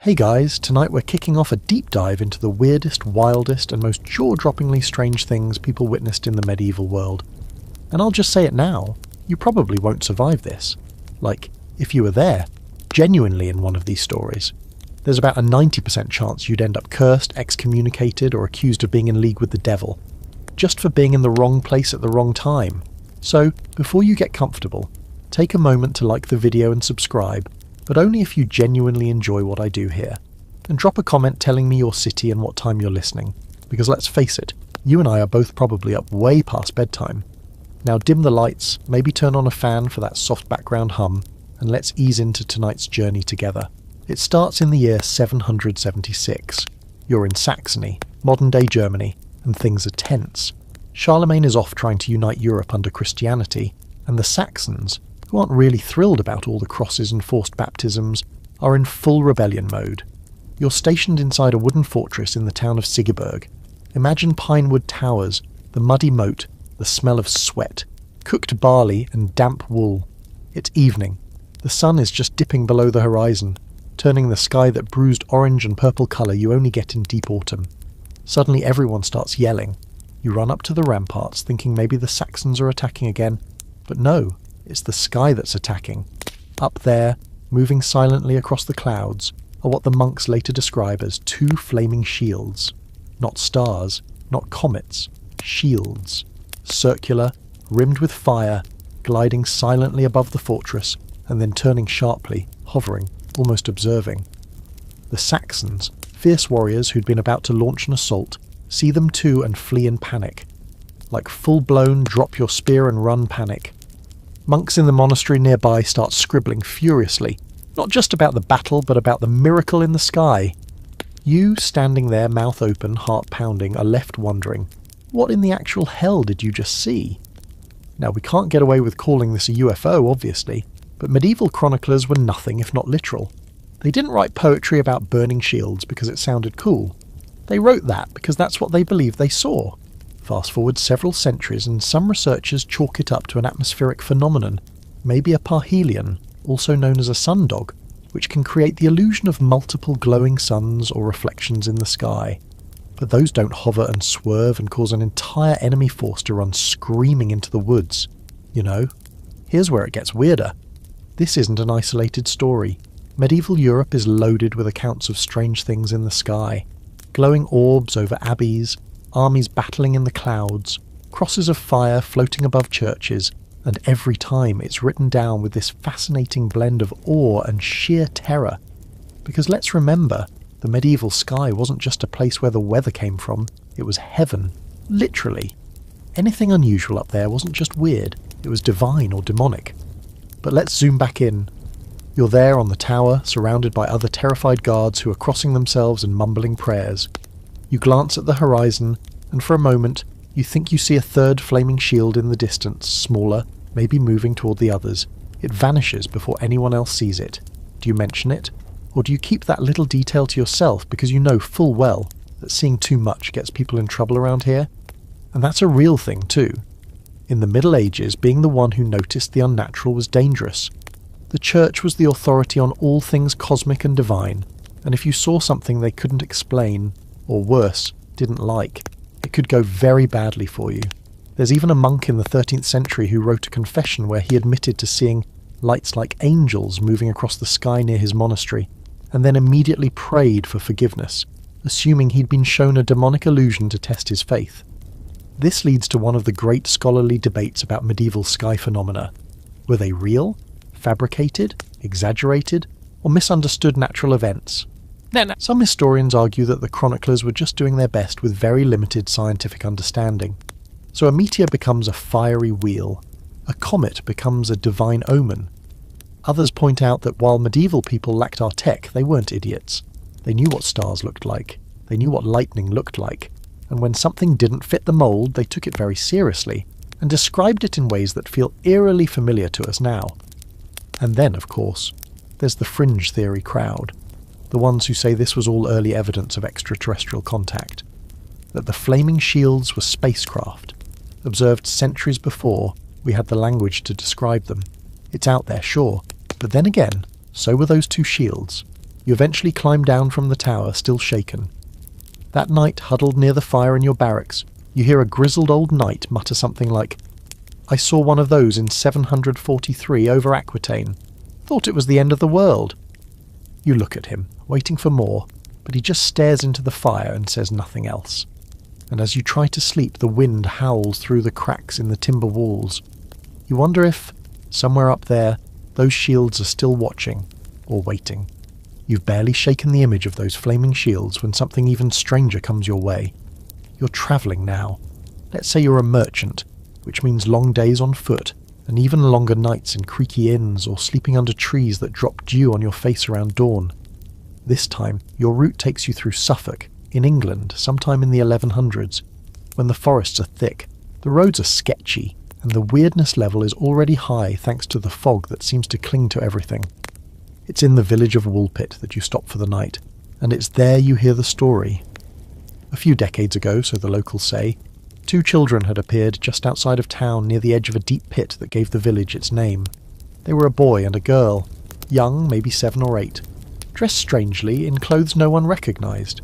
Hey guys, tonight we're kicking off a deep dive into the weirdest, wildest and most jaw-droppingly strange things people witnessed in the medieval world. And I'll just say it now, you probably won't survive this. Like, if you were there, genuinely in one of these stories. There's about a 90% chance you'd end up cursed, excommunicated or accused of being in league with the devil, just for being in the wrong place at the wrong time. So, before you get comfortable, take a moment to like the video and subscribe, but only if you genuinely enjoy what I do here. And drop a comment telling me your city and what time you're listening, because let's face it, you and I are both probably up way past bedtime. Now dim the lights, maybe turn on a fan for that soft background hum, and let's ease into tonight's journey together. It starts in the year 776. You're in Saxony, modern-day Germany, and things are tense. Charlemagne is off trying to unite Europe under Christianity, and the Saxons, who aren't really thrilled about all the crosses and forced baptisms, are in full rebellion mode. You're stationed inside a wooden fortress in the town of Sigeberg. Imagine pine wood towers, the muddy moat, the smell of sweat, cooked barley and damp wool. It's evening. The sun is just dipping below the horizon, turning the sky that bruised orange and purple colour you only get in deep autumn. Suddenly everyone starts yelling. You run up to the ramparts thinking maybe the Saxons are attacking again, but no. It's the sky that's attacking. Up there, moving silently across the clouds, are what the monks later describe as two flaming shields. Not stars, not comets, shields. Circular, rimmed with fire, gliding silently above the fortress, and then turning sharply, hovering, almost observing. The Saxons, fierce warriors who'd been about to launch an assault, see them too and flee in panic. Like full-blown drop-your-spear-and-run panic. Monks in the monastery nearby start scribbling furiously, not just about the battle, but about the miracle in the sky. You, standing there, mouth open, heart pounding, are left wondering, what in the actual hell did you just see? Now, we can't get away with calling this a UFO, obviously, but medieval chroniclers were nothing if not literal. They didn't write poetry about burning shields because it sounded cool. They wrote that because that's what they believed they saw. Fast forward several centuries and some researchers chalk it up to an atmospheric phenomenon, maybe a parhelion, also known as a sundog, which can create the illusion of multiple glowing suns or reflections in the sky. But those don't hover and swerve and cause an entire enemy force to run screaming into the woods. You know, here's where it gets weirder. This isn't an isolated story. Medieval Europe is loaded with accounts of strange things in the sky. Glowing orbs over abbeys, armies battling in the clouds, crosses of fire floating above churches, and every time it's written down with this fascinating blend of awe and sheer terror. Because let's remember, the medieval sky wasn't just a place where the weather came from, it was heaven, literally. Anything unusual up there wasn't just weird, it was divine or demonic. But let's zoom back in. You're there on the tower, surrounded by other terrified guards who are crossing themselves and mumbling prayers. You glance at the horizon, and for a moment, you think you see a third flaming shield in the distance, smaller, maybe moving toward the others. It vanishes before anyone else sees it. Do you mention it? Or do you keep that little detail to yourself because you know full well that seeing too much gets people in trouble around here? And that's a real thing too. In the Middle Ages, being the one who noticed the unnatural was dangerous. The church was the authority on all things cosmic and divine, and if you saw something they couldn't explain, or worse, didn't like, it could go very badly for you. There's even a monk in the 13th century who wrote a confession where he admitted to seeing lights like angels moving across the sky near his monastery, and then immediately prayed for forgiveness, assuming he'd been shown a demonic illusion to test his faith. This leads to one of the great scholarly debates about medieval sky phenomena. Were they real, fabricated, exaggerated, or misunderstood natural events? Some historians argue that the chroniclers were just doing their best with very limited scientific understanding. So a meteor becomes a fiery wheel. A comet becomes a divine omen. Others point out that while medieval people lacked our tech, they weren't idiots. They knew what stars looked like. They knew what lightning looked like. And when something didn't fit the mould, they took it very seriously and described it in ways that feel eerily familiar to us now. And then, of course, there's the fringe theory crowd. The ones who say this was all early evidence of extraterrestrial contact. That the flaming shields were spacecraft, observed centuries before we had the language to describe them. It's out there, sure, but then again, so were those two shields. You eventually climb down from the tower, still shaken. That night, huddled near the fire in your barracks, you hear a grizzled old knight mutter something like, "I saw one of those in 743 over Aquitaine. Thought it was the end of the world." You look at him, waiting for more, but he just stares into the fire and says nothing else. And as you try to sleep, the wind howls through the cracks in the timber walls. You wonder if, somewhere up there, those shields are still watching, or waiting. You've barely shaken the image of those flaming shields when something even stranger comes your way. You're travelling now. Let's say you're a merchant, which means long days on foot, and even longer nights in creaky inns or sleeping under trees that drop dew on your face around dawn. This time, your route takes you through Suffolk, in England, sometime in the 1100s, when the forests are thick, the roads are sketchy, and the weirdness level is already high thanks to the fog that seems to cling to everything. It's in the village of Woolpit that you stop for the night, and it's there you hear the story. A few decades ago, so the locals say, 2 children had appeared just outside of town near the edge of a deep pit that gave the village its name. They were a boy and a girl, young, maybe 7 or 8, dressed strangely in clothes no one recognised.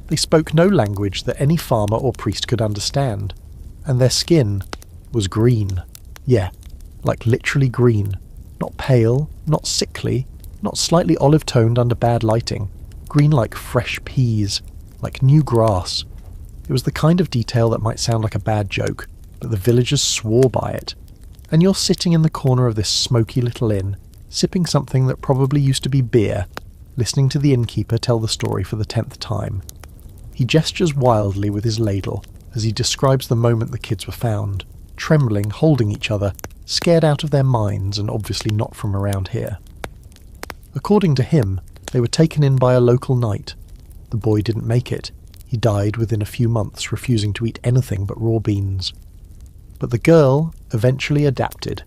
They spoke no language that any farmer or priest could understand, and their skin was green. Yeah, like literally green. Not pale, not sickly, not slightly olive-toned under bad lighting. Green like fresh peas, like new grass. It was the kind of detail that might sound like a bad joke, but the villagers swore by it. And you're sitting in the corner of this smoky little inn, sipping something that probably used to be beer, listening to the innkeeper tell the story for the 10th time. He gestures wildly with his ladle as he describes the moment the kids were found, trembling, holding each other, scared out of their minds and obviously not from around here. According to him, they were taken in by a local knight. The boy didn't make it. He died within a few months, refusing to eat anything but raw beans. But the girl eventually adapted.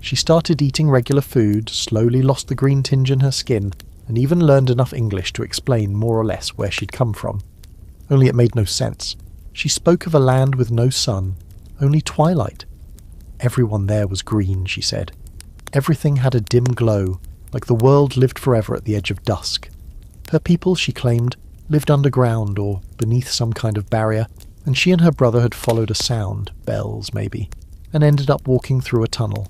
She started eating regular food, slowly lost the green tinge in her skin, and even learned enough English to explain more or less where she'd come from. Only it made no sense. She spoke of a land with no sun, only twilight. Everyone there was green, she said. Everything had a dim glow, like the world lived forever at the edge of dusk. Her people, she claimed, lived underground or beneath some kind of barrier, and she and her brother had followed a sound, bells maybe, and ended up walking through a tunnel.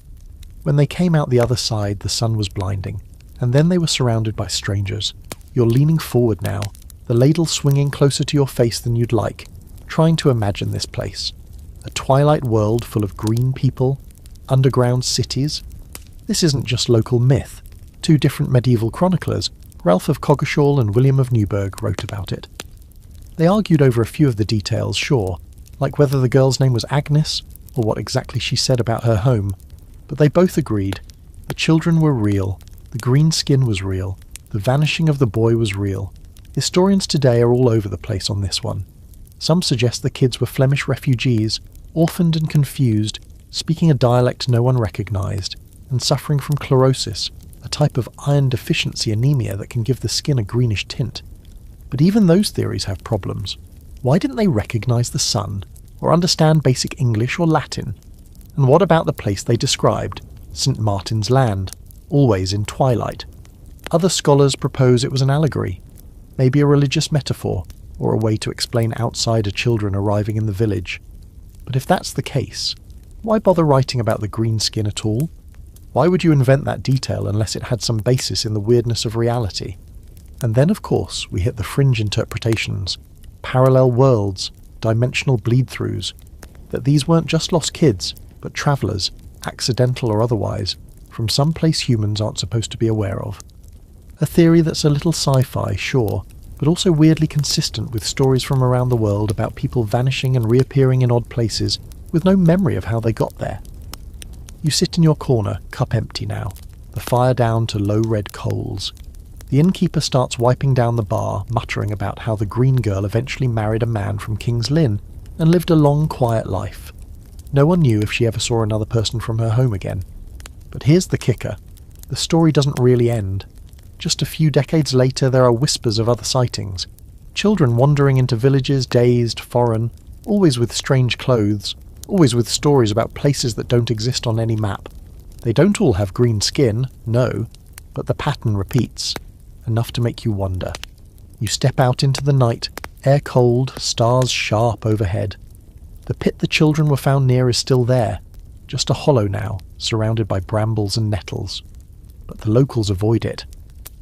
When they came out the other side, the sun was blinding, and then they were surrounded by strangers. You're leaning forward now, the ladle swinging closer to your face than you'd like, trying to imagine this place. A twilight world full of green people, underground cities. This isn't just local myth. 2 different medieval chroniclers, Ralph of Coggeshall and William of Newburgh, wrote about it. They argued over a few of the details, sure, like whether the girl's name was Agnes, or what exactly she said about her home, but they both agreed. The children were real, the green skin was real, the vanishing of the boy was real. Historians today are all over the place on this one. Some suggest the kids were Flemish refugees, orphaned and confused, speaking a dialect no one recognised, and suffering from chlorosis, a type of iron deficiency anemia that can give the skin a greenish tint. But even those theories have problems. Why didn't they recognise the sun, or understand basic English or Latin? And what about the place they described, St. Martin's Land, always in twilight? Other scholars propose it was an allegory, maybe a religious metaphor, or a way to explain outsider children arriving in the village. But if that's the case, why bother writing about the green skin at all? Why would you invent that detail unless it had some basis in the weirdness of reality? And then, of course, we hit the fringe interpretations, parallel worlds, dimensional bleed-throughs, that these weren't just lost kids, but travellers, accidental or otherwise, from some place humans aren't supposed to be aware of. A theory that's a little sci-fi, sure, but also weirdly consistent with stories from around the world about people vanishing and reappearing in odd places with no memory of how they got there. You sit in your corner, cup empty now, the fire down to low red coals. The innkeeper starts wiping down the bar, muttering about how the green girl eventually married a man from King's Lynn and lived a long, quiet life. No one knew if she ever saw another person from her home again. But here's the kicker. The story doesn't really end. Just a few decades later, there are whispers of other sightings. Children wandering into villages, dazed, foreign, always with strange clothes, always with stories about places that don't exist on any map. They don't all have green skin, no, but the pattern repeats. enough to make you wonder. You step out into the night, air cold, stars sharp overhead. The pit the children were found near is still there, just a hollow now, surrounded by brambles and nettles. But the locals avoid it.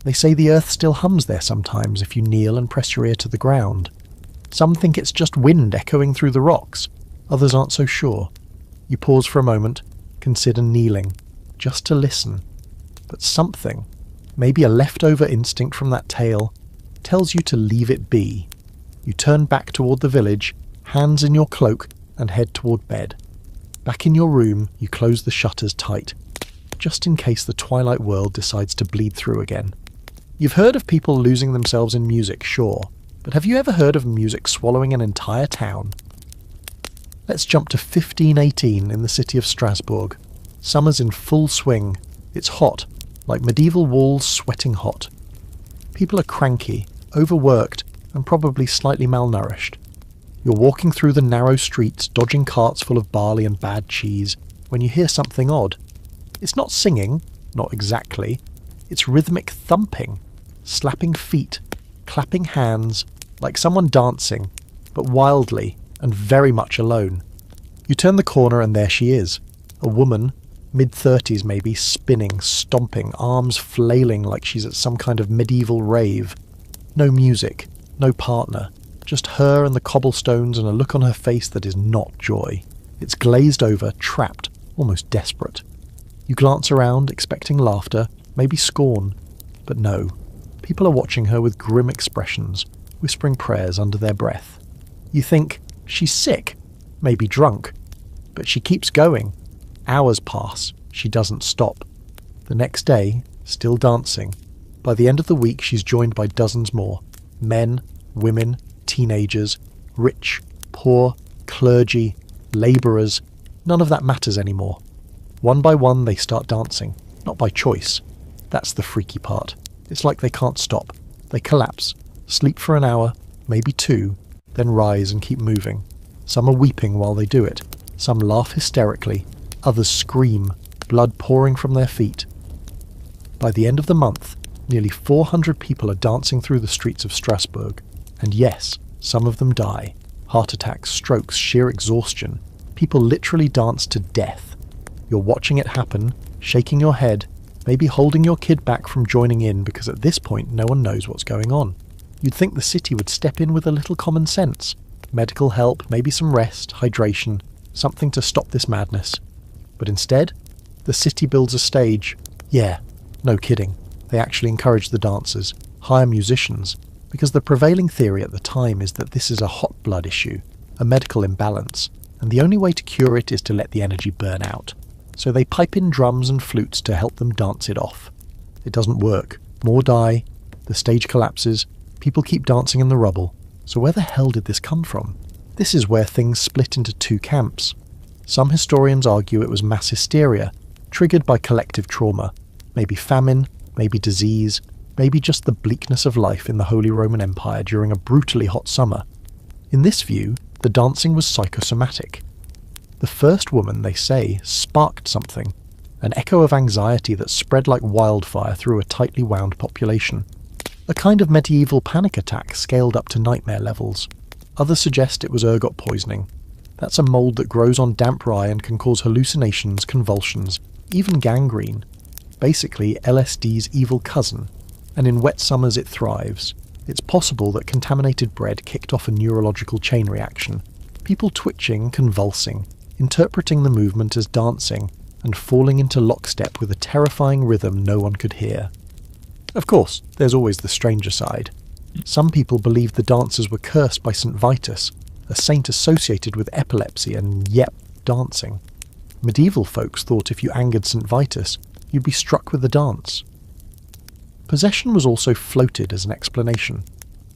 They say the earth still hums there sometimes if you kneel and press your ear to the ground. Some think it's just wind echoing through the rocks. Others aren't so sure. You pause for a moment, consider kneeling, just to listen. But something, maybe a leftover instinct from that tale, tells you to leave it be. You turn back toward the village, hands in your cloak, and head toward bed. Back in your room, you close the shutters tight, just in case the twilight world decides to bleed through again. You've heard of people losing themselves in music, sure, but have you ever heard of music swallowing an entire town? Let's jump to 1518 in the city of Strasbourg. Summer's in full swing. It's hot, like medieval walls sweating hot. People are cranky, overworked, and probably slightly malnourished. You're walking through the narrow streets, dodging carts full of barley and bad cheese, when you hear something odd. It's not singing, not exactly. It's rhythmic thumping, slapping feet, clapping hands, like someone dancing, but wildly and very much alone. You turn the corner and there she is, a woman, mid-30s maybe, spinning, stomping, arms flailing like she's at some kind of medieval rave. No music, no partner, just her and the cobblestones and a look on her face that is not joy. It's glazed over, trapped, almost desperate. You glance around, expecting laughter, maybe scorn, but no. People are watching her with grim expressions, whispering prayers under their breath. You think, she's sick, maybe drunk, but she keeps going. Hours pass, she doesn't stop. The next day, still dancing. By the end of the week, she's joined by dozens more. Men, women, teenagers, rich, poor, clergy, labourers. None of that matters anymore. One by one, they start dancing, not by choice. That's the freaky part. It's like they can't stop. They collapse, sleep for an hour, maybe two, then rise and keep moving. Some are weeping while they do it. Some laugh hysterically. Others scream, blood pouring from their feet. By the end of the month, nearly 400 people are dancing through the streets of Strasbourg. And yes, some of them die. Heart attacks, strokes, sheer exhaustion. People literally dance to death. You're watching it happen, shaking your head, maybe holding your kid back from joining in because at this point no one knows what's going on. You'd think the city would step in with a little common sense. Medical help, maybe some rest, hydration, something to stop this madness. But instead, the city builds a stage. Yeah, no kidding. They actually encourage the dancers, hire musicians, because the prevailing theory at the time is that this is a hot blood issue, a medical imbalance, and the only way to cure it is to let the energy burn out. So they pipe in drums and flutes to help them dance it off. It doesn't work. More die, the stage collapses, people keep dancing in the rubble. So where the hell did this come from? This is where things split into two camps. Some historians argue it was mass hysteria, triggered by collective trauma, maybe famine, maybe disease, maybe just the bleakness of life in the Holy Roman Empire during a brutally hot summer. In this view, the dancing was psychosomatic. The first woman, they say, sparked something, an echo of anxiety that spread like wildfire through a tightly wound population. A kind of medieval panic attack scaled up to nightmare levels. Others suggest it was ergot poisoning. That's a mould that grows on damp rye and can cause hallucinations, convulsions, even gangrene. Basically, LSD's evil cousin. And in wet summers it thrives. It's possible that contaminated bread kicked off a neurological chain reaction. People twitching, convulsing, interpreting the movement as dancing, and falling into lockstep with a terrifying rhythm no one could hear. Of course, there's always the stranger side. Some people believed the dancers were cursed by St. Vitus, a saint associated with epilepsy and, dancing. Medieval folks thought if you angered St. Vitus, you'd be struck with the dance. Possession was also floated as an explanation.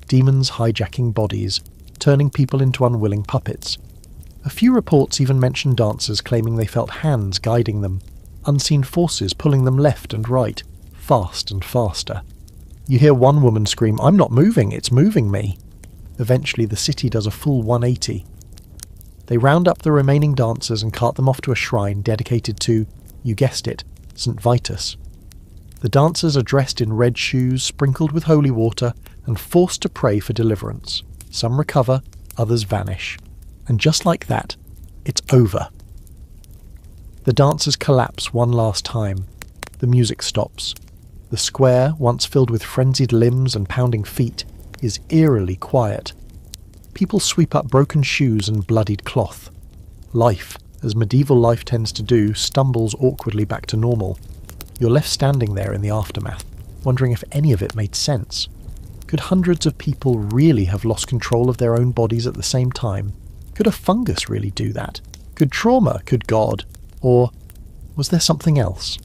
Demons hijacking bodies, turning people into unwilling puppets. A few reports even mention dancers claiming they felt hands guiding them, unseen forces pulling them left and right, fast and faster. You hear one woman scream, "I'm not moving, it's moving me." Eventually the city does a full 180. They round up the remaining dancers and cart them off to a shrine dedicated to, you guessed it, St. Vitus. The dancers are dressed in red shoes sprinkled with holy water and forced to pray for deliverance. Some recover, others vanish. And just like that, it's over. The dancers collapse one last time. The music stops. The square, once filled with frenzied limbs and pounding feet, is eerily quiet. People sweep up broken shoes and bloodied cloth. Life, as medieval life tends to do, stumbles awkwardly back to normal. You're left standing there in the aftermath, wondering if any of it made sense. Could hundreds of people really have lost control of their own bodies at the same time? Could a fungus really do that? Could trauma? Could God? Or was there something else?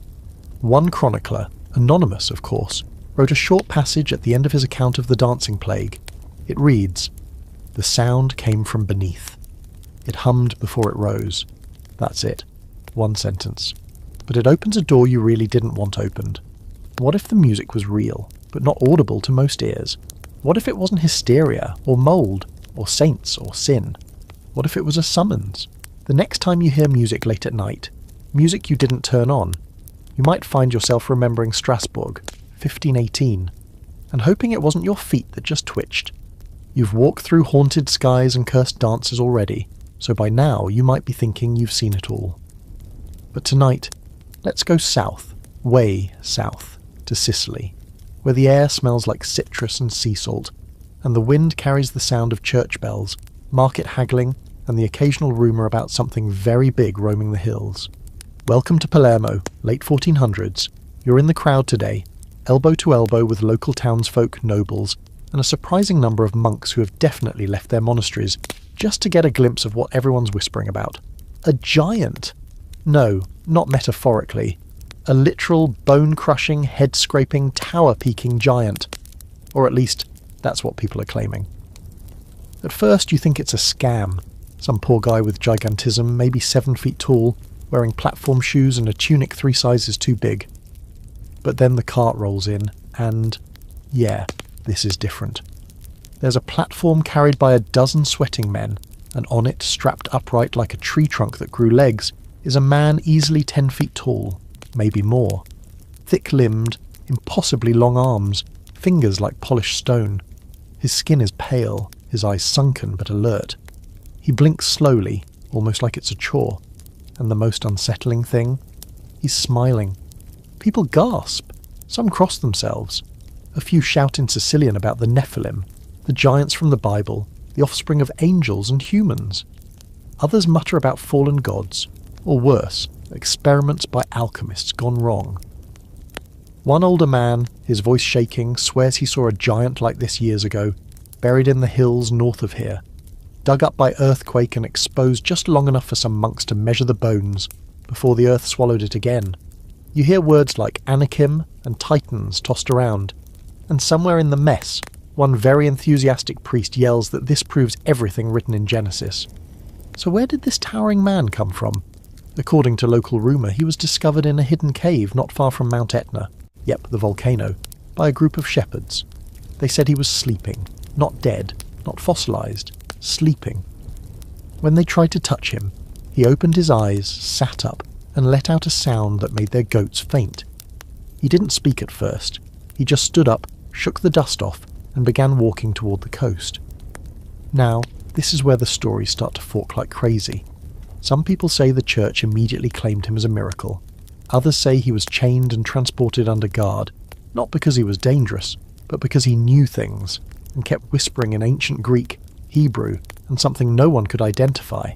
One chronicler, anonymous of course, wrote a short passage at the end of his account of the dancing plague. It reads, "The sound came from beneath. It hummed before it rose." That's it. One sentence. But it opens a door you really didn't want opened. What if the music was real, but not audible to most ears? What if it wasn't hysteria, or mould, or saints, or sin? What if it was a summons? The next time you hear music late at night, music you didn't turn on, you might find yourself remembering Strasbourg, 1518, and hoping it wasn't your feet that just twitched. You've walked through haunted skies and cursed dances already, so by now you might be thinking you've seen it all. But tonight, let's go south, way south, to Sicily, where the air smells like citrus and sea salt, and the wind carries the sound of church bells, market haggling, and the occasional rumour about something very big roaming the hills. Welcome to Palermo, late 1400s. You're in the crowd today, elbow to elbow with local townsfolk, nobles, and a surprising number of monks who have definitely left their monasteries just to get a glimpse of what everyone's whispering about. A giant! No, not metaphorically. A literal, bone-crushing, head-scraping, tower-peaking giant. Or at least, that's what people are claiming. At first you think it's a scam. Some poor guy with gigantism, maybe 7 feet tall, wearing platform shoes and a tunic 3 sizes too big. But then the cart rolls in, and yeah, this is different. There's a platform carried by a dozen sweating men, and on it, strapped upright like a tree trunk that grew legs, is a man easily 10 feet tall, maybe more. Thick-limbed, impossibly long arms, fingers like polished stone. His skin is pale, his eyes sunken but alert. He blinks slowly, almost like it's a chore. And the most unsettling thing? He's smiling. People gasp. Some cross themselves. A few shout in Sicilian about the Nephilim, the giants from the Bible, the offspring of angels and humans. Others mutter about fallen gods, or worse, experiments by alchemists gone wrong. One older man, his voice shaking, swears he saw a giant like this years ago, buried in the hills north of here, dug up by earthquake and exposed just long enough for some monks to measure the bones, before the earth swallowed it again. You hear words like Anakim and Titans tossed around, and somewhere in the mess, one very enthusiastic priest yells that this proves everything written in Genesis. So where did this towering man come from? According to local rumour, he was discovered in a hidden cave not far from Mount Etna, yep, the volcano, by a group of shepherds. They said he was sleeping, not dead, not fossilised, sleeping. When they tried to touch him, he opened his eyes, sat up, and let out a sound that made their goats faint. He didn't speak at first. He just stood up, shook the dust off, and began walking toward the coast. Now, this is where the stories start to fork like crazy. Some people say the church immediately claimed him as a miracle. Others say he was chained and transported under guard, not because he was dangerous, but because he knew things, and kept whispering in ancient Greek, Hebrew, and something no one could identify.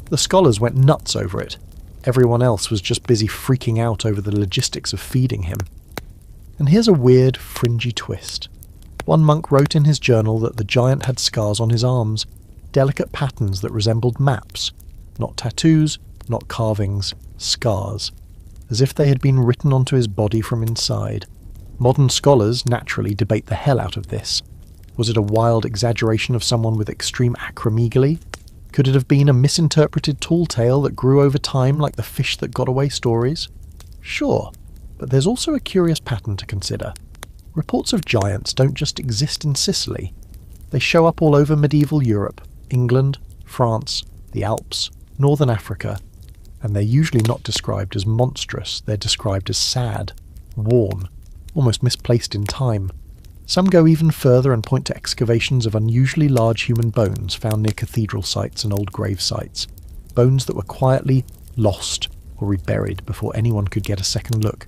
The scholars went nuts over it. Everyone else was just busy freaking out over the logistics of feeding him. And here's a weird, fringy twist. One monk wrote in his journal that the giant had scars on his arms, delicate patterns that resembled maps. Not tattoos, not carvings, scars. As if they had been written onto his body from inside. Modern scholars naturally debate the hell out of this. Was it a wild exaggeration of someone with extreme acromegaly? Could it have been a misinterpreted tall tale that grew over time like the fish that got away stories? Sure, but there's also a curious pattern to consider. Reports of giants don't just exist in Sicily. They show up all over medieval Europe, England, France, the Alps, Northern Africa, and they're usually not described as monstrous, they're described as sad, worn, almost misplaced in time. Some go even further and point to excavations of unusually large human bones found near cathedral sites and old grave sites. Bones that were quietly lost or reburied before anyone could get a second look.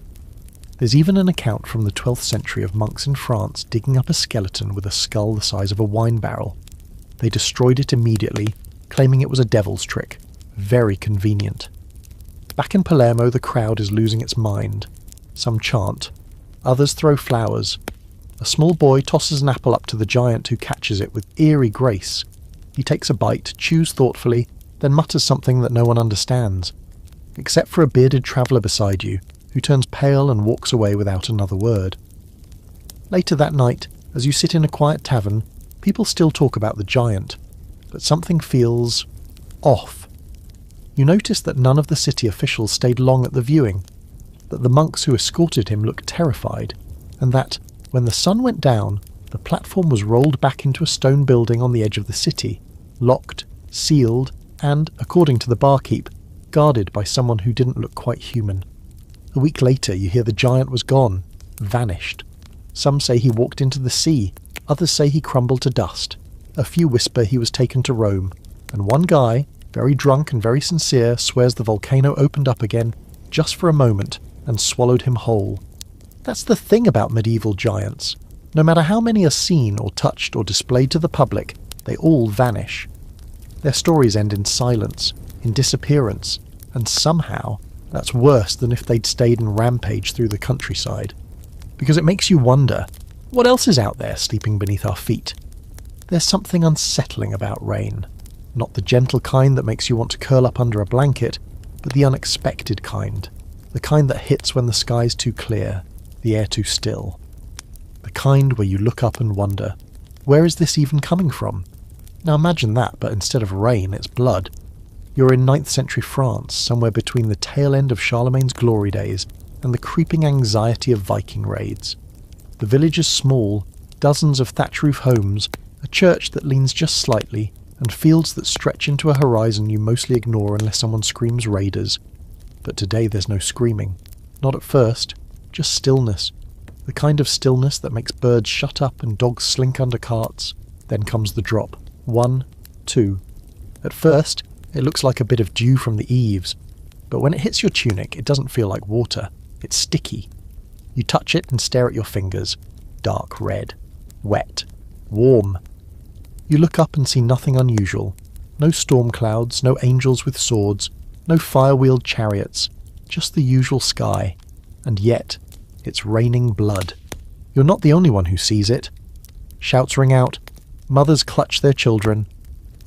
There's even an account from the 12th century of monks in France digging up a skeleton with a skull the size of a wine barrel. They destroyed it immediately, claiming it was a devil's trick. Very convenient. Back in Palermo, the crowd is losing its mind. Some chant. Others throw flowers. A small boy tosses an apple up to the giant, who catches it with eerie grace. He takes a bite, chews thoughtfully, then mutters something that no one understands, except for a bearded traveller beside you, who turns pale and walks away without another word. Later that night, as you sit in a quiet tavern, people still talk about the giant, but something feels off. You notice that none of the city officials stayed long at the viewing, that the monks who escorted him looked terrified, and that, when the sun went down, the platform was rolled back into a stone building on the edge of the city, locked, sealed, and, according to the barkeep, guarded by someone who didn't look quite human. A week later, you hear the giant was gone, vanished. Some say he walked into the sea, others say he crumbled to dust. A few whisper he was taken to Rome, and one guy, very drunk and very sincere, swears the volcano opened up again, just for a moment, and swallowed him whole. That's the thing about medieval giants. No matter how many are seen or touched or displayed to the public, they all vanish. Their stories end in silence, in disappearance, and somehow that's worse than if they'd stayed and rampaged through the countryside. Because it makes you wonder, what else is out there sleeping beneath our feet? There's something unsettling about rain. Not the gentle kind that makes you want to curl up under a blanket, but the unexpected kind. The kind that hits when the sky's too clear, the air too still. The kind where you look up and wonder, where is this even coming from? Now imagine that, but instead of rain, it's blood. You're in 9th century France, somewhere between the tail end of Charlemagne's glory days and the creeping anxiety of Viking raids. The village is small, dozens of thatch roof homes, a church that leans just slightly, and fields that stretch into a horizon you mostly ignore unless someone screams raiders. But today there's no screaming. Not at first, just stillness. The kind of stillness that makes birds shut up and dogs slink under carts. Then comes the drop. 1, 2. At first, it looks like a bit of dew from the eaves, but when it hits your tunic, it doesn't feel like water. It's sticky. You touch it and stare at your fingers. Dark red. Wet. Warm. You look up and see nothing unusual. No storm clouds, no angels with swords, no fire-wheeled chariots, just the usual sky. And yet, it's raining blood. You're not the only one who sees it. Shouts ring out. Mothers clutch their children.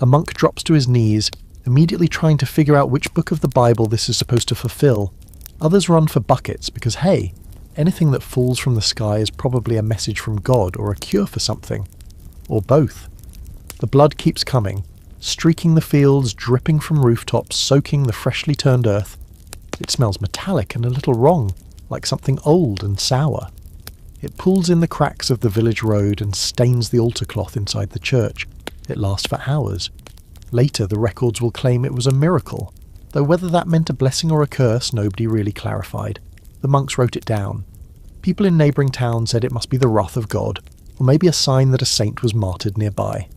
A monk drops to his knees, immediately trying to figure out which book of the Bible this is supposed to fulfill. Others run for buckets because, hey, anything that falls from the sky is probably a message from God or a cure for something. Or both. The blood keeps coming, streaking the fields, dripping from rooftops, soaking the freshly turned earth. It smells metallic and a little wrong, like something old and sour. It pulls in the cracks of the village road and stains the altar cloth inside the church. It lasts for hours. Later, the records will claim it was a miracle, though whether that meant a blessing or a curse, nobody really clarified. The monks wrote it down. People in neighbouring towns said it must be the wrath of God, or maybe a sign that a saint was martyred nearby.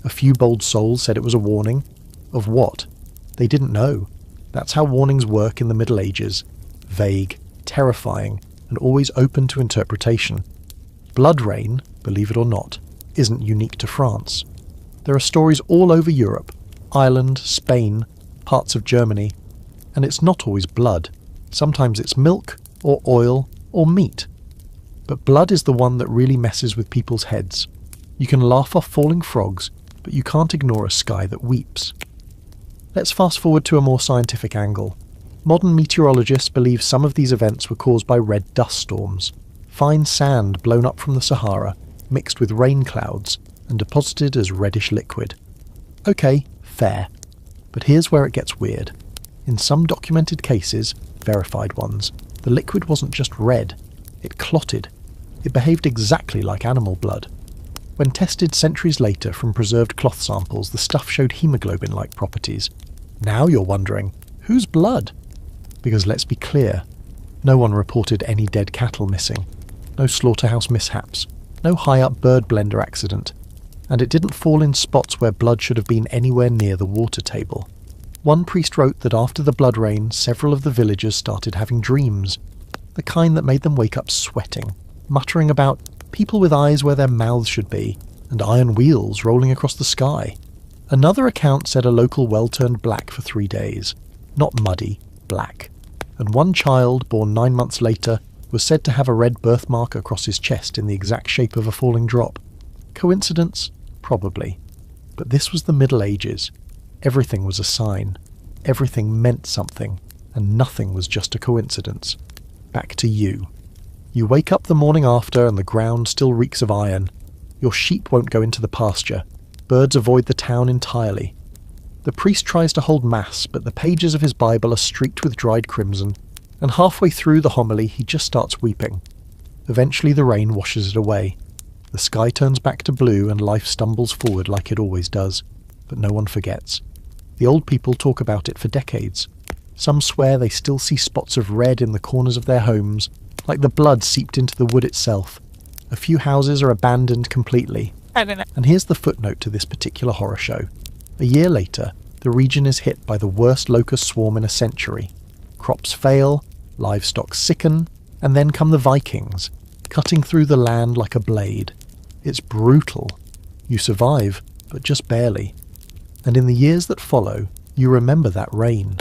A few bold souls said it was a warning. Of what? They didn't know. That's how warnings work in the Middle Ages. Vague, terrifying, and always open to interpretation. Blood rain, believe it or not, isn't unique to France. There are stories all over Europe, Ireland, Spain, parts of Germany, and it's not always blood. Sometimes it's milk, or oil, or meat. But blood is the one that really messes with people's heads. You can laugh off falling frogs, but you can't ignore a sky that weeps. Let's fast forward to a more scientific angle. Modern meteorologists believe some of these events were caused by red dust storms, fine sand blown up from the Sahara, mixed with rain clouds, and deposited as reddish liquid. Okay, fair. But here's where it gets weird. In some documented cases, verified ones, the liquid wasn't just red, it clotted. It behaved exactly like animal blood. When tested centuries later from preserved cloth samples, the stuff showed hemoglobin-like properties. Now you're wondering, whose blood? Because let's be clear, no one reported any dead cattle missing. no slaughterhouse mishaps, no high-up bird blender accident, and it didn't fall in spots where blood should have been anywhere near the water table. One priest wrote that after the blood rain, several of the villagers started having dreams, the kind that made them wake up sweating, muttering about people with eyes where their mouths should be, and iron wheels rolling across the sky. Another account said a local well turned black for 3 days, not muddy, black, and one child, born 9 months later, was said to have a red birthmark across his chest in the exact shape of a falling drop. Coincidence? Probably. But this was the Middle Ages. Everything was a sign. Everything meant something, and nothing was just a coincidence. Back to you. You wake up the morning after and the ground still reeks of iron. Your sheep won't go into the pasture. Birds avoid the town entirely. The priest tries to hold mass, but the pages of his Bible are streaked with dried crimson, and halfway through the homily he just starts weeping. Eventually the rain washes it away. The sky turns back to blue and life stumbles forward like it always does, but no one forgets. The old people talk about it for decades. Some swear they still see spots of red in the corners of their homes, like the blood seeped into the wood itself. A few houses are abandoned completely. And here's the footnote to this particular horror show. A year later, the region is hit by the worst locust swarm in a century. Crops fail, livestock sicken, and then come the Vikings, cutting through the land like a blade. It's brutal. You survive, but just barely. And in the years that follow, you remember that rain.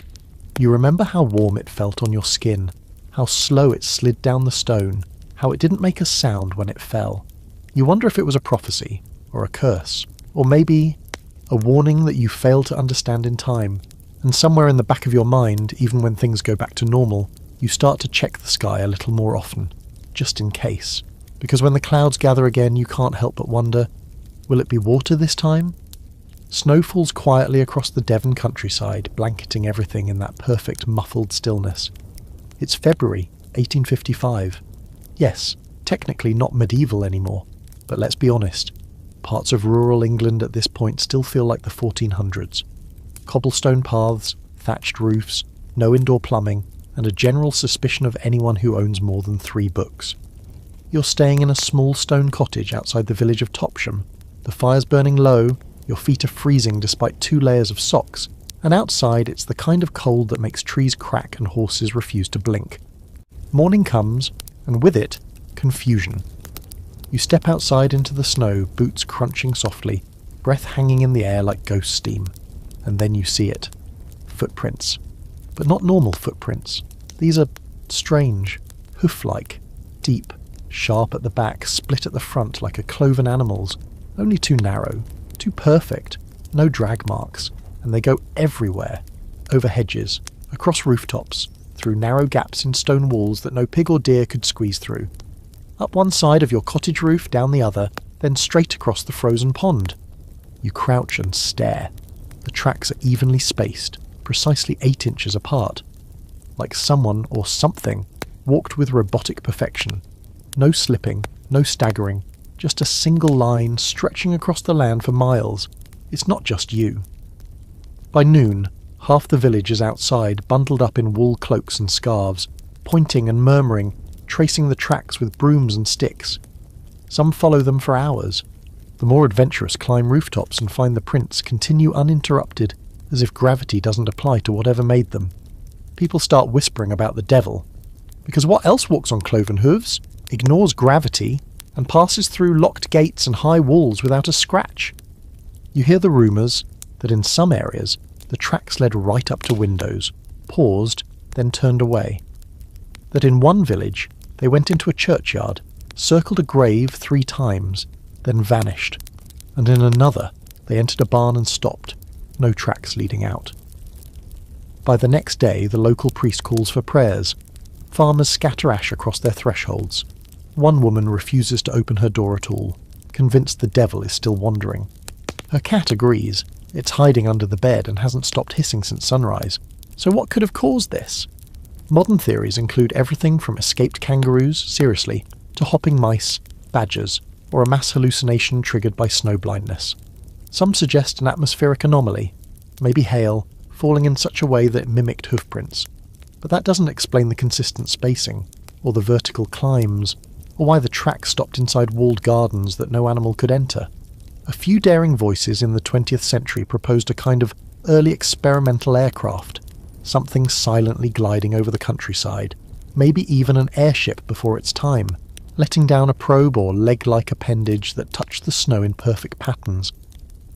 You remember how warm it felt on your skin, how slow it slid down the stone, how it didn't make a sound when it fell. You wonder if it was a prophecy, or a curse, or maybe a warning that you failed to understand in time, and somewhere in the back of your mind, even when things go back to normal, you start to check the sky a little more often, just in case. Because when the clouds gather again, you can't help but wonder, will it be water this time? Snow falls quietly across the Devon countryside, blanketing everything in that perfect muffled stillness. It's February 1855. Yes, technically not medieval anymore, but let's be honest, parts of rural England at this point still feel like the 1400s. Cobblestone paths, thatched roofs, no indoor plumbing, and a general suspicion of anyone who owns more than 3 books. You're staying in a small stone cottage outside the village of Topsham. The fire's burning low, your feet are freezing despite 2 layers of socks, and outside it's the kind of cold that makes trees crack and horses refuse to blink. Morning comes, and with it, confusion. You step outside into the snow, boots crunching softly, breath hanging in the air like ghost steam. And then you see it. Footprints. But not normal footprints. These are strange, hoof-like, deep, sharp at the back, split at the front like a cloven animal's, only too narrow, too perfect, no drag marks, and they go everywhere, over hedges, across rooftops, through narrow gaps in stone walls that no pig or deer could squeeze through. Up one side of your cottage roof, down the other, then straight across the frozen pond. You crouch and stare. The tracks are evenly spaced, precisely 8 inches apart. Like someone or something walked with robotic perfection. No slipping, no staggering, just a single line stretching across the land for miles. It's not just you. By noon, half the village is outside, bundled up in wool cloaks and scarves, pointing and murmuring, tracing the tracks with brooms and sticks. Some follow them for hours. The more adventurous climb rooftops and find the prints continue uninterrupted, as if gravity doesn't apply to whatever made them. People start whispering about the devil, because what else walks on cloven hooves, ignores gravity, and passes through locked gates and high walls without a scratch? You hear the rumours that in some areas the tracks led right up to windows, paused, then turned away. That in one village they went into a churchyard, circled a grave 3 times, then vanished, and in another they entered a barn and stopped, no tracks leading out. By the next day the local priest calls for prayers. Farmers scatter ash across their thresholds. One woman refuses to open her door at all, convinced the devil is still wandering. Her cat agrees. It's hiding under the bed and hasn't stopped hissing since sunrise. So what could have caused this? Modern theories include everything from escaped kangaroos, seriously, to hopping mice, badgers, or a mass hallucination triggered by snow blindness. Some suggest an atmospheric anomaly, maybe hail, falling in such a way that it mimicked hoofprints. But that doesn't explain the consistent spacing, or the vertical climbs, or why the tracks stopped inside walled gardens that no animal could enter. A few daring voices in the 20th century proposed a kind of early experimental aircraft, something silently gliding over the countryside, maybe even an airship before its time, letting down a probe or leg-like appendage that touched the snow in perfect patterns.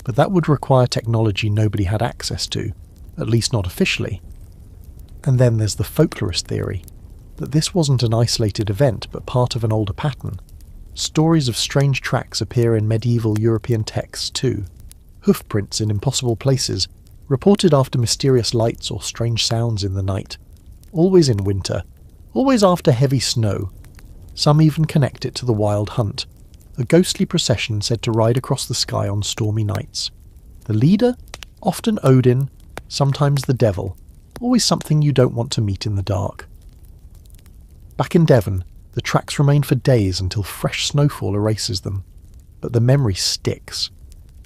But that would require technology nobody had access to, at least not officially. And then there's the folklorist theory, that this wasn't an isolated event but part of an older pattern. Stories of strange tracks appear in medieval European texts too. Hoofprints in impossible places, reported after mysterious lights or strange sounds in the night. Always in winter, always after heavy snow. Some even connect it to the wild hunt, a ghostly procession said to ride across the sky on stormy nights. The leader? Often Odin, sometimes the devil, always something you don't want to meet in the dark. Back in Devon, the tracks remain for days until fresh snowfall erases them. But the memory sticks.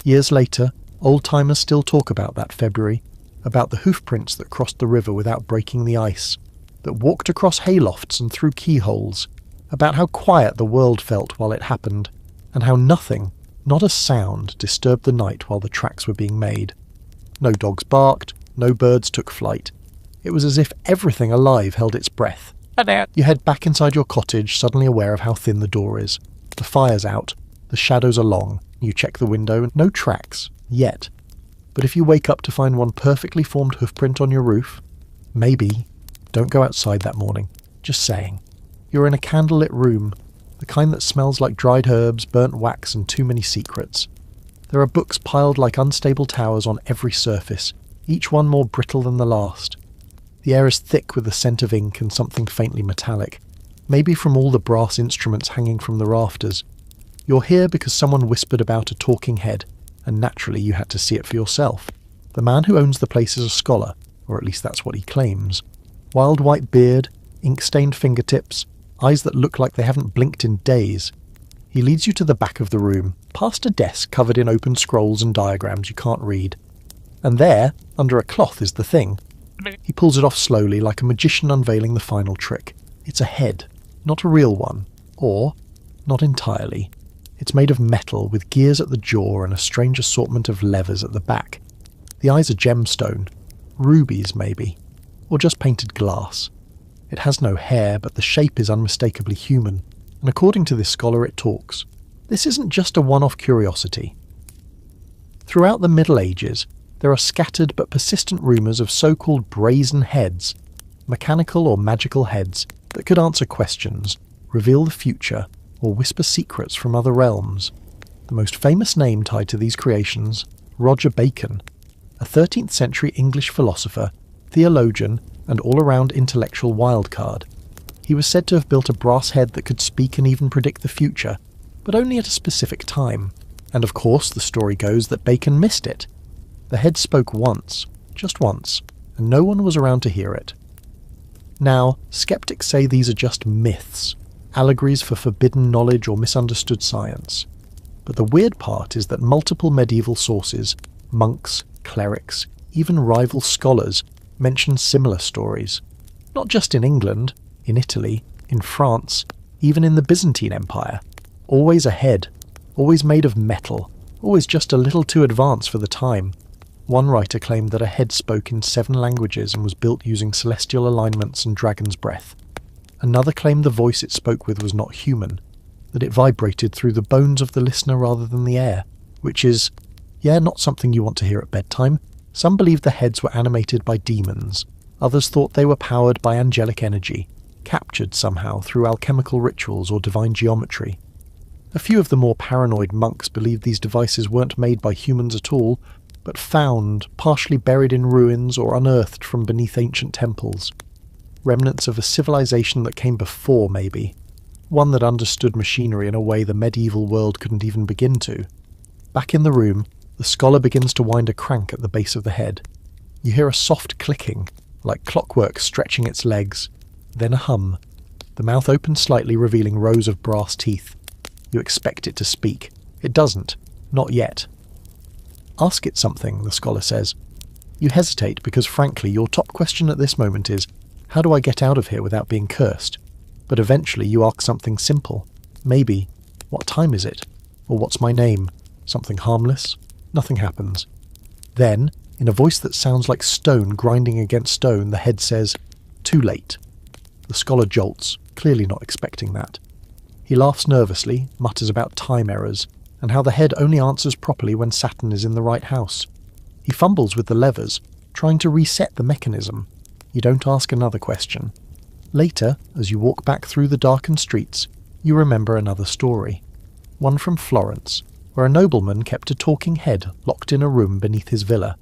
Years later, old-timers still talk about that February, about the hoofprints that crossed the river without breaking the ice, that walked across haylofts and through keyholes, about how quiet the world felt while it happened, and how nothing, not a sound, disturbed the night while the tracks were being made. No dogs barked, no birds took flight. It was as if everything alive held its breath. You head back inside your cottage, suddenly aware of how thin the door is. The fire's out, the shadows are long, you check the window, and no tracks, yet. But if you wake up to find one perfectly formed hoofprint on your roof, maybe, don't go outside that morning, just saying. You're in a candlelit room, the kind that smells like dried herbs, burnt wax and too many secrets. There are books piled like unstable towers on every surface, each one more brittle than the last. The air is thick with the scent of ink and something faintly metallic, maybe from all the brass instruments hanging from the rafters. You're here because someone whispered about a talking head, and naturally you had to see it for yourself. The man who owns the place is a scholar, or at least that's what he claims. Wild white beard, ink-stained fingertips, eyes that look like they haven't blinked in days. He leads you to the back of the room, past a desk covered in open scrolls and diagrams you can't read. And there, under a cloth, is the thing. He pulls it off slowly, like a magician unveiling the final trick. It's a head, not a real one. Or, not entirely. It's made of metal, with gears at the jaw and a strange assortment of levers at the back. The eyes are gemstone. Rubies, maybe. Or just painted glass. It has no hair, but the shape is unmistakably human. And according to this scholar, it talks. This isn't just a one-off curiosity. Throughout the Middle Ages, there are scattered but persistent rumours of so-called brazen heads, mechanical or magical heads that could answer questions, reveal the future, or whisper secrets from other realms. The most famous name tied to these creations, Roger Bacon, a 13th century English philosopher, theologian, and all-around intellectual wildcard. He was said to have built a brass head that could speak and even predict the future, but only at a specific time. And of course, the story goes that Bacon missed it. The head spoke once, just once, and no one was around to hear it. Now, skeptics say these are just myths, allegories for forbidden knowledge or misunderstood science. But the weird part is that multiple medieval sources, monks, clerics, even rival scholars, mention similar stories. Not just in England, in Italy, in France, even in the Byzantine Empire. Always a head, always made of metal, always just a little too advanced for the time. One writer claimed that a head spoke in 7 languages and was built using celestial alignments and dragon's breath. Another claimed the voice it spoke with was not human, that it vibrated through the bones of the listener rather than the air, which is, not something you want to hear at bedtime. Some believed the heads were animated by demons, others thought they were powered by angelic energy, captured somehow through alchemical rituals or divine geometry. A few of the more paranoid monks believed these devices weren't made by humans at all, but found, partially buried in ruins or unearthed from beneath ancient temples. Remnants of a civilization that came before, maybe. One that understood machinery in a way the medieval world couldn't even begin to. Back in the room, the scholar begins to wind a crank at the base of the head. You hear a soft clicking, like clockwork stretching its legs, then a hum. The mouth opens slightly, revealing rows of brass teeth. You expect it to speak. It doesn't. Not yet. Ask it something, the scholar says. You hesitate because, frankly, your top question at this moment is, how do I get out of here without being cursed? But eventually you ask something simple. Maybe, "What time is it?" or "What's my name?" Something harmless. Nothing happens. Then, in a voice that sounds like stone grinding against stone, the head says, "Too late." The scholar jolts, clearly not expecting that. He laughs nervously, mutters about time errors, and how the head only answers properly when Saturn is in the right house. He fumbles with the levers, trying to reset the mechanism. You don't ask another question. Later, as you walk back through the darkened streets, you remember another story. One from Florence, where a nobleman kept a talking head locked in a room beneath his villa.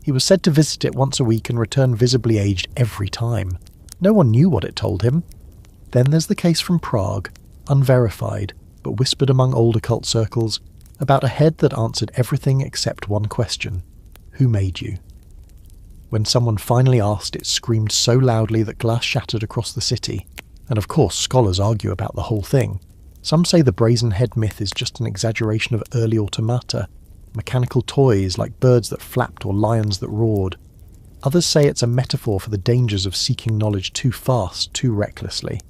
He was said to visit it once a week and return visibly aged every time. No one knew what it told him. Then there's the case from Prague, unverified, but whispered among old occult circles, about a head that answered everything except one question: who made you? When someone finally asked, it screamed so loudly that glass shattered across the city. And of course, scholars argue about the whole thing. Some say the brazen head myth is just an exaggeration of early automata, mechanical toys like birds that flapped or lions that roared. Others say it's a metaphor for the dangers of seeking knowledge too fast, too recklessly.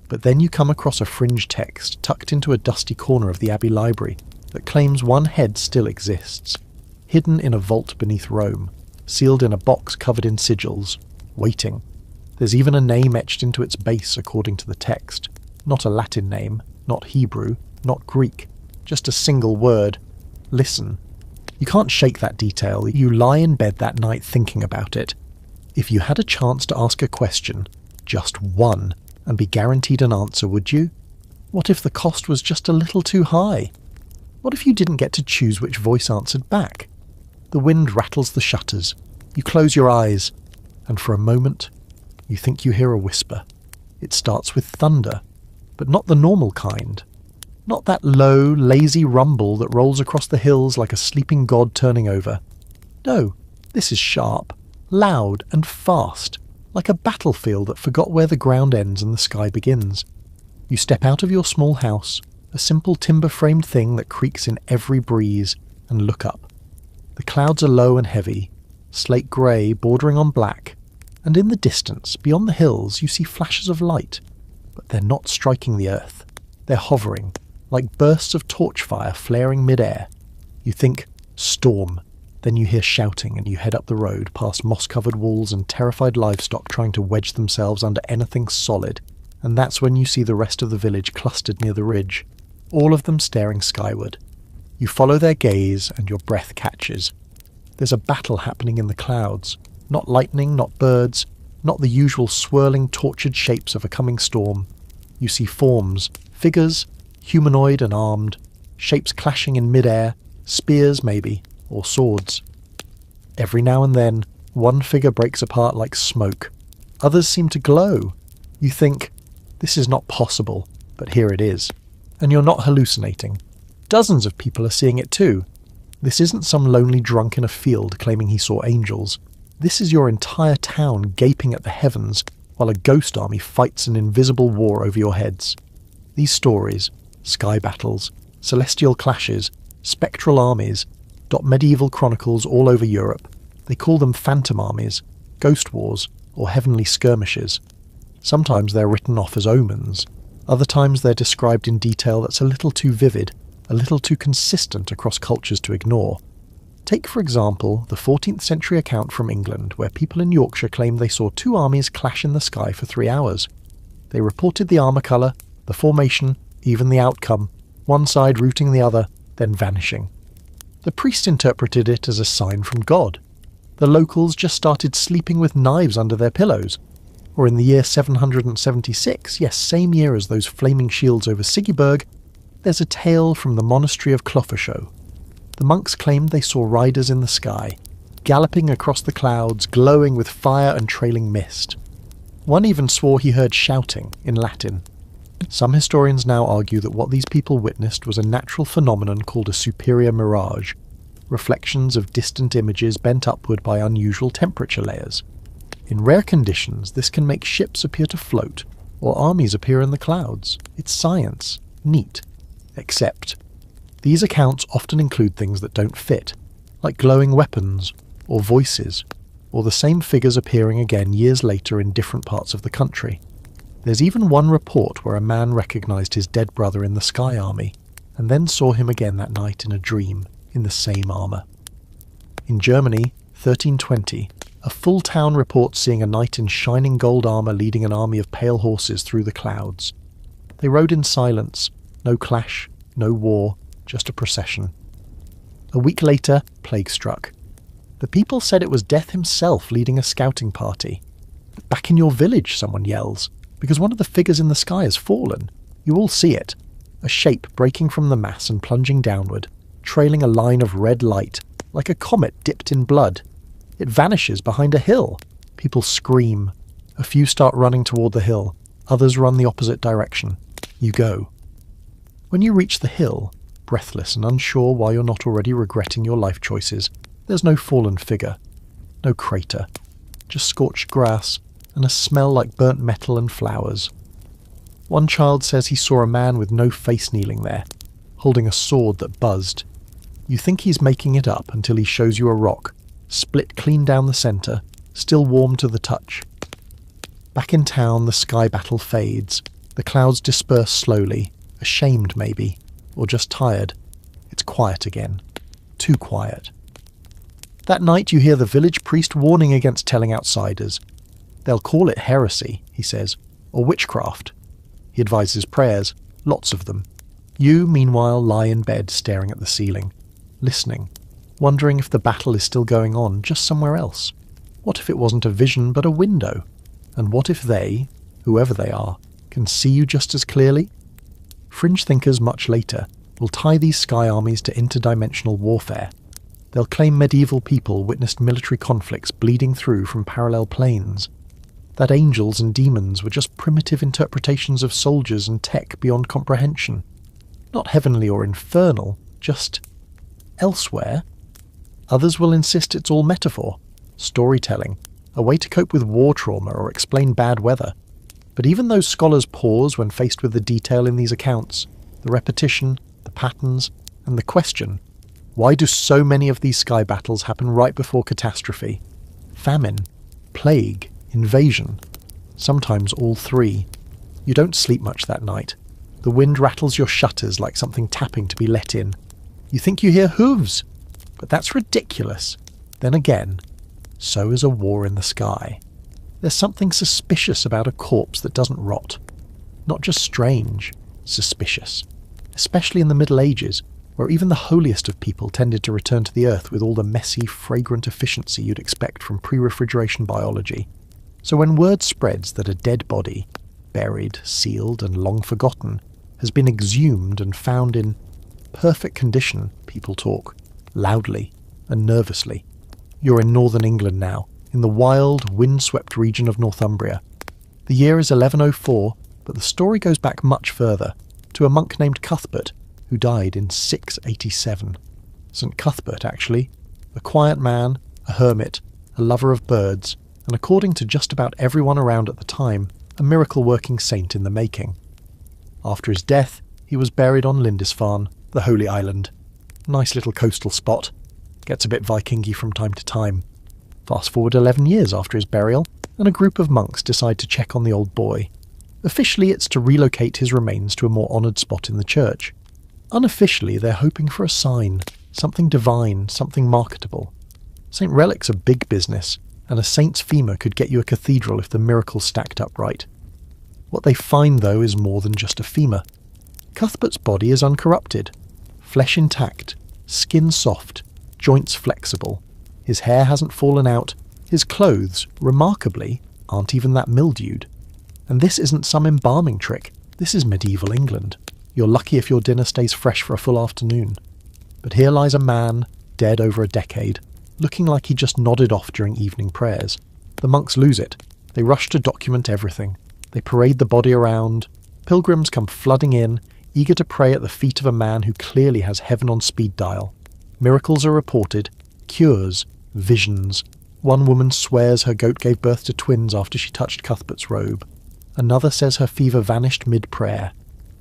But then you come across a fringe text tucked into a dusty corner of the Abbey Library that claims one head still exists, hidden in a vault beneath Rome, sealed in a box covered in sigils, waiting. There's even a name etched into its base according to the text. Not a Latin name, not Hebrew, not Greek, just a single word: listen. You can't shake that detail. You lie in bed that night thinking about it. If you had a chance to ask a question, just one, and be guaranteed an answer, would you? What if the cost was just a little too high? What if you didn't get to choose which voice answered back? The wind rattles the shutters. You close your eyes, and for a moment, you think you hear a whisper. It starts with thunder, but not the normal kind. Not that low, lazy rumble that rolls across the hills like a sleeping god turning over. No, this is sharp, loud and fast, like a battlefield that forgot where the ground ends and the sky begins. You step out of your small house, a simple timber-framed thing that creaks in every breeze, and look up. The clouds are low and heavy, slate grey bordering on black, and in the distance, beyond the hills, you see flashes of light, but they're not striking the earth. They're hovering, like bursts of torch fire flaring mid-air. You think, storm. Then you hear shouting and you head up the road past moss-covered walls and terrified livestock trying to wedge themselves under anything solid. And that's when you see the rest of the village clustered near the ridge, all of them staring skyward. You follow their gaze and your breath catches. There's a battle happening in the clouds. Not lightning, not birds, not the usual swirling, tortured shapes of a coming storm. You see forms, figures, humanoid and armed, shapes clashing in mid-air, spears maybe, or swords. Every now and then, one figure breaks apart like smoke. Others seem to glow. You think, this is not possible, but here it is. And you're not hallucinating. Dozens of people are seeing it too. This isn't some lonely drunk in a field claiming he saw angels. This is your entire town gaping at the heavens while a ghost army fights an invisible war over your heads. These stories, sky battles, celestial clashes, spectral armies, dot medieval chronicles all over Europe. They call them phantom armies, ghost wars, or heavenly skirmishes. Sometimes they're written off as omens. Other times they're described in detail that's a little too vivid, a little too consistent across cultures to ignore. Take, for example, the 14th century account from England where people in Yorkshire claimed they saw two armies clash in the sky for 3 hours. They reported the armour colour, the formation, even the outcome, one side routing the other, then vanishing. The priest interpreted it as a sign from God. The locals just started sleeping with knives under their pillows. Or in the year 776, yes, same year as those flaming shields over Sigiburg, there's a tale from the monastery of Clofeshow. The monks claimed they saw riders in the sky, galloping across the clouds, glowing with fire and trailing mist. One even swore he heard shouting in Latin. Some historians now argue that what these people witnessed was a natural phenomenon called a superior mirage, reflections of distant images bent upward by unusual temperature layers. In rare conditions, this can make ships appear to float, or armies appear in the clouds. It's science. Neat. Except, these accounts often include things that don't fit, like glowing weapons, or voices, or the same figures appearing again years later in different parts of the country. There's even one report where a man recognised his dead brother in the Sky Army, and then saw him again that night in a dream, in the same armour. In Germany, 1320, a full town reports seeing a knight in shining gold armour leading an army of pale horses through the clouds. They rode in silence, no clash, no war, just a procession. A week later, plague struck. The people said it was Death himself leading a scouting party. "Back in your village," someone yells, because one of the figures in the sky has fallen. You all see it. A shape breaking from the mass and plunging downward, trailing a line of red light, like a comet dipped in blood. It vanishes behind a hill. People scream. A few start running toward the hill. Others run the opposite direction. You go. When you reach the hill, breathless and unsure why you're not already regretting your life choices, there's no fallen figure, no crater, just scorched grass and a smell like burnt metal and flowers. One child says he saw a man with no face kneeling there, holding a sword that buzzed. You think he's making it up until he shows you a rock, split clean down the centre, still warm to the touch. Back in town, the sky battle fades. The clouds disperse slowly, ashamed maybe, or just tired. It's quiet again. Too quiet. That night you hear the village priest warning against telling outsiders. They'll call it heresy, he says, or witchcraft. He advises prayers, lots of them. You, meanwhile, lie in bed staring at the ceiling, listening, wondering if the battle is still going on just somewhere else. What if it wasn't a vision but a window? And what if they, whoever they are, can see you just as clearly? Fringe thinkers much later will tie these sky armies to interdimensional warfare. They'll claim medieval people witnessed military conflicts bleeding through from parallel planes. That angels and demons were just primitive interpretations of soldiers and tech beyond comprehension. Not heavenly or infernal, just elsewhere. Others will insist it's all metaphor, storytelling, a way to cope with war trauma or explain bad weather. But even those scholars pause when faced with the detail in these accounts, the repetition, the patterns, and the question, why do so many of these sky battles happen right before catastrophe? Famine, plague, invasion, sometimes all three. You don't sleep much that night. The wind rattles your shutters like something tapping to be let in. You think you hear hooves, but that's ridiculous. Then again, so is a war in the sky. There's something suspicious about a corpse that doesn't rot. Not just strange, suspicious. Especially in the Middle Ages, where even the holiest of people tended to return to the earth with all the messy, fragrant efficiency you'd expect from pre-refrigeration biology. So when word spreads that a dead body, buried, sealed, and long forgotten, has been exhumed and found in perfect condition, people talk, loudly and nervously. You're in northern England now, in the wild, wind-swept region of Northumbria. The year is 1104, but the story goes back much further, to a monk named Cuthbert, who died in 687. St. Cuthbert, actually, a quiet man, a hermit, a lover of birds, and according to just about everyone around at the time, a miracle-working saint in the making. After his death, he was buried on Lindisfarne, the Holy Island. Nice little coastal spot. Gets a bit Viking-y from time to time. Fast forward 11 years after his burial, and a group of monks decide to check on the old boy. Officially, it's to relocate his remains to a more honoured spot in the church. Unofficially, they're hoping for a sign, something divine, something marketable. Saint relics are big business, and a saint's femur could get you a cathedral if the miracle stacked up right. What they find, though, is more than just a femur. Cuthbert's body is uncorrupted, flesh intact, skin soft, joints flexible. His hair hasn't fallen out, his clothes, remarkably, aren't even that mildewed. And this isn't some embalming trick, this is medieval England. You're lucky if your dinner stays fresh for a full afternoon. But here lies a man, dead over a decade, looking like he just nodded off during evening prayers. The monks lose it. They rush to document everything. They parade the body around. Pilgrims come flooding in, eager to pray at the feet of a man who clearly has heaven on speed dial. Miracles are reported, cures, visions. One woman swears her goat gave birth to twins after she touched Cuthbert's robe. Another says her fever vanished mid-prayer.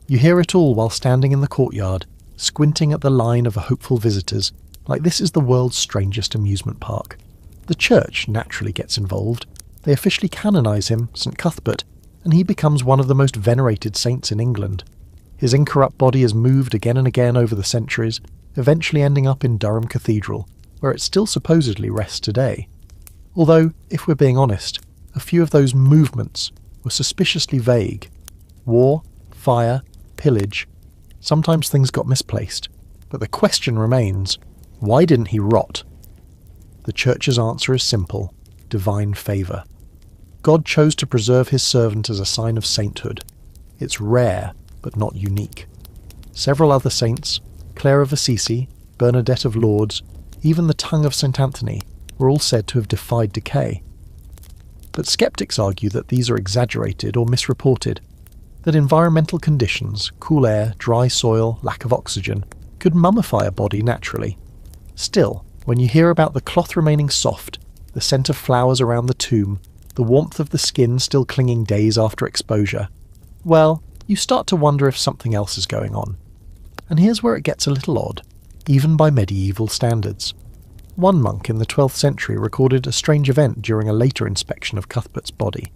You hear it all while standing in the courtyard, squinting at the line of hopeful visitors, like this is the world's strangest amusement park. The church naturally gets involved. They officially canonise him, St. Cuthbert, and he becomes one of the most venerated saints in England. His incorrupt body is moved again and again over the centuries, eventually ending up in Durham Cathedral, where it still supposedly rests today. Although, if we're being honest, a few of those movements were suspiciously vague. War, fire, pillage. Sometimes things got misplaced, but the question remains, why didn't he rot? The Church's answer is simple: divine favour. God chose to preserve his servant as a sign of sainthood. It's rare, but not unique. Several other saints, Clare of Assisi, Bernadette of Lourdes, even the tongue of St. Anthony, were all said to have defied decay. But skeptics argue that these are exaggerated or misreported, that environmental conditions, cool air, dry soil, lack of oxygen, could mummify a body naturally. Still, when you hear about the cloth remaining soft, the scent of flowers around the tomb, the warmth of the skin still clinging days after exposure, well, you start to wonder if something else is going on. And here's where it gets a little odd, even by medieval standards. One monk in the 12th century recorded a strange event during a later inspection of Cuthbert's body.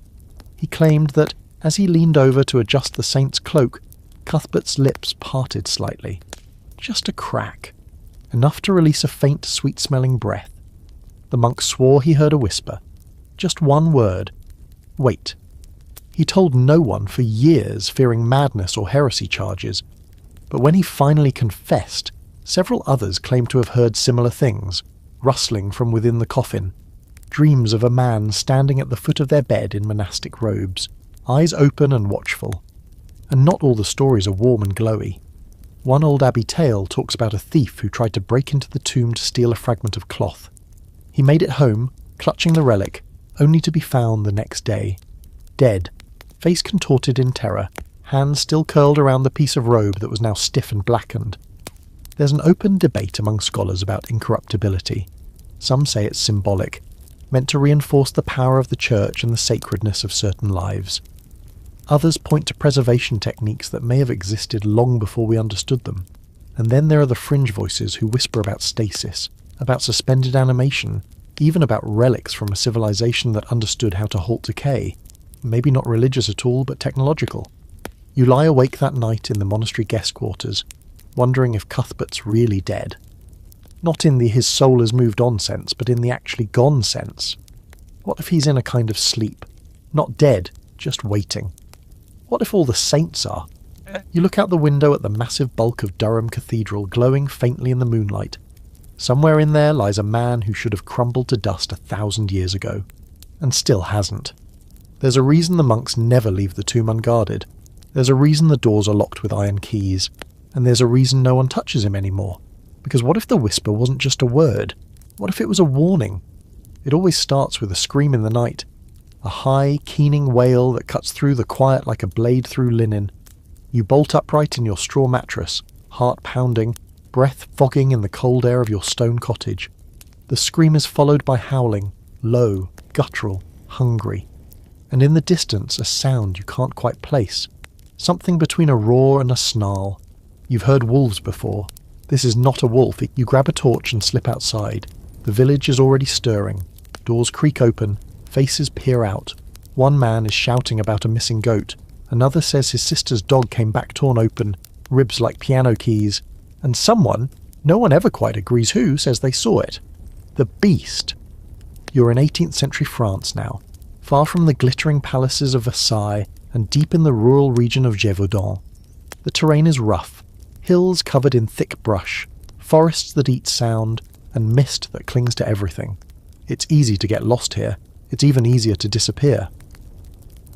He claimed that, as he leaned over to adjust the saint's cloak, Cuthbert's lips parted slightly. Just a crack. Enough to release a faint, sweet-smelling breath. The monk swore he heard a whisper. Just one word. Wait. He told no one for years, fearing madness or heresy charges. But when he finally confessed, several others claimed to have heard similar things, rustling from within the coffin, dreams of a man standing at the foot of their bed in monastic robes, eyes open and watchful. And not all the stories are warm and glowy. One old abbey tale talks about a thief who tried to break into the tomb to steal a fragment of cloth. He made it home, clutching the relic, only to be found the next day, dead, face contorted in terror, hands still curled around the piece of robe that was now stiff and blackened. There's an open debate among scholars about incorruptibility. Some say it's symbolic, meant to reinforce the power of the Church and the sacredness of certain lives. Others point to preservation techniques that may have existed long before we understood them. And then there are the fringe voices who whisper about stasis, about suspended animation, even about relics from a civilization that understood how to halt decay. Maybe not religious at all, but technological. You lie awake that night in the monastery guest quarters, wondering if Cuthbert's really dead. Not in the his soul has moved on sense, but in the actually gone sense. What if he's in a kind of sleep? Not dead, just waiting. What if all the saints are? You look out the window at the massive bulk of Durham Cathedral glowing faintly in the moonlight. Somewhere in there lies a man who should have crumbled to dust 1,000 years ago, and still hasn't. There's a reason the monks never leave the tomb unguarded. There's a reason the doors are locked with iron keys. And there's a reason no one touches him anymore. Because what if the whisper wasn't just a word? What if it was a warning? It always starts with a scream in the night. A high, keening wail that cuts through the quiet like a blade through linen. You bolt upright in your straw mattress, heart pounding, breath fogging in the cold air of your stone cottage. The scream is followed by howling, low, guttural, hungry. And in the distance a sound you can't quite place. Something between a roar and a snarl. You've heard wolves before. This is not a wolf. You grab a torch and slip outside. The village is already stirring. Doors creak open. Faces peer out. One man is shouting about a missing goat. Another says his sister's dog came back torn open, ribs like piano keys. And someone, no one ever quite agrees who, says they saw it. The beast. You're in 18th century France now, far from the glittering palaces of Versailles and deep in the rural region of Gévaudan. The terrain is rough. Hills covered in thick brush, forests that eat sound, and mist that clings to everything. It's easy to get lost here. It's even easier to disappear.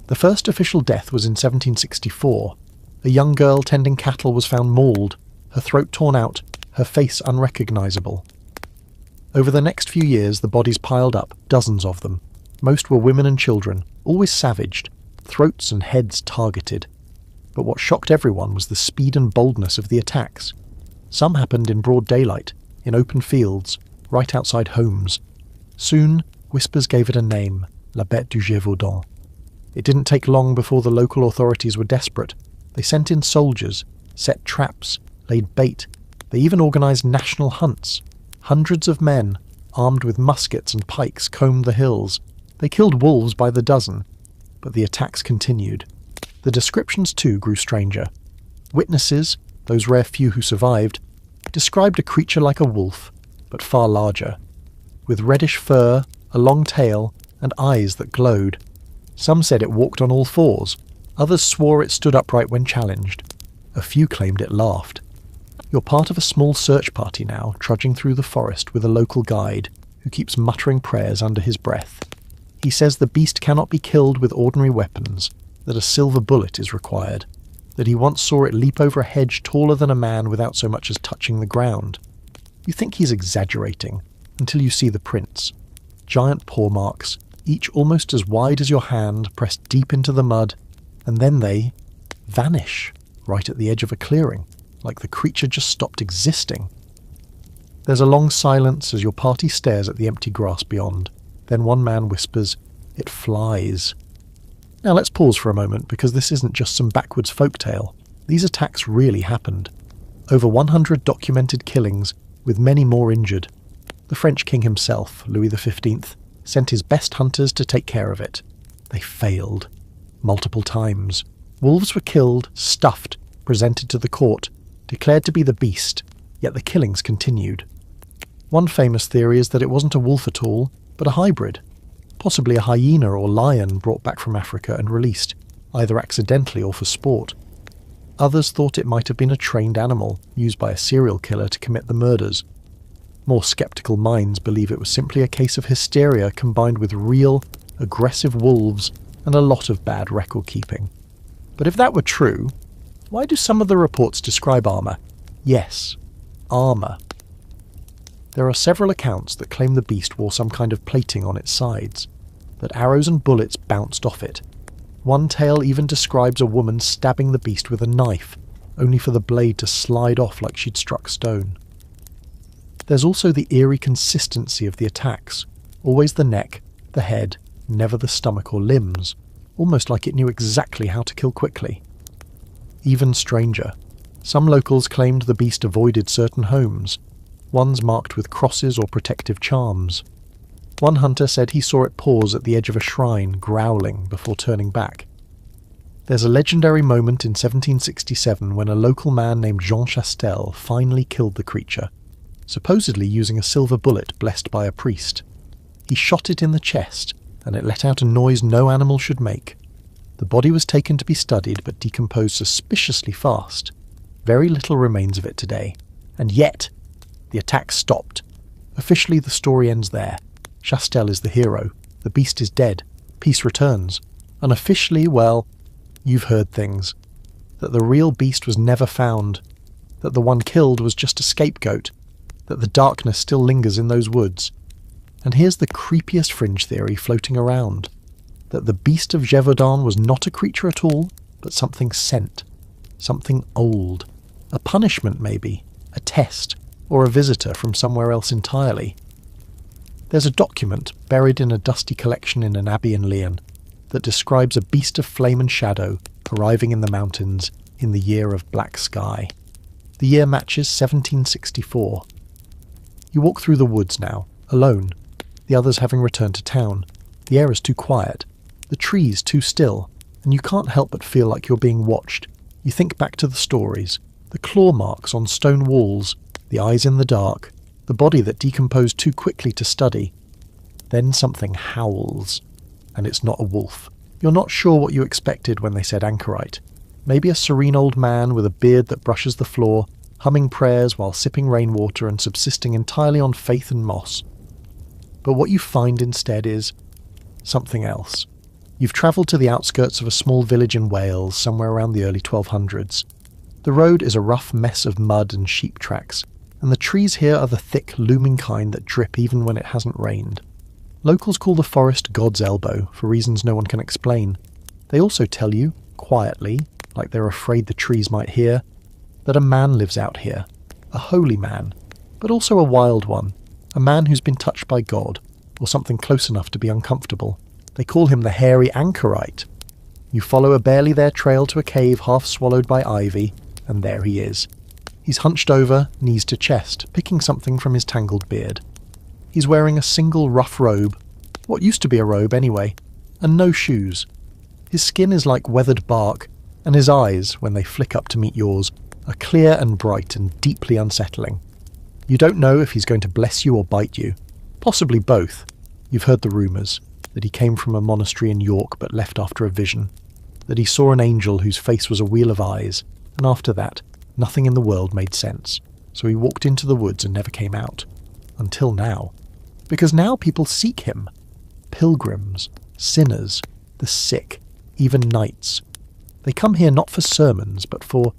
The first official death was in 1764. A young girl tending cattle was found mauled, her throat torn out, her face unrecognisable. Over the next few years the bodies piled up, dozens of them. Most were women and children, always savaged, throats and heads targeted. But what shocked everyone was the speed and boldness of the attacks. Some happened in broad daylight, in open fields, right outside homes. Soon, whispers gave it a name, La Bête du Gévaudan. It didn't take long before the local authorities were desperate. They sent in soldiers, set traps, laid bait. They even organised national hunts. Hundreds of men, armed with muskets and pikes, combed the hills. They killed wolves by the dozen. but the attacks continued. The descriptions too grew stranger. Witnesses, those rare few who survived, described a creature like a wolf, but far larger, with reddish fur, a long tail, and eyes that glowed. Some said it walked on all fours, others swore it stood upright when challenged. A few claimed it laughed. You're part of a small search party now, trudging through the forest with a local guide who keeps muttering prayers under his breath. He says the beast cannot be killed with ordinary weapons, that a silver bullet is required, that he once saw it leap over a hedge taller than a man without so much as touching the ground. You think he's exaggerating, until you see the prints. Giant paw marks, each almost as wide as your hand, pressed deep into the mud, and then they vanish right at the edge of a clearing, like the creature just stopped existing. There's a long silence as your party stares at the empty grass beyond. Then one man whispers, "It flies." Now let's pause for a moment, because this isn't just some backwoods folktale. These attacks really happened. Over 100 documented killings, with many more injured. The French king himself, Louis XV, sent his best hunters to take care of it. They failed. Multiple times. Wolves were killed, stuffed, presented to the court, declared to be the beast, yet the killings continued. One famous theory is that it wasn't a wolf at all, but a hybrid. Possibly a hyena or lion brought back from Africa and released, either accidentally or for sport. Others thought it might have been a trained animal, used by a serial killer to commit the murders. More sceptical minds believe it was simply a case of hysteria combined with real, aggressive wolves and a lot of bad record-keeping. But if that were true, why do some of the reports describe armour? Yes, armour. There are several accounts that claim the beast wore some kind of plating on its sides, that arrows and bullets bounced off it. One tale even describes a woman stabbing the beast with a knife, only for the blade to slide off like she'd struck stone. There's also the eerie consistency of the attacks, always the neck, the head, never the stomach or limbs, almost like it knew exactly how to kill quickly. Even stranger, some locals claimed the beast avoided certain homes, ones marked with crosses or protective charms. One hunter said he saw it pause at the edge of a shrine, growling before turning back. There's a legendary moment in 1767 when a local man named Jean Chastel finally killed the creature, supposedly using a silver bullet blessed by a priest. He shot it in the chest, and it let out a noise no animal should make. The body was taken to be studied, but decomposed suspiciously fast. Very little remains of it today. And yet, the attack stopped. Officially, the story ends there. Chastel is the hero. The beast is dead. Peace returns. Unofficially, well, you've heard things. That the real beast was never found. That the one killed was just a scapegoat. That the darkness still lingers in those woods. And here's the creepiest fringe theory floating around. That the beast of Gévaudan was not a creature at all, but something sent. Something old. A punishment, maybe. A test. Or a visitor from somewhere else entirely. There's a document buried in a dusty collection in an abbey in Lyon that describes a beast of flame and shadow arriving in the mountains in the year of black sky. The year matches 1764. You walk through the woods now, alone, the others having returned to town. The air is too quiet, the trees too still, and you can't help but feel like you're being watched. You think back to the stories, the claw marks on stone walls, the eyes in the dark, the body that decomposed too quickly to study. Then something howls, and it's not a wolf. You're not sure what you expected when they said anchorite. Maybe a serene old man with a beard that brushes the floor, humming prayers while sipping rainwater and subsisting entirely on faith and moss. But what you find instead is something else. You've travelled to the outskirts of a small village in Wales somewhere around the early 1200s. The road is a rough mess of mud and sheep tracks, and the trees here are the thick, looming kind that drip even when it hasn't rained. Locals call the forest God's elbow, for reasons no one can explain. They also tell you, quietly, like they're afraid the trees might hear, that a man lives out here. A holy man, but also a wild one. A man who's been touched by God, or something close enough to be uncomfortable. They call him the hairy anchorite. You follow a barely there trail to a cave half swallowed by ivy, and there he is. He's hunched over, knees to chest, picking something from his tangled beard. He's wearing a single rough robe, what used to be a robe anyway, and no shoes. His skin is like weathered bark, and his eyes, when they flick up to meet yours, are clear and bright and deeply unsettling. You don't know if he's going to bless you or bite you. Possibly both. You've heard the rumours, that he came from a monastery in York but left after a vision, that he saw an angel whose face was a wheel of eyes, and after that, nothing in the world made sense, so he walked into the woods and never came out. Until now. Because now people seek him. Pilgrims, sinners, the sick, even knights. They come here not for sermons, but for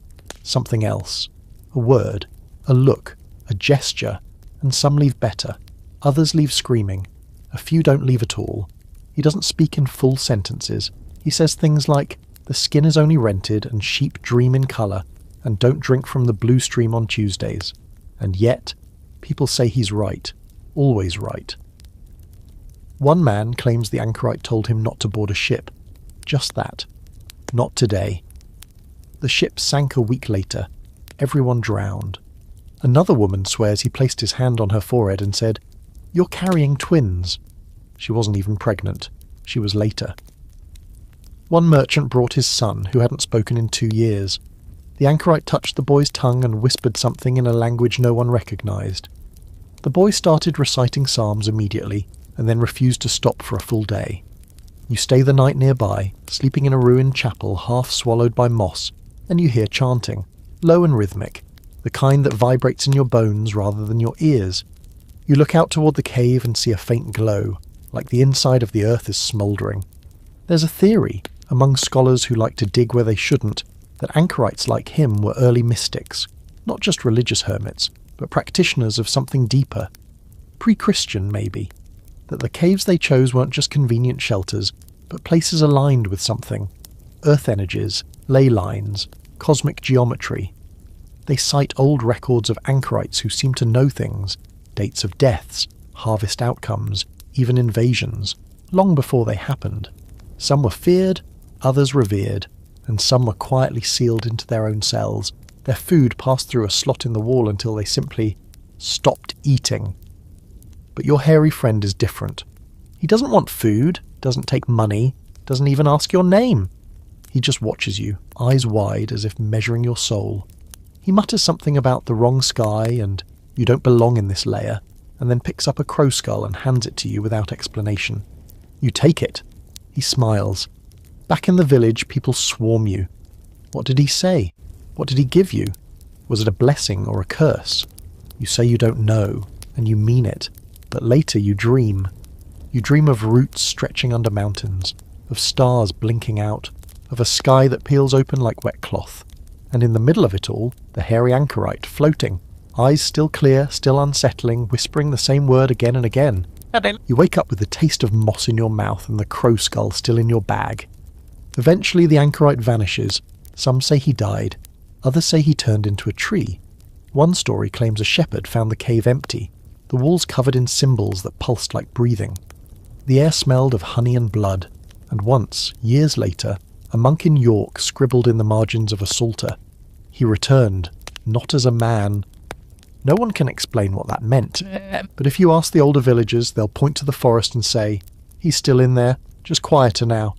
something else. A word, a look, a gesture, and some leave better. Others leave screaming. A few don't leave at all. He doesn't speak in full sentences. He says things like, the skin is only rented and sheep dream in colour, and don't drink from the blue stream on Tuesdays. And yet, people say he's right. Always right. One man claims the anchorite told him not to board a ship. Just that. Not today. The ship sank a week later. Everyone drowned. Another woman swears he placed his hand on her forehead and said, "You're carrying twins." She wasn't even pregnant. She was later. One merchant brought his son, who hadn't spoken in 2 years. The anchorite touched the boy's tongue and whispered something in a language no one recognised. The boy started reciting psalms immediately, and then refused to stop for a full day. You stay the night nearby, sleeping in a ruined chapel half swallowed by moss, and you hear chanting, low and rhythmic, the kind that vibrates in your bones rather than your ears. You look out toward the cave and see a faint glow, like the inside of the earth is smouldering. There's a theory, among scholars who like to dig where they shouldn't, that anchorites like him were early mystics, not just religious hermits, but practitioners of something deeper. Pre-Christian, maybe. That the caves they chose weren't just convenient shelters, but places aligned with something. Earth energies, ley lines, cosmic geometry. They cite old records of anchorites who seem to know things, dates of deaths, harvest outcomes, even invasions, long before they happened. Some were feared, others revered, and some were quietly sealed into their own cells. Their food passed through a slot in the wall until they simply stopped eating. But your hairy friend is different. He doesn't want food, doesn't take money, doesn't even ask your name. He just watches you, eyes wide as if measuring your soul. He mutters something about the wrong sky and you don't belong in this layer, and then picks up a crow skull and hands it to you without explanation. You take it. He smiles. Back in the village, people swarm you. What did he say? What did he give you? Was it a blessing or a curse? You say you don't know, and you mean it. But later you dream. You dream of roots stretching under mountains, of stars blinking out, of a sky that peels open like wet cloth, and in the middle of it all, the hairy anchorite floating, eyes still clear, still unsettling, whispering the same word again and again. You wake up with the taste of moss in your mouth and the crow skull still in your bag. Eventually the anchorite vanishes. Some say he died, others say he turned into a tree. One story claims a shepherd found the cave empty, the walls covered in symbols that pulsed like breathing. The air smelled of honey and blood, and once, years later, a monk in York scribbled in the margins of a psalter. He returned, not as a man. No one can explain what that meant, but if you ask the older villagers, they'll point to the forest and say, "He's still in there, just quieter now."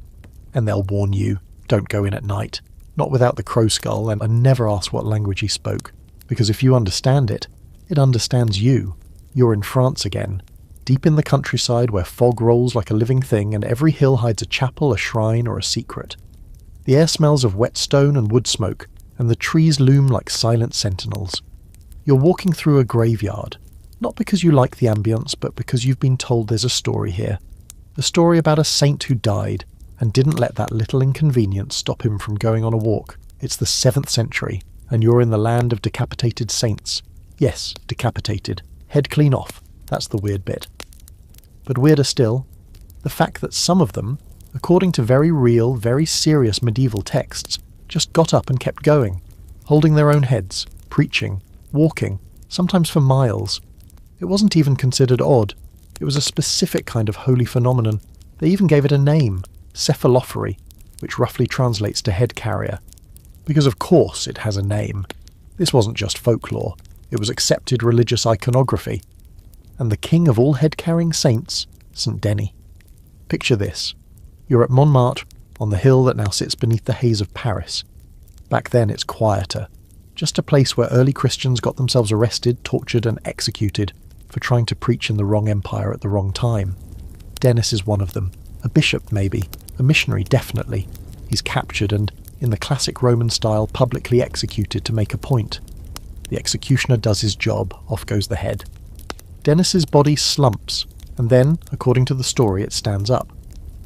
And they'll warn you, don't go in at night, not without the crow skull, and never ask what language he spoke, because if you understand it, it understands you. You're in France again, deep in the countryside where fog rolls like a living thing and every hill hides a chapel, a shrine, or a secret. The air smells of wet stone and wood smoke, and the trees loom like silent sentinels. You're walking through a graveyard, not because you like the ambience, but because you've been told there's a story here. A story about a saint who died, and didn't let that little inconvenience stop him from going on a walk. It's the 7th century, and you're in the land of decapitated saints. Yes, decapitated. Head clean off. That's the weird bit. But weirder still, the fact that some of them, according to very real, very serious medieval texts, just got up and kept going, holding their own heads, preaching, walking, sometimes for miles. It wasn't even considered odd. It was a specific kind of holy phenomenon. They even gave it a name, cephalophory, which roughly translates to head carrier. Because of course it has a name. This wasn't just folklore. It was accepted religious iconography. And the king of all head-carrying saints, St. Denis. Picture this. You're at Montmartre, on the hill that now sits beneath the haze of Paris. Back then it's quieter, just a place where early Christians got themselves arrested, tortured and executed for trying to preach in the wrong empire at the wrong time. Dennis is one of them. A bishop, maybe. A missionary, definitely. He's captured and, in the classic Roman style, publicly executed to make a point. The executioner does his job, off goes the head. Dennis's body slumps, and then, according to the story, it stands up.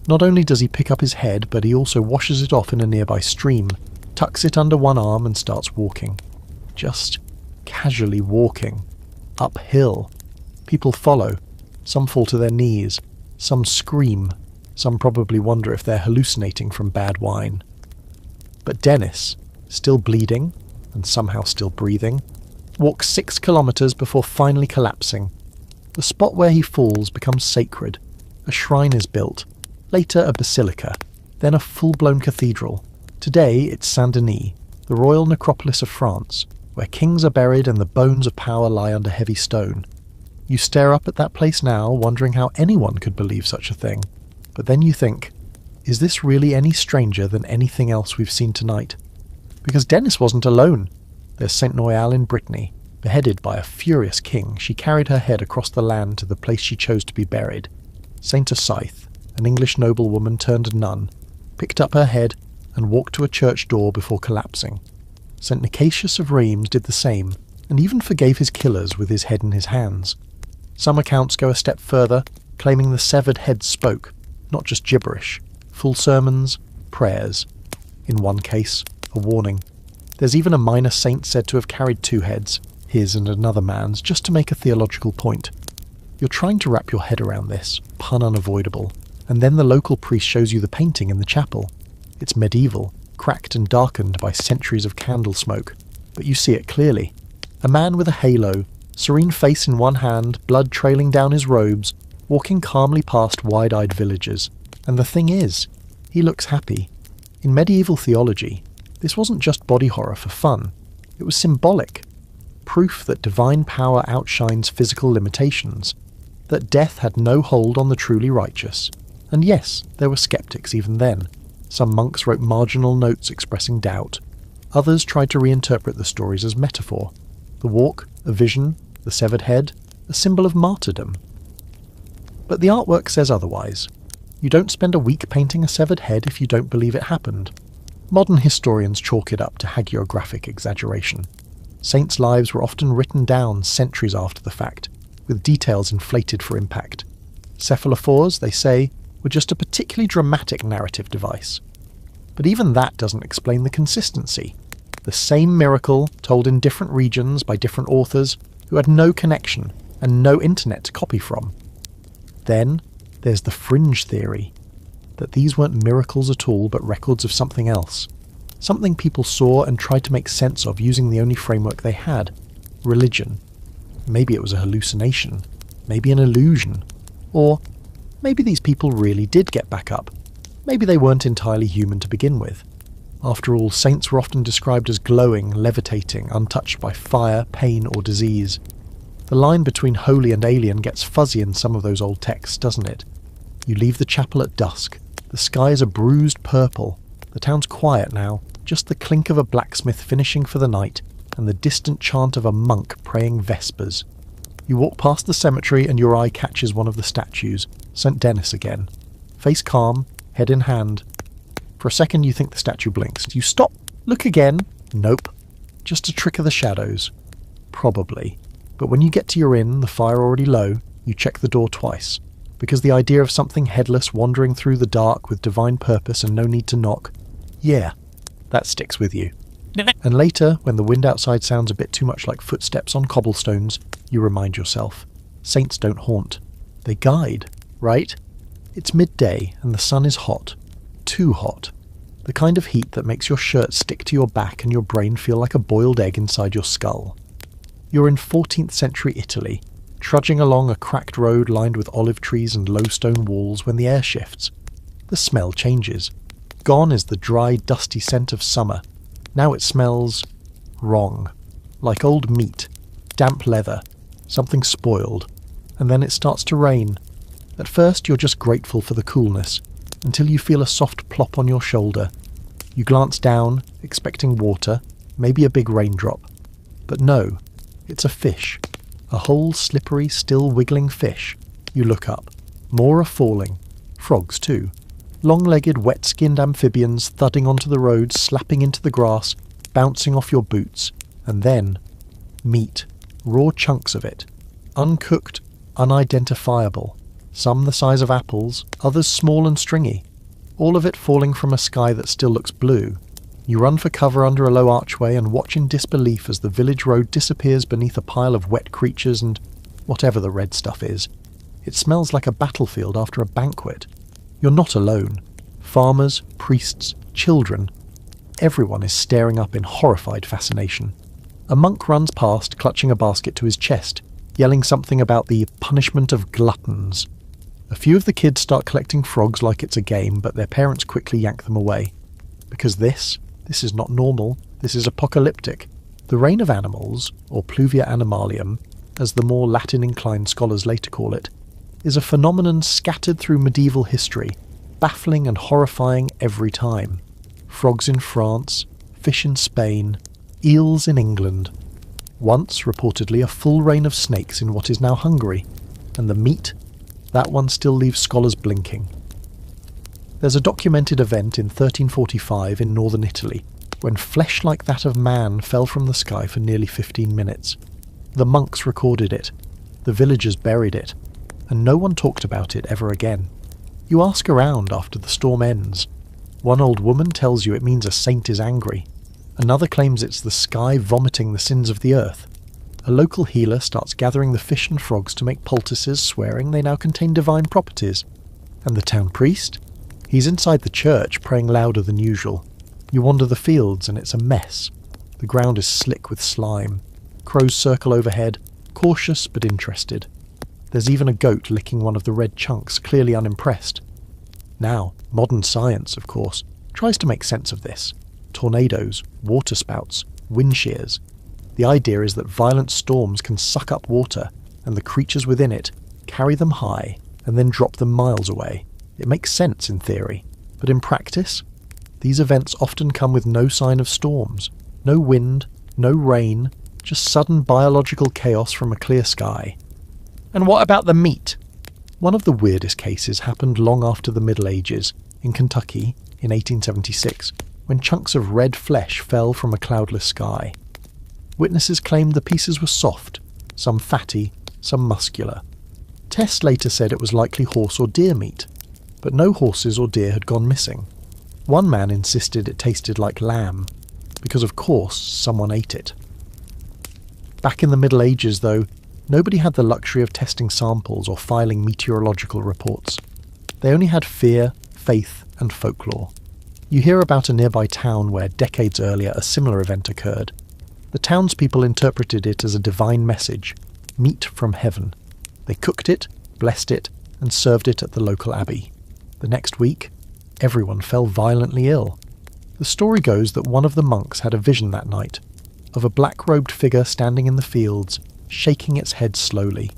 Not only does he pick up his head, but he also washes it off in a nearby stream, tucks it under one arm and starts walking. Just casually walking. Uphill. People follow. Some fall to their knees. Some scream. Some probably wonder if they're hallucinating from bad wine. But Dennis, still bleeding, and somehow still breathing, walks 6 kilometers before finally collapsing. The spot where he falls becomes sacred. A shrine is built. Later a basilica. Then a full-blown cathedral. Today it's Saint-Denis, the royal necropolis of France, where kings are buried and the bones of power lie under heavy stone. You stare up at that place now, wondering how anyone could believe such a thing. But then you think, is this really any stranger than anything else we've seen tonight? Because Dennis wasn't alone. There's Saint Noyal in Brittany. Beheaded by a furious king, she carried her head across the land to the place she chose to be buried. Saint Osyth, an English noblewoman turned nun, picked up her head and walked to a church door before collapsing. Saint Nicasius of Rheims did the same, and even forgave his killers with his head in his hands. Some accounts go a step further, claiming the severed head spoke, not just gibberish, full sermons, prayers. In one case, a warning. There's even a minor saint said to have carried 2 heads, his and another man's, just to make a theological point. You're trying to wrap your head around this, pun unavoidable, and then the local priest shows you the painting in the chapel. It's medieval, cracked and darkened by centuries of candle smoke, but you see it clearly. A man with a halo, serene face in one hand, blood trailing down his robes, walking calmly past wide-eyed villagers. And the thing is, he looks happy. In medieval theology, this wasn't just body horror for fun. It was symbolic. Proof that divine power outshines physical limitations. That death had no hold on the truly righteous. And yes, there were skeptics even then. Some monks wrote marginal notes expressing doubt. Others tried to reinterpret the stories as metaphor. The walk, a vision, the severed head, a symbol of martyrdom. But the artwork says otherwise. You don't spend a week painting a severed head if you don't believe it happened. Modern historians chalk it up to hagiographic exaggeration. Saints' lives were often written down centuries after the fact, with details inflated for impact. Cephalophores, they say, were just a particularly dramatic narrative device. But even that doesn't explain the consistency. The same miracle, told in different regions by different authors who had no connection and no internet to copy from. Then there's the fringe theory, that these weren't miracles at all but records of something else. Something people saw and tried to make sense of using the only framework they had, religion. Maybe it was a hallucination, maybe an illusion, or maybe these people really did get back up. Maybe they weren't entirely human to begin with. After all, saints were often described as glowing, levitating, untouched by fire, pain or disease. The line between holy and alien gets fuzzy in some of those old texts, doesn't it? You leave the chapel at dusk. The sky is a bruised purple. The town's quiet now, just the clink of a blacksmith finishing for the night, and the distant chant of a monk praying vespers. You walk past the cemetery and your eye catches one of the statues, St. Denis again. Face calm, head in hand. For a second you think the statue blinks. You stop, look again. Nope. Just a trick of the shadows. Probably. But when you get to your inn, the fire already low, you check the door twice. Because the idea of something headless wandering through the dark with divine purpose and no need to knock, yeah, that sticks with you. And later, when the wind outside sounds a bit too much like footsteps on cobblestones, you remind yourself, saints don't haunt. They guide, right? It's midday and the sun is hot. Too hot. The kind of heat that makes your shirt stick to your back and your brain feel like a boiled egg inside your skull. You're in 14th century Italy, trudging along a cracked road lined with olive trees and low stone walls when the air shifts. The smell changes. Gone is the dry, dusty scent of summer. Now it smells wrong. Like old meat, damp leather, something spoiled. And then it starts to rain. At first you're just grateful for the coolness. until you feel a soft plop on your shoulder. You glance down, expecting water, maybe a big raindrop. But no, it's a fish. A whole slippery, still wiggling fish. You look up. More are falling. Frogs too. Long-legged, wet-skinned amphibians thudding onto the road, slapping into the grass, bouncing off your boots. And then, meat. Raw chunks of it. Uncooked, unidentifiable. Some the size of apples, others small and stringy. All of it falling from a sky that still looks blue. You run for cover under a low archway and watch in disbelief as the village road disappears beneath a pile of wet creatures and whatever the red stuff is. It smells like a battlefield after a banquet. You're not alone. Farmers, priests, children. Everyone is staring up in horrified fascination. A monk runs past, clutching a basket to his chest, yelling something about the punishment of gluttons. A few of the kids start collecting frogs like it's a game, but their parents quickly yank them away. Because this is not normal, this is apocalyptic. The reign of animals, or pluvia animalium, as the more Latin-inclined scholars later call it, is a phenomenon scattered through medieval history, baffling and horrifying every time. Frogs in France, fish in Spain, eels in England. Once, reportedly, a full reign of snakes in what is now Hungary, and the meat, that one still leaves scholars blinking. There's a documented event in 1345 in northern Italy, when flesh like that of man fell from the sky for nearly 15 minutes. The monks recorded it, the villagers buried it, and no one talked about it ever again. You ask around after the storm ends. One old woman tells you it means a saint is angry. Another claims it's the sky vomiting the sins of the earth. A local healer starts gathering the fish and frogs to make poultices, swearing they now contain divine properties. And the town priest? He's inside the church, praying louder than usual. You wander the fields and it's a mess. The ground is slick with slime. Crows circle overhead, cautious but interested. There's even a goat licking one of the red chunks, clearly unimpressed. Now, modern science, of course, tries to make sense of this. Tornadoes, waterspouts, wind shears. The idea is that violent storms can suck up water, and the creatures within it carry them high and then drop them miles away. It makes sense in theory, but in practice, these events often come with no sign of storms, no wind, no rain, just sudden biological chaos from a clear sky. And what about the meat? One of the weirdest cases happened long after the Middle Ages, in Kentucky, in 1876, when chunks of red flesh fell from a cloudless sky. Witnesses claimed the pieces were soft, some fatty, some muscular. Tests later said it was likely horse or deer meat, but no horses or deer had gone missing. One man insisted it tasted like lamb, because of course someone ate it. Back in the Middle Ages, though, nobody had the luxury of testing samples or filing meteorological reports. They only had fear, faith, and folklore. You hear about a nearby town where decades earlier a similar event occurred. The townspeople interpreted it as a divine message, meat from heaven. They cooked it, blessed it, and served it at the local abbey. The next week, everyone fell violently ill. The story goes that one of the monks had a vision that night, of a black-robed figure standing in the fields, shaking its head slowly.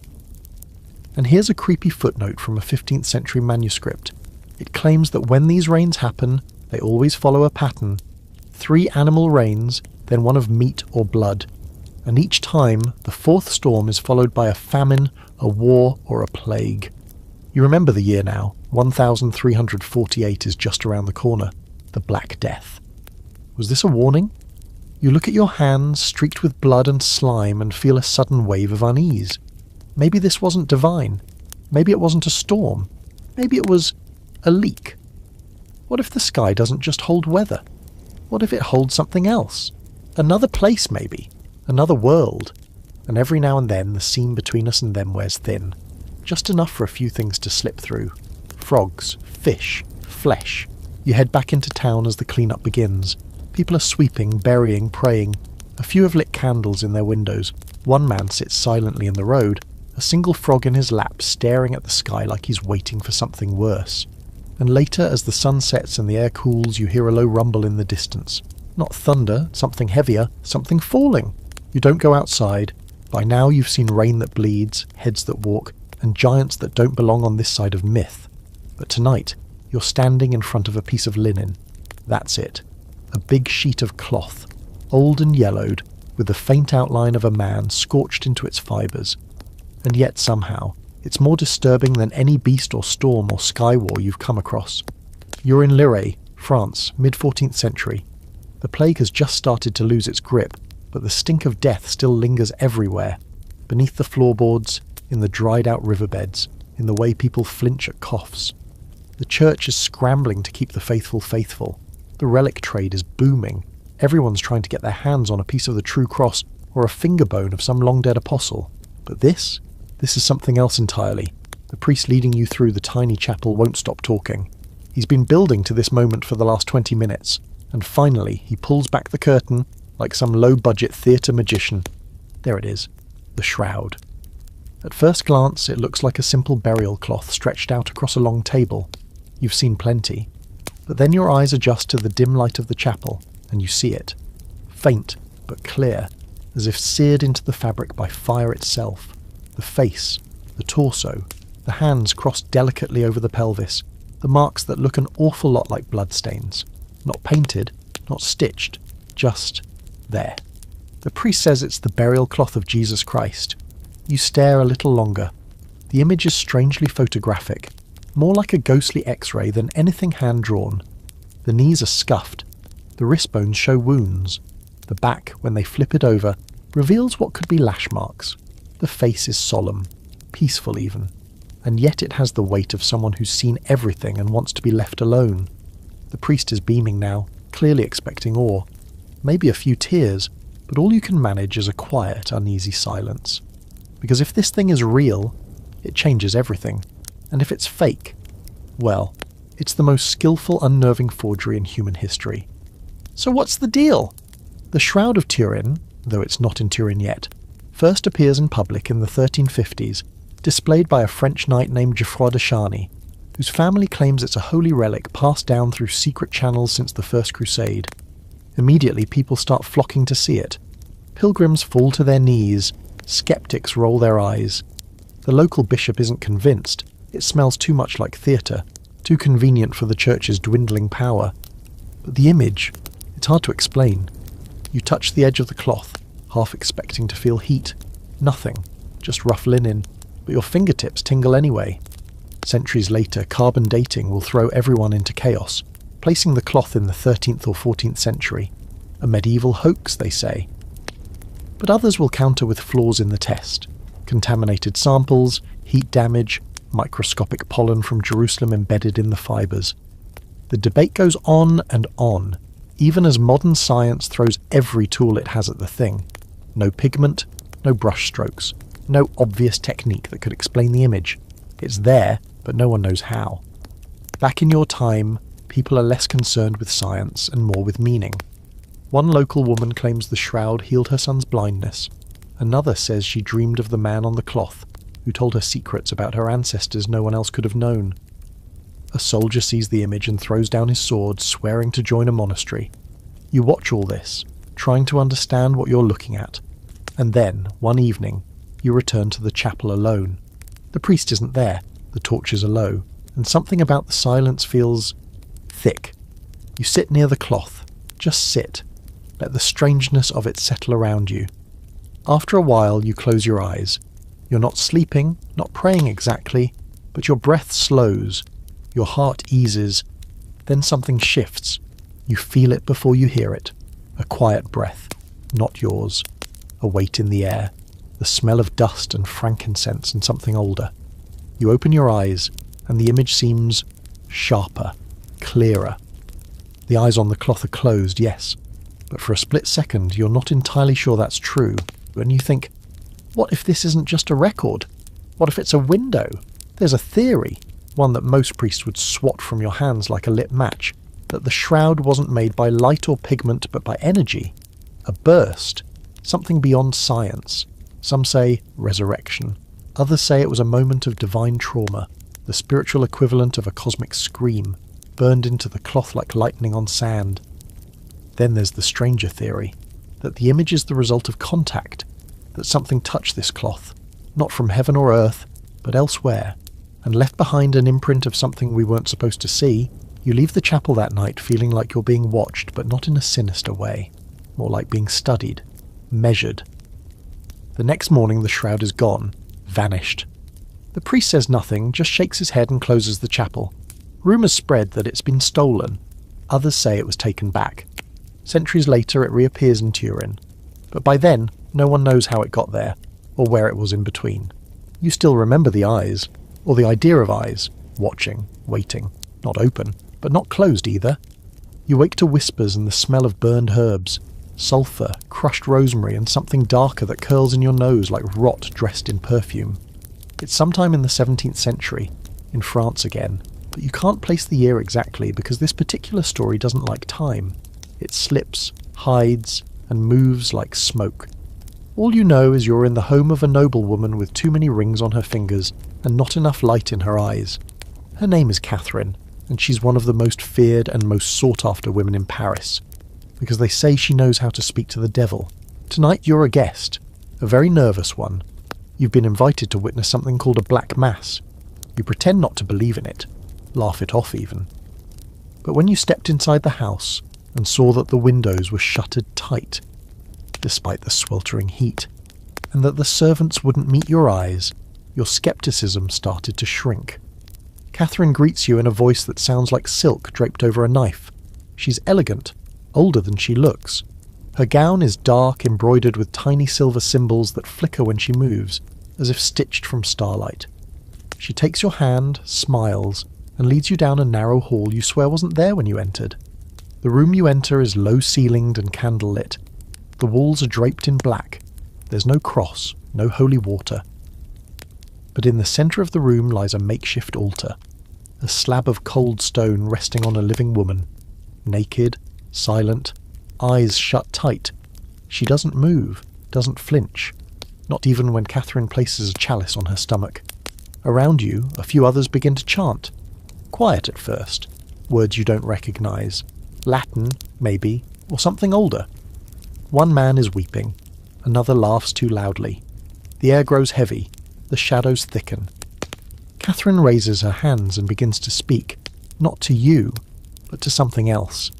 And here's a creepy footnote from a 15th century manuscript. It claims that when these rains happen, they always follow a pattern. 3 animal rains, then one of meat or blood. And each time, the 4th storm is followed by a famine, a war, or a plague. You remember the year now. 1348 is just around the corner. The Black Death. Was this a warning? You look at your hands, streaked with blood and slime, and feel a sudden wave of unease. Maybe this wasn't divine. Maybe it wasn't a storm. Maybe it was a leak. What if the sky doesn't just hold weather? What if it holds something else? Another place, maybe. Another world. And every now and then the seam between us and them wears thin. Just enough for a few things to slip through. Frogs, fish, flesh. You head back into town as the cleanup begins. People are sweeping, burying, praying. A few have lit candles in their windows. One man sits silently in the road, a single frog in his lap, staring at the sky like he's waiting for something worse. And later, as the sun sets and the air cools, you hear a low rumble in the distance. Not thunder, something heavier, something falling. You don't go outside. By now you've seen rain that bleeds, heads that walk, and giants that don't belong on this side of myth. But tonight, You're standing in front of a piece of linen. That's it. A big sheet of cloth, old and yellowed, with the faint outline of a man scorched into its fibres. And yet somehow, it's more disturbing than any beast or storm or sky war you've come across. You're in Lirey, France, mid-14th century. The plague has just started to lose its grip, but the stink of death still lingers everywhere, beneath the floorboards, in the dried-out riverbeds, in the way people flinch at coughs. The church is scrambling to keep the faithful faithful. The relic trade is booming. Everyone's trying to get their hands on a piece of the true cross or a finger bone of some long-dead apostle. But this is something else entirely. The priest leading you through the tiny chapel won't stop talking. He's been building to this moment for the last 20 minutes, and finally he pulls back the curtain like some low-budget theatre magician. There it is, the shroud. At first glance, it looks like a simple burial cloth stretched out across a long table. You've seen plenty. But then your eyes adjust to the dim light of the chapel, and you see it. Faint, but clear, as if seared into the fabric by fire itself. The face, the torso, the hands crossed delicately over the pelvis, the marks that look an awful lot like bloodstains. Not painted, not stitched, just there. The priest says it's the burial cloth of Jesus Christ. You stare a little longer. The image is strangely photographic, more like a ghostly X-ray than anything hand-drawn. The knees are scuffed. The wrist bones show wounds. The back, when they flip it over, reveals what could be lash marks. The face is solemn, peaceful even, and yet it has the weight of someone who's seen everything and wants to be left alone. The priest is beaming now, clearly expecting awe. Maybe a few tears, but all you can manage is a quiet, uneasy silence. Because if this thing is real, it changes everything. And if it's fake, well, it's the most skillful, unnerving forgery in human history. So what's the deal? The Shroud of Turin, though it's not in Turin yet, first appears in public in the 1350s, displayed by a French knight named Geoffroy de Charny, whose family claims it's a holy relic passed down through secret channels since the First Crusade. Immediately people start flocking to see it. Pilgrims fall to their knees, skeptics roll their eyes. The local bishop isn't convinced. It smells too much like theatre, too convenient for the church's dwindling power. But the image, it's hard to explain. You touch the edge of the cloth, half expecting to feel heat. Nothing, just rough linen, but your fingertips tingle anyway. Centuries later, carbon dating will throw everyone into chaos, placing the cloth in the 13th or 14th century. A medieval hoax, they say. But others will counter with flaws in the test. Contaminated samples, heat damage, microscopic pollen from Jerusalem embedded in the fibres. The debate goes on and on, even as modern science throws every tool it has at the thing. No pigment, no brush strokes, no obvious technique that could explain the image. It's there, but no one knows how. Back in your time, people are less concerned with science and more with meaning. One local woman claims the shroud healed her son's blindness. Another says she dreamed of the man on the cloth, who told her secrets about her ancestors no one else could have known. A soldier sees the image and throws down his sword, swearing to join a monastery. You watch all this, trying to understand what you're looking at. And then, one evening, you return to the chapel alone. The priest isn't there, the torches are low, and something about the silence feels thick. You sit near the cloth. Just sit. Let the strangeness of it settle around you. After a while, you close your eyes. You're not sleeping, not praying exactly, but your breath slows. Your heart eases. Then something shifts. You feel it before you hear it. A quiet breath, not yours. A weight in the air. The smell of dust and frankincense and something older. You open your eyes, and the image seems sharper, clearer. The eyes on the cloth are closed, yes, but for a split second you're not entirely sure that's true, and you think, what if this isn't just a record? What if it's a window? There's a theory, one that most priests would swat from your hands like a lit match, that the shroud wasn't made by light or pigment but by energy. A burst, something beyond science. Some say resurrection. Others say it was a moment of divine trauma, the spiritual equivalent of a cosmic scream, burned into the cloth like lightning on sand. Then there's the stranger theory, that the image is the result of contact, that something touched this cloth, not from heaven or earth, but elsewhere, and left behind an imprint of something we weren't supposed to see, you leave the chapel that night feeling like you're being watched, but not in a sinister way, more like being studied, measured. The next morning the shroud is gone, vanished. The priest says nothing, just shakes his head and closes the chapel. Rumours spread that it's been stolen. Others say it was taken back. Centuries later it reappears in Turin. But by then, no one knows how it got there, or where it was in between. You still remember the eyes, or the idea of eyes, watching, waiting, not open, but not closed either. You wake to whispers and the smell of burned herbs, sulphur, crushed rosemary, and something darker that curls in your nose like rot dressed in perfume. It's sometime in the 17th century, in France again, but you can't place the year exactly because this particular story doesn't like time. It slips, hides, and moves like smoke. All you know is you're in the home of a noblewoman with too many rings on her fingers and not enough light in her eyes. Her name is Catherine, and she's one of the most feared and most sought-after women in Paris, because they say she knows how to speak to the devil. Tonight you're a guest, a very nervous one. You've been invited to witness something called a Black Mass. You pretend not to believe in it, laugh it off even. But when you stepped inside the house and saw that the windows were shuttered tight, despite the sweltering heat, and that the servants wouldn't meet your eyes, your skepticism started to shrink. Catherine greets you in a voice that sounds like silk draped over a knife. She's elegant, older than she looks. Her gown is dark, embroidered with tiny silver symbols that flicker when she moves, as if stitched from starlight. She takes your hand, smiles, and leads you down a narrow hall you swear wasn't there when you entered. The room you enter is low-ceilinged and candle-lit. The walls are draped in black. There's no cross, no holy water. But in the centre of the room lies a makeshift altar, a slab of cold stone resting on a living woman, naked, silent, eyes shut tight. She doesn't move, doesn't flinch, not even when Catherine places a chalice on her stomach. Around you, a few others begin to chant. Quiet at first, words you don't recognise. Latin, maybe, or something older. One man is weeping, another laughs too loudly. The air grows heavy, the shadows thicken. Catherine raises her hands and begins to speak, not to you, but to something else.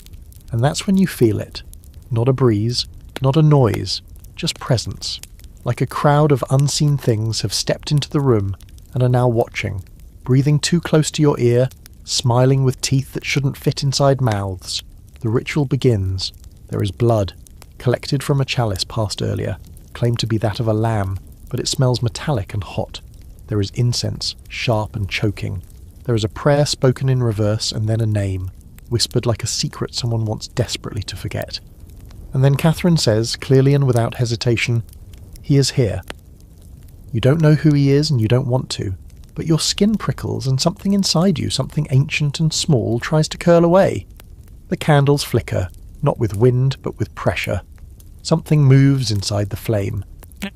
And that's when you feel it. Not a breeze, not a noise, just presence. Like a crowd of unseen things have stepped into the room and are now watching, breathing too close to your ear, smiling with teeth that shouldn't fit inside mouths. The ritual begins. There is blood, collected from a chalice passed earlier, claimed to be that of a lamb, but it smells metallic and hot. There is incense, sharp and choking. There is a prayer spoken in reverse and then a name, whispered like a secret someone wants desperately to forget. And then Catherine says, clearly and without hesitation, "He is here." You don't know who he is and you don't want to, but your skin prickles and something inside you, something ancient and small, tries to curl away. The candles flicker, not with wind but with pressure. Something moves inside the flame,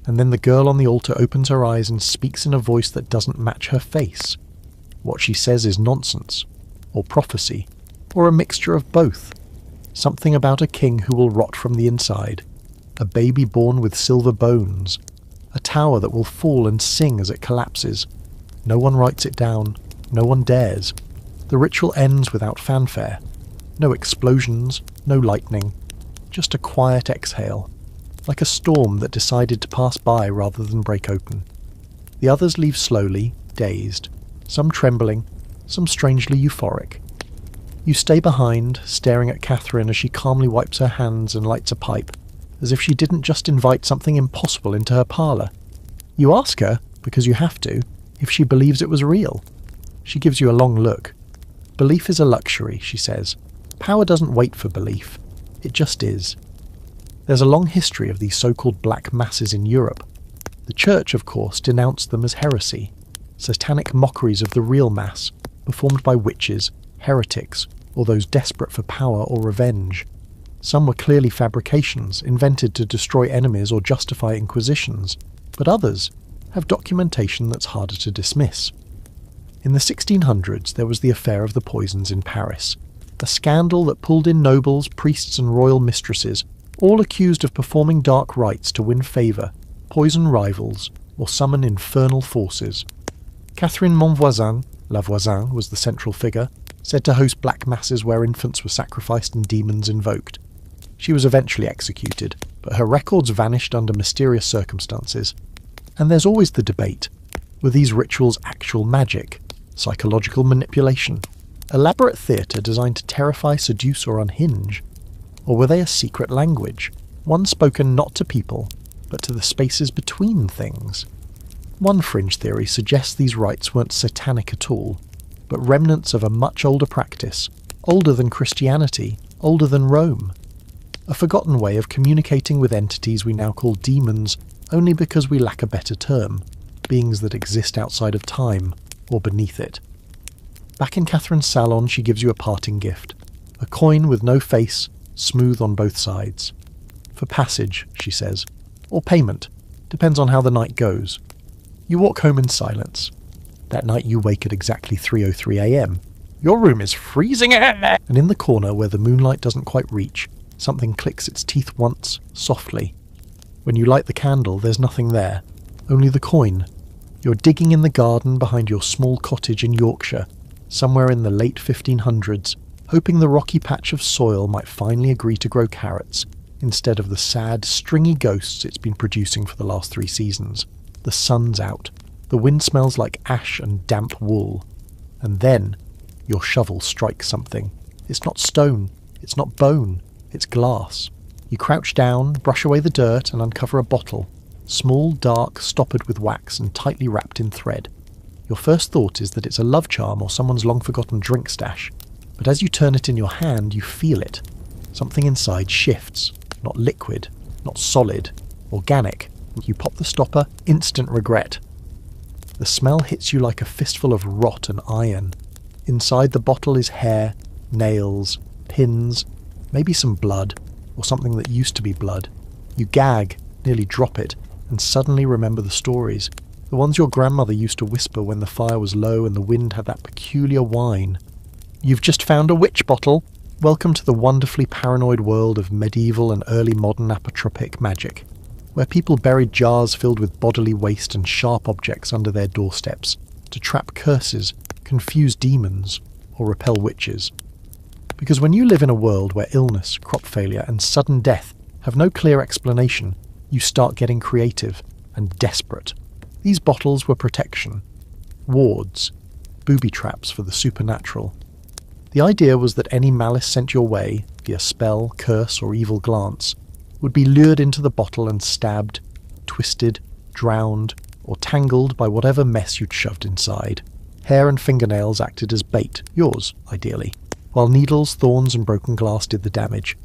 and then the girl on the altar opens her eyes and speaks in a voice that doesn't match her face. What she says is nonsense, or prophecy, or a mixture of both. Something about a king who will rot from the inside, a baby born with silver bones, a tower that will fall and sing as it collapses. No one writes it down, no one dares. The ritual ends without fanfare. No explosions, no lightning, just a quiet exhale, like a storm that decided to pass by rather than break open. The others leave slowly, dazed, some trembling, some strangely euphoric. You stay behind, staring at Catherine as she calmly wipes her hands and lights a pipe, as if she didn't just invite something impossible into her parlour. You ask her, because you have to, if she believes it was real. She gives you a long look. Belief is a luxury, she says. Power doesn't wait for belief. It just is. There's a long history of these so-called black masses in Europe. The Church, of course, denounced them as heresy, satanic mockeries of the real mass, performed by witches, heretics, or those desperate for power or revenge. Some were clearly fabrications, invented to destroy enemies or justify inquisitions, but others have documentation that's harder to dismiss. In the 1600s, there was the affair of the poisons in Paris, a scandal that pulled in nobles, priests and royal mistresses, all accused of performing dark rites to win favour, poison rivals, or summon infernal forces. Catherine Monvoisin, La Voisin, was the central figure, said to host black masses where infants were sacrificed and demons invoked. She was eventually executed, but her records vanished under mysterious circumstances. And there's always the debate. Were these rituals actual magic? Psychological manipulation? Elaborate theatre designed to terrify, seduce or unhinge? Or were they a secret language, one spoken not to people, but to the spaces between things? One fringe theory suggests these rites weren't satanic at all, but remnants of a much older practice, older than Christianity, older than Rome. A forgotten way of communicating with entities we now call demons only because we lack a better term, beings that exist outside of time, or beneath it. Back in Catherine's salon, she gives you a parting gift, a coin with no face, smooth on both sides. For passage, she says, or payment, depends on how the night goes. You walk home in silence. That night you wake at exactly 3:03 a.m. Your room is freezing, and in the corner where the moonlight doesn't quite reach, something clicks its teeth once, softly. When you light the candle, there's nothing there, only the coin. You're digging in the garden behind your small cottage in Yorkshire, somewhere in the late 1500s, hoping the rocky patch of soil might finally agree to grow carrots, instead of the sad, stringy ghosts it's been producing for the last 3 seasons. The sun's out. The wind smells like ash and damp wool. And then, your shovel strikes something. It's not stone. It's not bone. It's glass. You crouch down, brush away the dirt, and uncover a bottle. Small, dark, stoppered with wax and tightly wrapped in thread. Your first thought is that it's a love charm or someone's long-forgotten drink stash. But as you turn it in your hand, you feel it. Something inside shifts. Not liquid. Not solid. Organic. You pop the stopper, instant regret. The smell hits you like a fistful of rot and iron. Inside the bottle is hair, nails, pins, maybe some blood, or something that used to be blood. You gag, nearly drop it, and suddenly remember the stories. The ones your grandmother used to whisper when the fire was low and the wind had that peculiar whine. You've just found a witch bottle. Welcome to the wonderfully paranoid world of medieval and early modern apotropic magic, where people buried jars filled with bodily waste and sharp objects under their doorsteps to trap curses, confuse demons, or repel witches. Because when you live in a world where illness, crop failure, and sudden death have no clear explanation, you start getting creative and desperate. These bottles were protection, wards, booby traps for the supernatural. The idea was that any malice sent your way, via spell, curse, or evil glance, would be lured into the bottle and stabbed, twisted, drowned, or tangled by whatever mess you'd shoved inside. Hair and fingernails acted as bait, yours, ideally, while needles, thorns, and broken glass did the damage.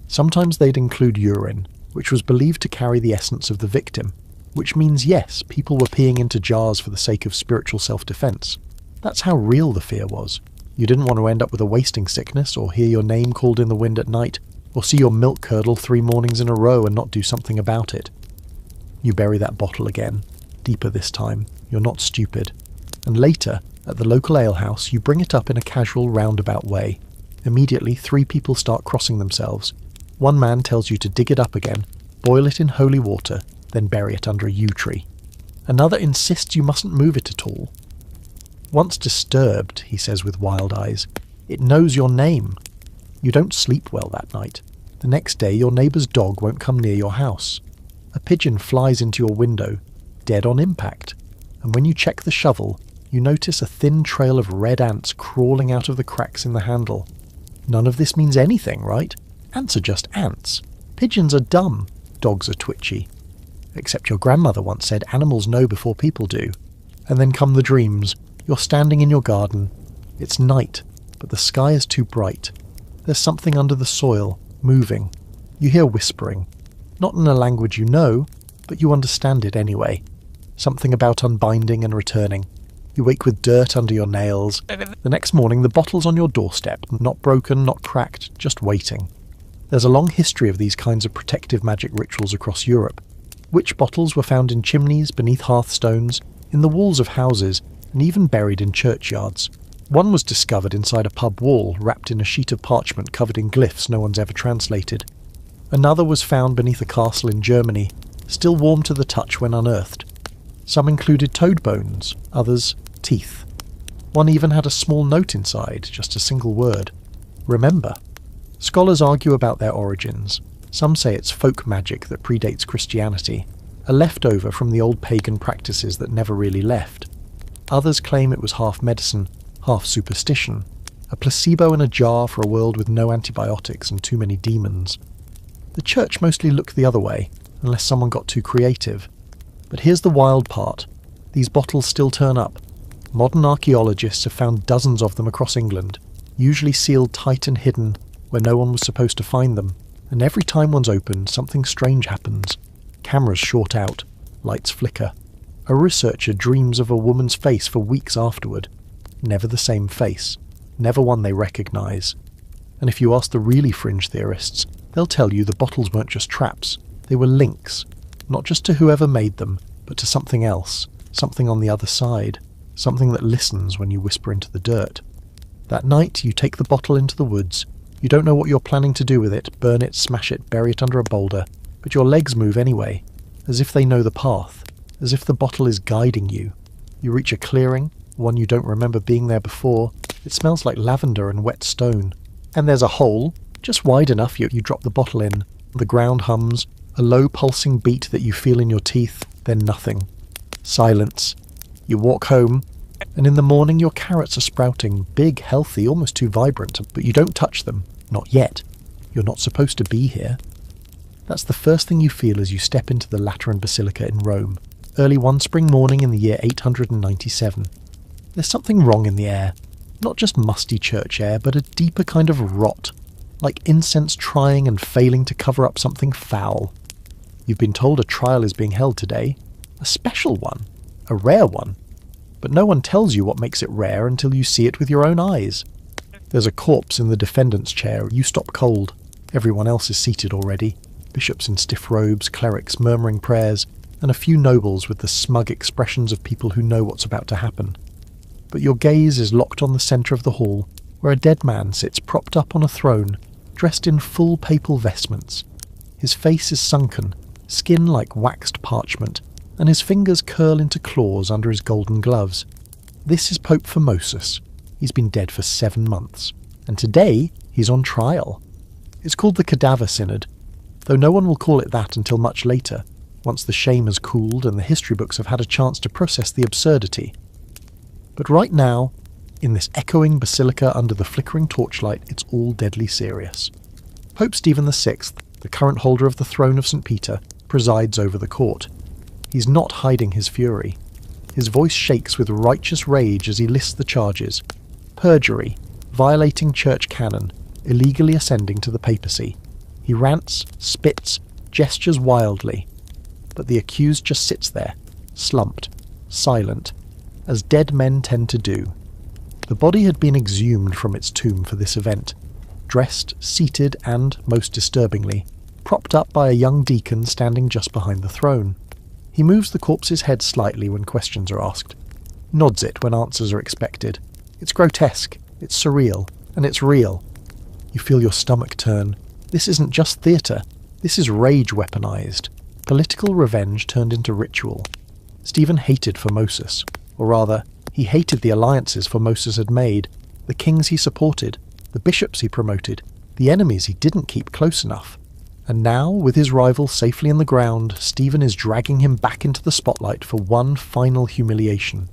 Sometimes they'd include urine, which was believed to carry the essence of the victim, which means yes, people were peeing into jars for the sake of spiritual self-defense. That's how real the fear was. You didn't want to end up with a wasting sickness, or hear your name called in the wind at night, or see your milk curdle 3 mornings in a row and not do something about it. You bury that bottle again, deeper this time. You're not stupid. And later, at the local alehouse, you bring it up in a casual roundabout way. Immediately, 3 people start crossing themselves. One man tells you to dig it up again, boil it in holy water, then bury it under a yew tree. Another insists you mustn't move it at all. Once disturbed, he says with wild eyes, it knows your name. You don't sleep well that night. The next day your neighbour's dog won't come near your house. A pigeon flies into your window, dead on impact, and when you check the shovel, you notice a thin trail of red ants crawling out of the cracks in the handle. None of this means anything, right? Ants are just ants. Pigeons are dumb. Dogs are twitchy. Except your grandmother once said animals know before people do. And then come the dreams. You're standing in your garden. It's night, but the sky is too bright. There's something under the soil, moving. You hear whispering. Not in a language you know, but you understand it anyway. Something about unbinding and returning. You wake with dirt under your nails. The next morning the bottle's on your doorstep, not broken, not cracked, just waiting. There's a long history of these kinds of protective magic rituals across Europe. Witch bottles were found in chimneys, beneath hearthstones, in the walls of houses, and even buried in churchyards. One was discovered inside a pub wall, wrapped in a sheet of parchment covered in glyphs no one's ever translated. Another was found beneath a castle in Germany, still warm to the touch when unearthed. Some included toad bones, others Teeth. One even had a small note inside, just a single word. Remember. Scholars argue about their origins. Some say it's folk magic that predates Christianity, a leftover from the old pagan practices that never really left. Others claim it was half medicine, half superstition, a placebo in a jar for a world with no antibiotics and too many demons. The church mostly looked the other way, unless someone got too creative. But here's the wild part. These bottles still turn up. Modern archaeologists have found dozens of them across England, usually sealed tight and hidden where no one was supposed to find them, and every time one's opened, something strange happens. Cameras short out, lights flicker. A researcher dreams of a woman's face for weeks afterward. Never the same face, never one they recognise. And if you ask the really fringe theorists, they'll tell you the bottles weren't just traps, they were links, not just to whoever made them, but to something else, something on the other side, something that listens when you whisper into the dirt. That night you take the bottle into the woods. You don't know what you're planning to do with it, burn it, smash it, bury it under a boulder, but your legs move anyway, as if they know the path, as if the bottle is guiding you. You reach a clearing, one you don't remember being there before. It smells like lavender and wet stone. And there's a hole, just wide enough you drop the bottle in. The ground hums, a low pulsing beat that you feel in your teeth, then nothing. Silence. You walk home, and in the morning your carrots are sprouting, big, healthy, almost too vibrant, but you don't touch them. Not yet. You're not supposed to be here. That's the first thing you feel as you step into the Lateran Basilica in Rome, early one spring morning in the year 897. There's something wrong in the air. Not just musty church air, but a deeper kind of rot, like incense trying and failing to cover up something foul. You've been told a trial is being held today, a special one, a rare one, but no one tells you what makes it rare until you see it with your own eyes. There's a corpse in the defendant's chair. You stop cold. Everyone else is seated already. Bishops in stiff robes, clerics murmuring prayers, and a few nobles with the smug expressions of people who know what's about to happen. But your gaze is locked on the centre of the hall, where a dead man sits propped up on a throne, dressed in full papal vestments. His face is sunken, skin like waxed parchment, and his fingers curl into claws under his golden gloves. This is Pope Formosus. He's been dead for 7 months, and today he's on trial. It's called the Cadaver Synod, though no one will call it that until much later, once the shame has cooled and the history books have had a chance to process the absurdity. But right now, in this echoing basilica under the flickering torchlight, it's all deadly serious. Pope Stephen VI, the current holder of the throne of St. Peter, presides over the court. He's not hiding his fury. His voice shakes with righteous rage as he lists the charges. Perjury, violating church canon, illegally ascending to the papacy. He rants, spits, gestures wildly. But the accused just sits there, slumped, silent, as dead men tend to do. The body had been exhumed from its tomb for this event, dressed, seated and, most disturbingly, propped up by a young deacon standing just behind the throne. He moves the corpse's head slightly when questions are asked, nods it when answers are expected. It's grotesque, it's surreal, and it's real. You feel your stomach turn. This isn't just theatre, this is rage weaponized. Political revenge turned into ritual. Stephen hated Formosus, or rather, he hated the alliances Formosus had made, the kings he supported, the bishops he promoted, the enemies he didn't keep close enough. And now, with his rival safely in the ground, Stephen is dragging him back into the spotlight for one final humiliation.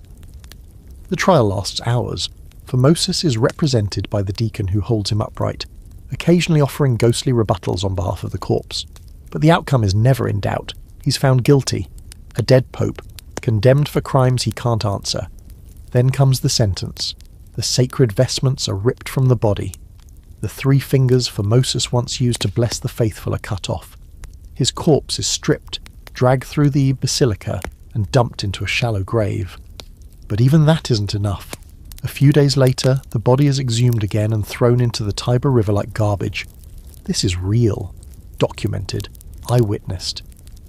The trial lasts hours. Formosus is represented by the deacon who holds him upright, occasionally offering ghostly rebuttals on behalf of the corpse. But the outcome is never in doubt. He's found guilty, a dead pope, condemned for crimes he can't answer. Then comes the sentence. The sacred vestments are ripped from the body. The 3 fingers Formosus once used to bless the faithful are cut off. His corpse is stripped, dragged through the basilica, and dumped into a shallow grave. But even that isn't enough. A few days later, the body is exhumed again and thrown into the Tiber River like garbage. This is real, documented, eyewitnessed,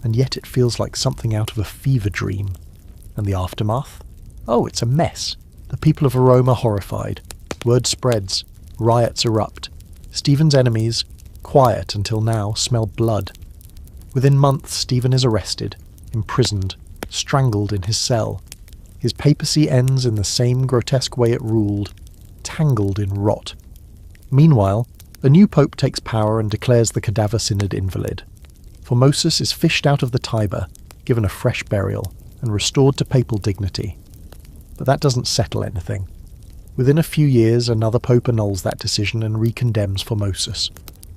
and yet it feels like something out of a fever dream. And the aftermath? Oh, it's a mess. The people of Rome are horrified. Word spreads. Riots erupt. Stephen's enemies, quiet until now, smell blood. Within months, Stephen is arrested, imprisoned, strangled in his cell. His papacy ends in the same grotesque way it ruled, tangled in rot. Meanwhile, a new pope takes power and declares the cadaver synod invalid. Formosus is fished out of the Tiber, given a fresh burial, and restored to papal dignity. But that doesn't settle anything. Within a few years, another pope annuls that decision and recondemns Formosus.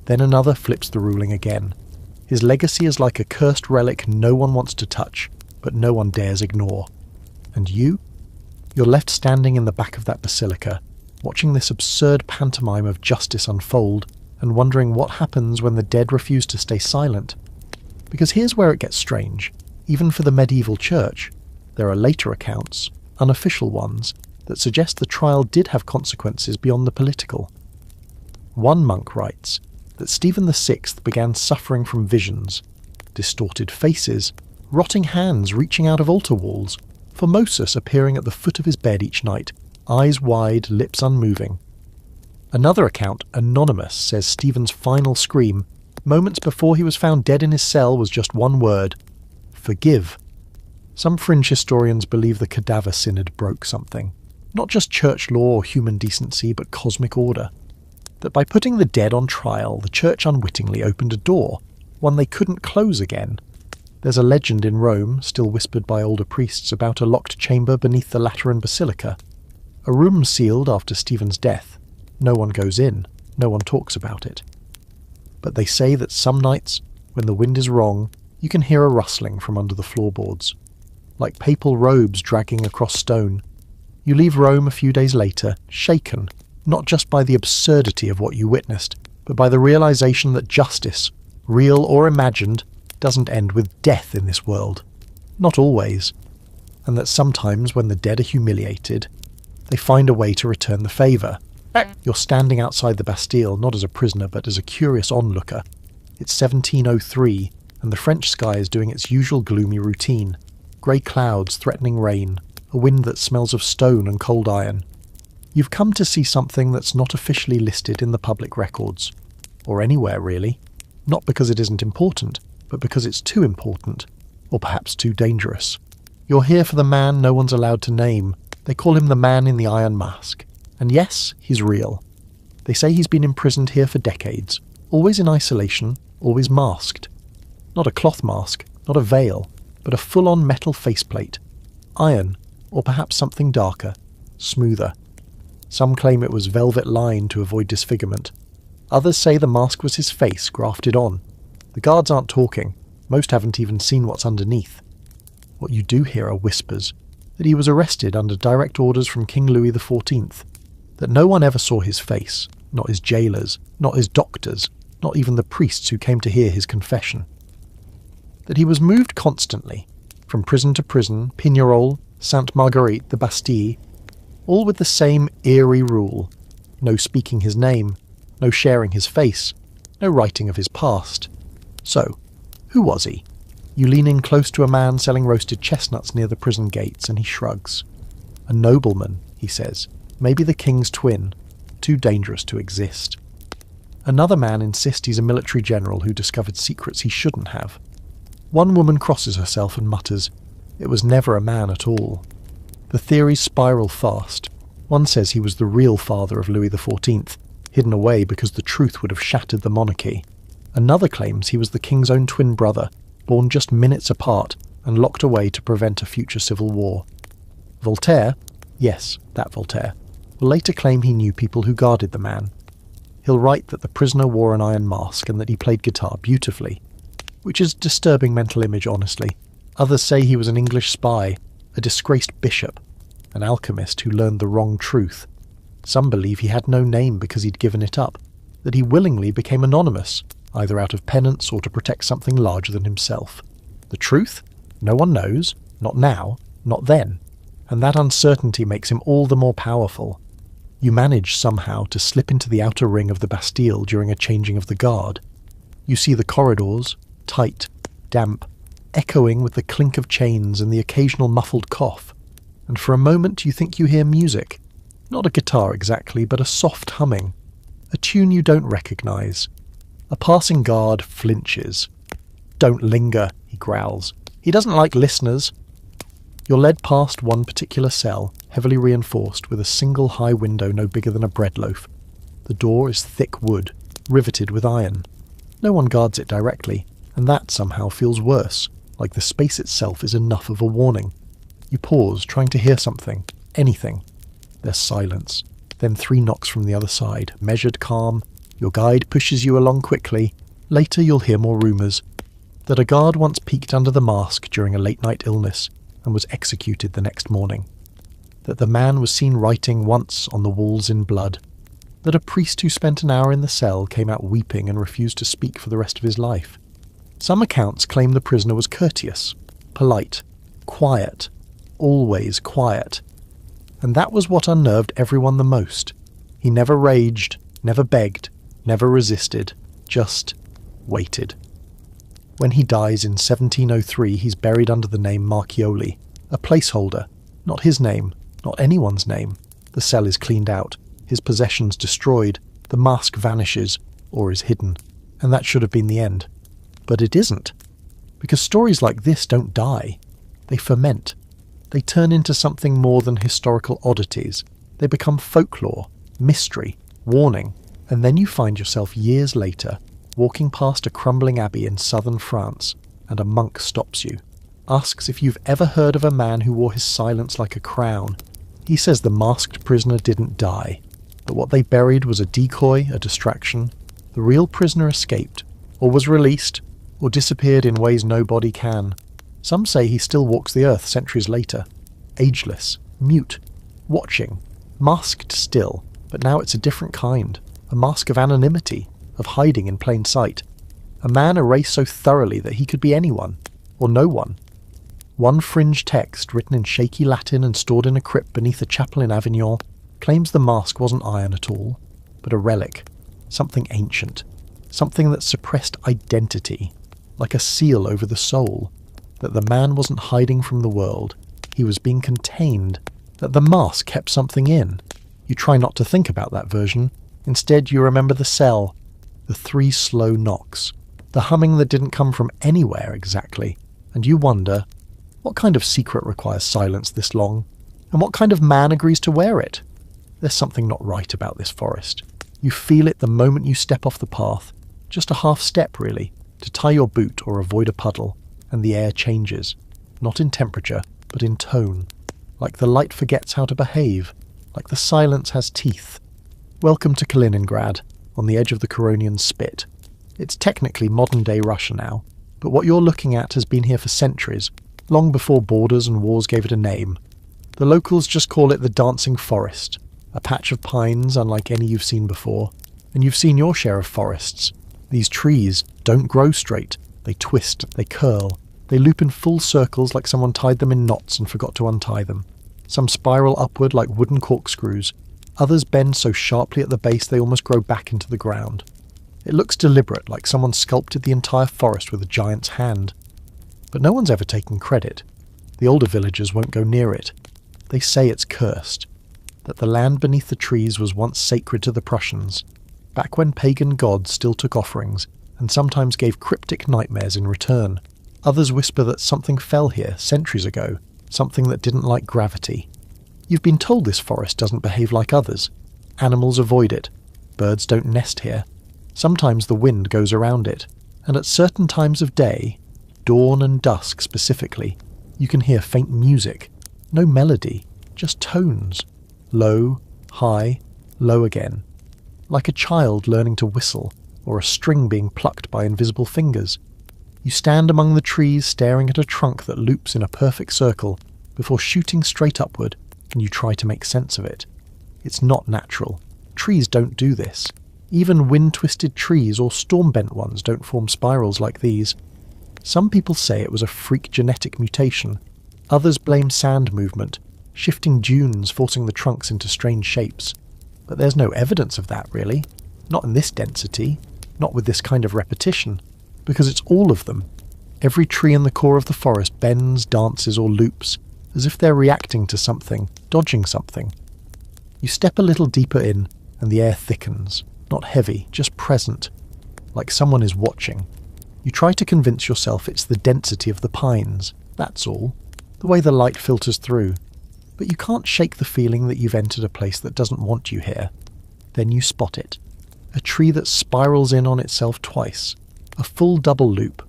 Then another flips the ruling again. His legacy is like a cursed relic no one wants to touch, but no one dares ignore. And you? You're left standing in the back of that basilica, watching this absurd pantomime of justice unfold, and wondering what happens when the dead refuse to stay silent. Because here's where it gets strange. Even for the medieval church, there are later accounts, unofficial ones, that suggest the trial did have consequences beyond the political. One monk writes that Stephen VI began suffering from visions, distorted faces, rotting hands reaching out of altar walls, Formosus appearing at the foot of his bed each night, eyes wide, lips unmoving. Another account, anonymous, says Stephen's final scream, moments before he was found dead in his cell, was just one word: forgive. Some fringe historians believe the cadaver synod broke something. Not just church law or human decency, but cosmic order. That by putting the dead on trial, the church unwittingly opened a door, one they couldn't close again. There's a legend in Rome, still whispered by older priests, about a locked chamber beneath the Lateran Basilica. A room sealed after Stephen's death. No one goes in, no one talks about it. But they say that some nights, when the wind is wrong, you can hear a rustling from under the floorboards, like papal robes dragging across stone. You leave Rome a few days later, shaken, not just by the absurdity of what you witnessed, but by the realization that justice, real or imagined, doesn't end with death in this world. Not always. And that sometimes when the dead are humiliated, they find a way to return the favour. You're standing outside the Bastille, not as a prisoner, but as a curious onlooker. It's 1703, and the French sky is doing its usual gloomy routine. Grey clouds threatening rain, a wind that smells of stone and cold iron. You've come to see something that's not officially listed in the public records. Or anywhere, really. Not because it isn't important, but because it's too important. Or perhaps too dangerous. You're here for the man no one's allowed to name. They call him the man in the iron mask. And yes, he's real. They say he's been imprisoned here for decades, always in isolation, always masked. Not a cloth mask, not a veil, but a full-on metal faceplate. Iron, or perhaps something darker, smoother. Some claim it was velvet lined to avoid disfigurement. Others say the mask was his face grafted on. The guards aren't talking. Most haven't even seen what's underneath. What you do hear are whispers, that he was arrested under direct orders from King Louis XIV, that no one ever saw his face, not his jailers, not his doctors, not even the priests who came to hear his confession. That he was moved constantly, from prison to prison, Pignerol, Sainte Marguerite, the Bastille, all with the same eerie rule: no speaking his name, no sharing his face, no writing of his past. So, who was he? You lean in close to a man selling roasted chestnuts near the prison gates, and he shrugs. A nobleman, he says, maybe the king's twin, too dangerous to exist. Another man insists he's a military general who discovered secrets he shouldn't have. One woman crosses herself and mutters, "It was never a man at all." The theories spiral fast. One says he was the real father of Louis XIV, hidden away because the truth would have shattered the monarchy. Another claims he was the king's own twin brother, born just minutes apart and locked away to prevent a future civil war. Voltaire, yes, that Voltaire, will later claim he knew people who guarded the man. He'll write that the prisoner wore an iron mask and that he played guitar beautifully, which is a disturbing mental image, honestly. Others say he was an English spy, a disgraced bishop, an alchemist who learned the wrong truth. Some believe he had no name because he'd given it up, that he willingly became anonymous, either out of penance or to protect something larger than himself. The truth? No one knows, not now, not then, and that uncertainty makes him all the more powerful. You manage somehow to slip into the outer ring of the Bastille during a changing of the guard. You see the corridors, tight, damp, echoing with the clink of chains and the occasional muffled cough, and for a moment you think you hear music. Not a guitar exactly, but a soft humming. A tune you don't recognise. A passing guard flinches. "Don't linger," he growls. "He doesn't like listeners." You're led past one particular cell, heavily reinforced with a single high window no bigger than a bread loaf. The door is thick wood, riveted with iron. No one guards it directly, and that somehow feels worse, like the space itself is enough of a warning. You pause, trying to hear something, anything. There's silence, then 3 knocks from the other side, measured calm. Your guide pushes you along quickly. Later you'll hear more rumours. That a guard once peeked under the mask during a late-night illness and was executed the next morning. That the man was seen writing once on the walls in blood. That a priest who spent an hour in the cell came out weeping and refused to speak for the rest of his life. Some accounts claim the prisoner was courteous, polite, quiet, always quiet. And that was what unnerved everyone the most. He never raged, never begged, never resisted, just waited. When he dies in 1703, he's buried under the name Marchioli, a placeholder, not his name, not anyone's name. The cell is cleaned out, his possessions destroyed, the mask vanishes, or is hidden. And that should have been the end. But it isn't. Because stories like this don't die. They ferment. They turn into something more than historical oddities. They become folklore, mystery, warning, and then you find yourself years later walking past a crumbling abbey in southern France, and a monk stops you, asks if you've ever heard of a man who wore his silence like a crown. He says the masked prisoner didn't die, that what they buried was a decoy, a distraction. The real prisoner escaped, or was released, or disappeared in ways no body can. Some say he still walks the earth centuries later, ageless, mute, watching, masked still, but now it's a different kind, a mask of anonymity, of hiding in plain sight. A man erased so thoroughly that he could be anyone, or no one. One fringe text, written in shaky Latin and stored in a crypt beneath a chapel in Avignon, claims the mask wasn't iron at all, but a relic, something ancient, something that suppressed identity, like a seal over the soul, that the man wasn't hiding from the world, he was being contained, that the mask kept something in. You try not to think about that version. Instead, you remember the cell, the 3 slow knocks, the humming that didn't come from anywhere exactly, and you wonder, what kind of secret requires silence this long? And what kind of man agrees to wear it? There's something not right about this forest. You feel it the moment you step off the path, just a half step really, to tie your boot or avoid a puddle, and the air changes, not in temperature, but in tone, like the light forgets how to behave, like the silence has teeth. Welcome to Kaliningrad, on the edge of the Curonian Spit. It's technically modern-day Russia now, but what you're looking at has been here for centuries, long before borders and wars gave it a name. The locals just call it the Dancing Forest, a patch of pines unlike any you've seen before, and you've seen your share of forests. These trees don't grow straight, they twist, they curl, they loop in full circles like someone tied them in knots and forgot to untie them. Some spiral upward like wooden corkscrews, others bend so sharply at the base they almost grow back into the ground. It looks deliberate, like someone sculpted the entire forest with a giant's hand. But no one's ever taken credit. The older villagers won't go near it. They say it's cursed, that the land beneath the trees was once sacred to the Prussians, back when pagan gods still took offerings, and sometimes gave cryptic nightmares in return. Others whisper that something fell here centuries ago, something that didn't like gravity. You've been told this forest doesn't behave like others. Animals avoid it. Birds don't nest here. Sometimes the wind goes around it, and at certain times of day, dawn and dusk specifically, you can hear faint music. No melody, just tones. Low, high, low again. Like a child learning to whistle, or a string being plucked by invisible fingers. You stand among the trees staring at a trunk that loops in a perfect circle before shooting straight upward, and you try to make sense of it. It's not natural. Trees don't do this. Even wind-twisted trees or storm-bent ones don't form spirals like these. Some people say it was a freak genetic mutation. Others blame sand movement, shifting dunes forcing the trunks into strange shapes. But there's no evidence of that, really. Not in this density, not with this kind of repetition, because it's all of them. Every tree in the core of the forest bends, dances, or loops, as if they're reacting to something, dodging something. You step a little deeper in, and the air thickens, not heavy, just present, like someone is watching. You try to convince yourself it's the density of the pines, that's all. the way the light filters through, but you can't shake the feeling that you've entered a place that doesn't want you here. Then you spot it. A tree that spirals in on itself twice. A full double loop.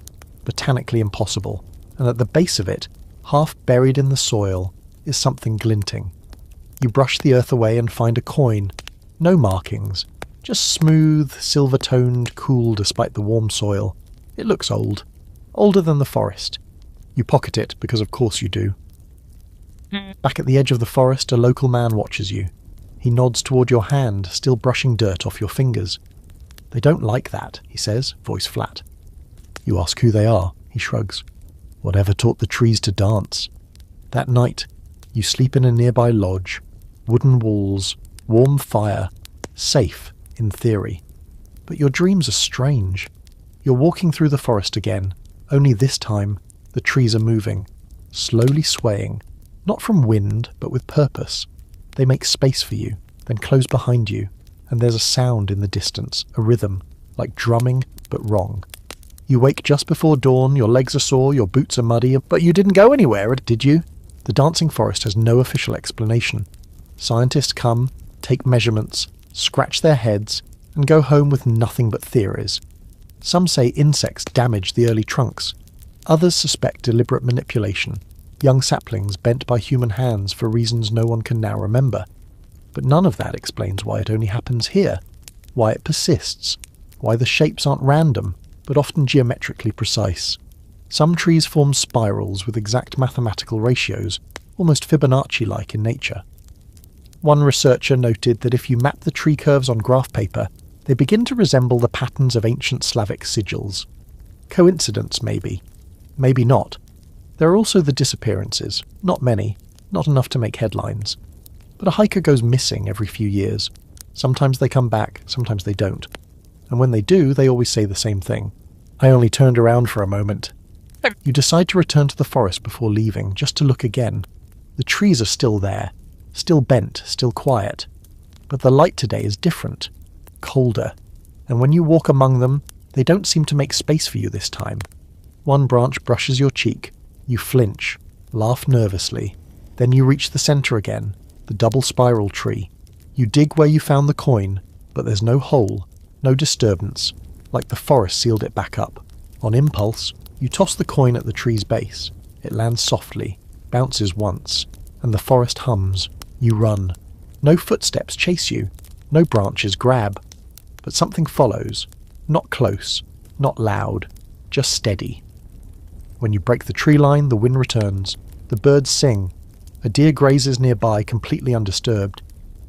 Botanically impossible. And at the base of it, half buried in the soil, is something glinting. You brush the earth away and find a coin. No markings. Just smooth, silver-toned, cool despite the warm soil. It looks old. Older than the forest. You pocket it, because of course you do. Back at the edge of the forest, a local man watches you. He nods toward your hand, still brushing dirt off your fingers. "They don't like that," he says, voice flat. You ask who they are. He shrugs. "Whatever taught the trees to dance." That night, you sleep in a nearby lodge. Wooden walls, warm fire, safe, in theory. But your dreams are strange. You're walking through the forest again, only this time, the trees are moving, slowly swaying, not from wind, but with purpose. They make space for you, then close behind you, and there's a sound in the distance, a rhythm, like drumming, but wrong. You wake just before dawn, your legs are sore, your boots are muddy, but you didn't go anywhere, did you? The dancing forest has no official explanation. Scientists come, take measurements, scratch their heads, and go home with nothing but theories. Some say insects damaged the early trunks. Others suspect deliberate manipulation, young saplings bent by human hands for reasons no one can now remember. But none of that explains why it only happens here, why it persists, why the shapes aren't random, but often geometrically precise. Some trees form spirals with exact mathematical ratios, almost Fibonacci-like in nature. One researcher noted that if you map the tree curves on graph paper, they begin to resemble the patterns of ancient Slavic sigils. Coincidence, maybe. Maybe not. There are also the disappearances. Not many. Not enough to make headlines. But a hiker goes missing every few years. Sometimes they come back, sometimes they don't. And when they do, they always say the same thing. "I only turned around for a moment." You decide to return to the forest before leaving, just to look again. The trees are still there. Still bent, still quiet. But the light today is different. Colder. And when you walk among them, they don't seem to make space for you this time. One branch brushes your cheek. You flinch, laugh nervously. Then you reach the centre again, the double spiral tree. You dig where you found the coin, but there's no hole, no disturbance, like the forest sealed it back up. On impulse, you toss the coin at the tree's base. It lands softly, bounces once, and the forest hums. You run. No footsteps chase you, no branches grab. But something follows, not close, not loud, just steady. When you break the tree line, the wind returns. The birds sing. A deer grazes nearby, completely undisturbed.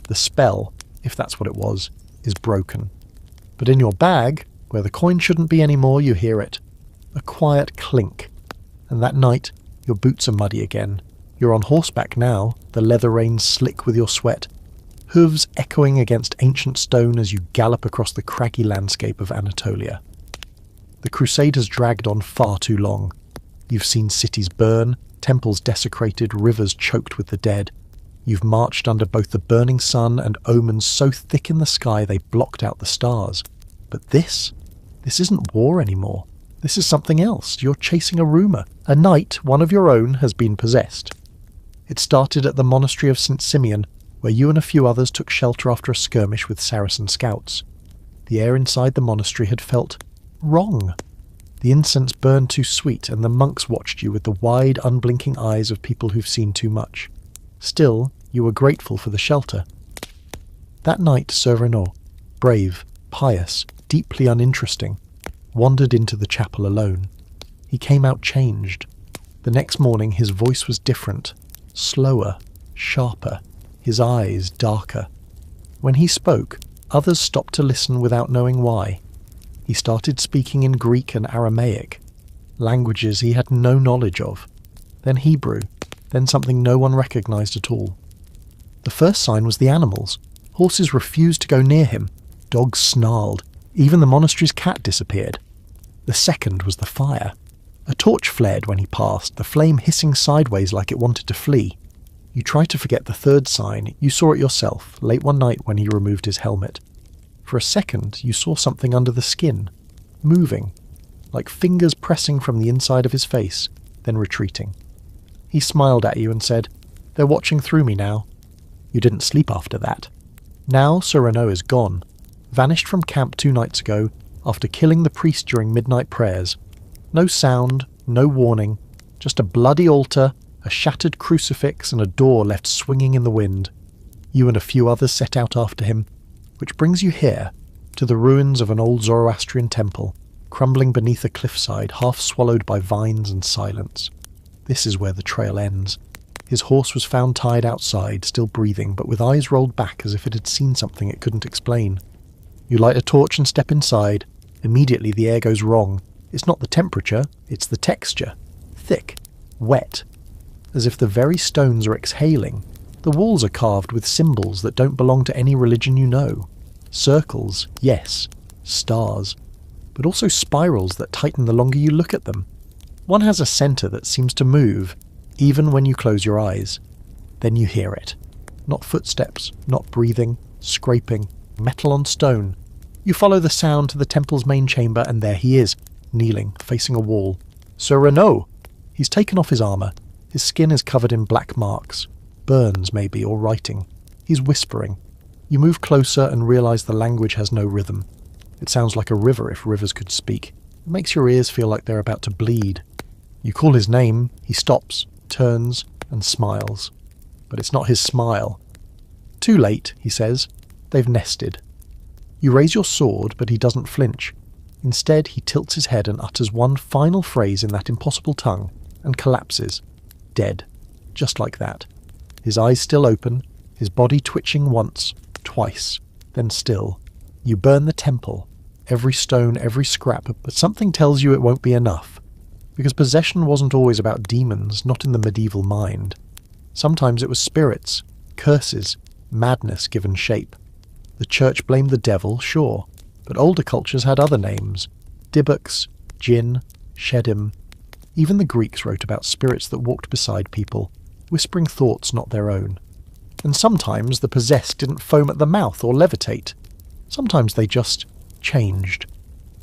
The spell, if that's what it was, is broken. But in your bag, where the coin shouldn't be anymore, you hear it. A quiet clink. And that night, your boots are muddy again. You're on horseback now, the leather reins slick with your sweat. Hooves echoing against ancient stone as you gallop across the craggy landscape of Anatolia. The crusade has dragged on far too long. You've seen cities burn, temples desecrated, rivers choked with the dead. You've marched under both the burning sun and omens so thick in the sky they blocked out the stars. But this isn't war anymore. This is something else. You're chasing a rumour. A knight, one of your own, has been possessed. It started at the monastery of St. Simeon, where you and a few others took shelter after a skirmish with Saracen scouts. The air inside the monastery had felt wrong. The incense burned too sweet, and the monks watched you with the wide, unblinking eyes of people who've seen too much. Still, you were grateful for the shelter. That night, Sir Renaud, brave, pious, deeply uninteresting, wandered into the chapel alone. He came out changed. The next morning his voice was different, slower, sharper, his eyes darker. When he spoke, others stopped to listen without knowing why. He started speaking in Greek and Aramaic, languages he had no knowledge of, then Hebrew, then something no one recognized at all. The first sign was the animals. Horses refused to go near him. Dogs snarled. Even the monastery's cat disappeared. The second was the fire. A torch flared when he passed, the flame hissing sideways like it wanted to flee. You tried to forget the third sign. You saw it yourself, late one night when he removed his helmet. For a second, you saw something under the skin, moving, like fingers pressing from the inside of his face, then retreating. He smiled at you and said, "They're watching through me now." You didn't sleep after that. Now Sir Renaud is gone, vanished from camp 2 nights ago after killing the priest during midnight prayers. No sound, no warning, just a bloody altar, a shattered crucifix and a door left swinging in the wind. You and a few others set out after him, which brings you here, to the ruins of an old Zoroastrian temple, crumbling beneath a cliffside, half swallowed by vines and silence. This is where the trail ends. His horse was found tied outside, still breathing, but with eyes rolled back as if it had seen something it couldn't explain. You light a torch and step inside. Immediately the air goes wrong. It's not the temperature, it's the texture. Thick, wet, as if the very stones are exhaling. The walls are carved with symbols that don't belong to any religion you know. Circles, yes, stars, but also spirals that tighten the longer you look at them. One has a centre that seems to move, even when you close your eyes. Then you hear it. Not footsteps, not breathing, scraping, metal on stone. You follow the sound to the temple's main chamber, and there he is, kneeling, facing a wall. Sir Renaud! He's taken off his armour. His skin is covered in black marks. Burns, maybe, or writing. He's whispering. You move closer and realise the language has no rhythm. It sounds like a river if rivers could speak. It makes your ears feel like they're about to bleed. You call his name, he stops, turns, and smiles. But it's not his smile. "Too late," he says. "They've nested." You raise your sword, but he doesn't flinch. Instead, he tilts his head and utters one final phrase in that impossible tongue, and collapses. Dead. Just like that. His eyes still open, his body twitching once, twice, then still. You burn the temple, every stone, every scrap, but something tells you it won't be enough. Because possession wasn't always about demons, not in the medieval mind. Sometimes it was spirits, curses, madness given shape. The church blamed the devil, sure, but older cultures had other names. Dybbuk's, Jinn, Shedim. Even the Greeks wrote about spirits that walked beside people, whispering thoughts not their own. And sometimes the possessed didn't foam at the mouth or levitate. Sometimes they just changed.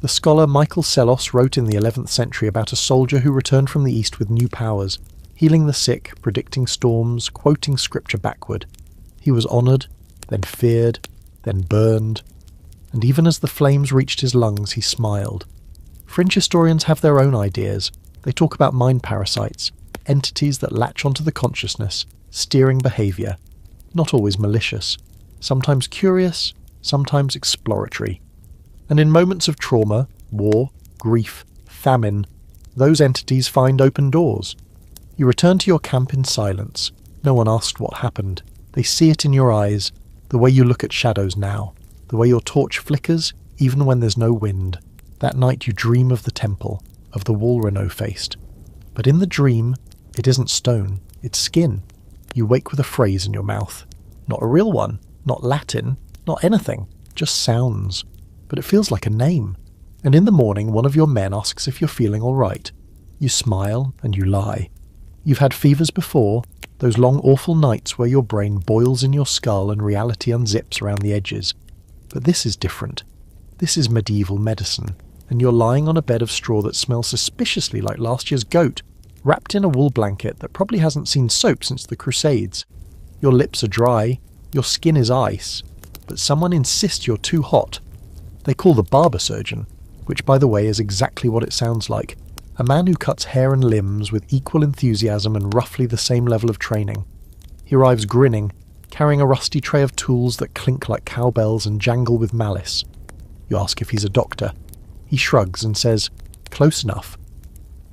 The scholar Michael Sellos wrote in the 11th century about a soldier who returned from the East with new powers, healing the sick, predicting storms, quoting scripture backward. He was honoured, then feared, then burned, and even as the flames reached his lungs, he smiled. Fringe historians have their own ideas. They talk about mind parasites, entities that latch onto the consciousness, steering behaviour, not always malicious, sometimes curious, sometimes exploratory. And in moments of trauma, war, grief, famine, those entities find open doors. You return to your camp in silence. No one asked what happened. They see it in your eyes, the way you look at shadows now, the way your torch flickers even when there's no wind. That night you dream of the temple, of the wall Renaud faced. But in the dream, it isn't stone, it's skin. You wake with a phrase in your mouth. Not a real one, not Latin, not anything, just sounds. But it feels like a name. And in the morning, one of your men asks if you're feeling all right. You smile and you lie. You've had fevers before, those long awful nights where your brain boils in your skull and reality unzips around the edges. But this is different. This is medieval medicine, and you're lying on a bed of straw that smells suspiciously like last year's goat, wrapped in a wool blanket that probably hasn't seen soap since the Crusades. Your lips are dry, your skin is ice, but someone insists you're too hot. They call the barber surgeon, which by the way is exactly what it sounds like. A man who cuts hair and limbs with equal enthusiasm and roughly the same level of training. He arrives grinning, carrying a rusty tray of tools that clink like cowbells and jangle with malice. You ask if he's a doctor. He shrugs and says, "Close enough,"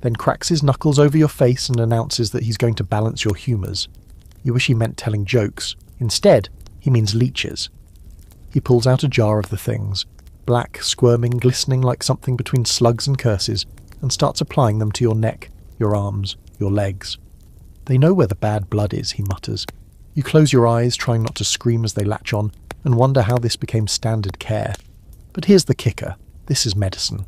then cracks his knuckles over your face and announces that he's going to balance your humours. You wish he meant telling jokes. Instead, he means leeches. He pulls out a jar of the things, black, squirming, glistening like something between slugs and curses, and starts applying them to your neck, your arms, your legs. "They know where the bad blood is," he mutters. You close your eyes, trying not to scream as they latch on, and wonder how this became standard care. But here's the kicker. This is medicine.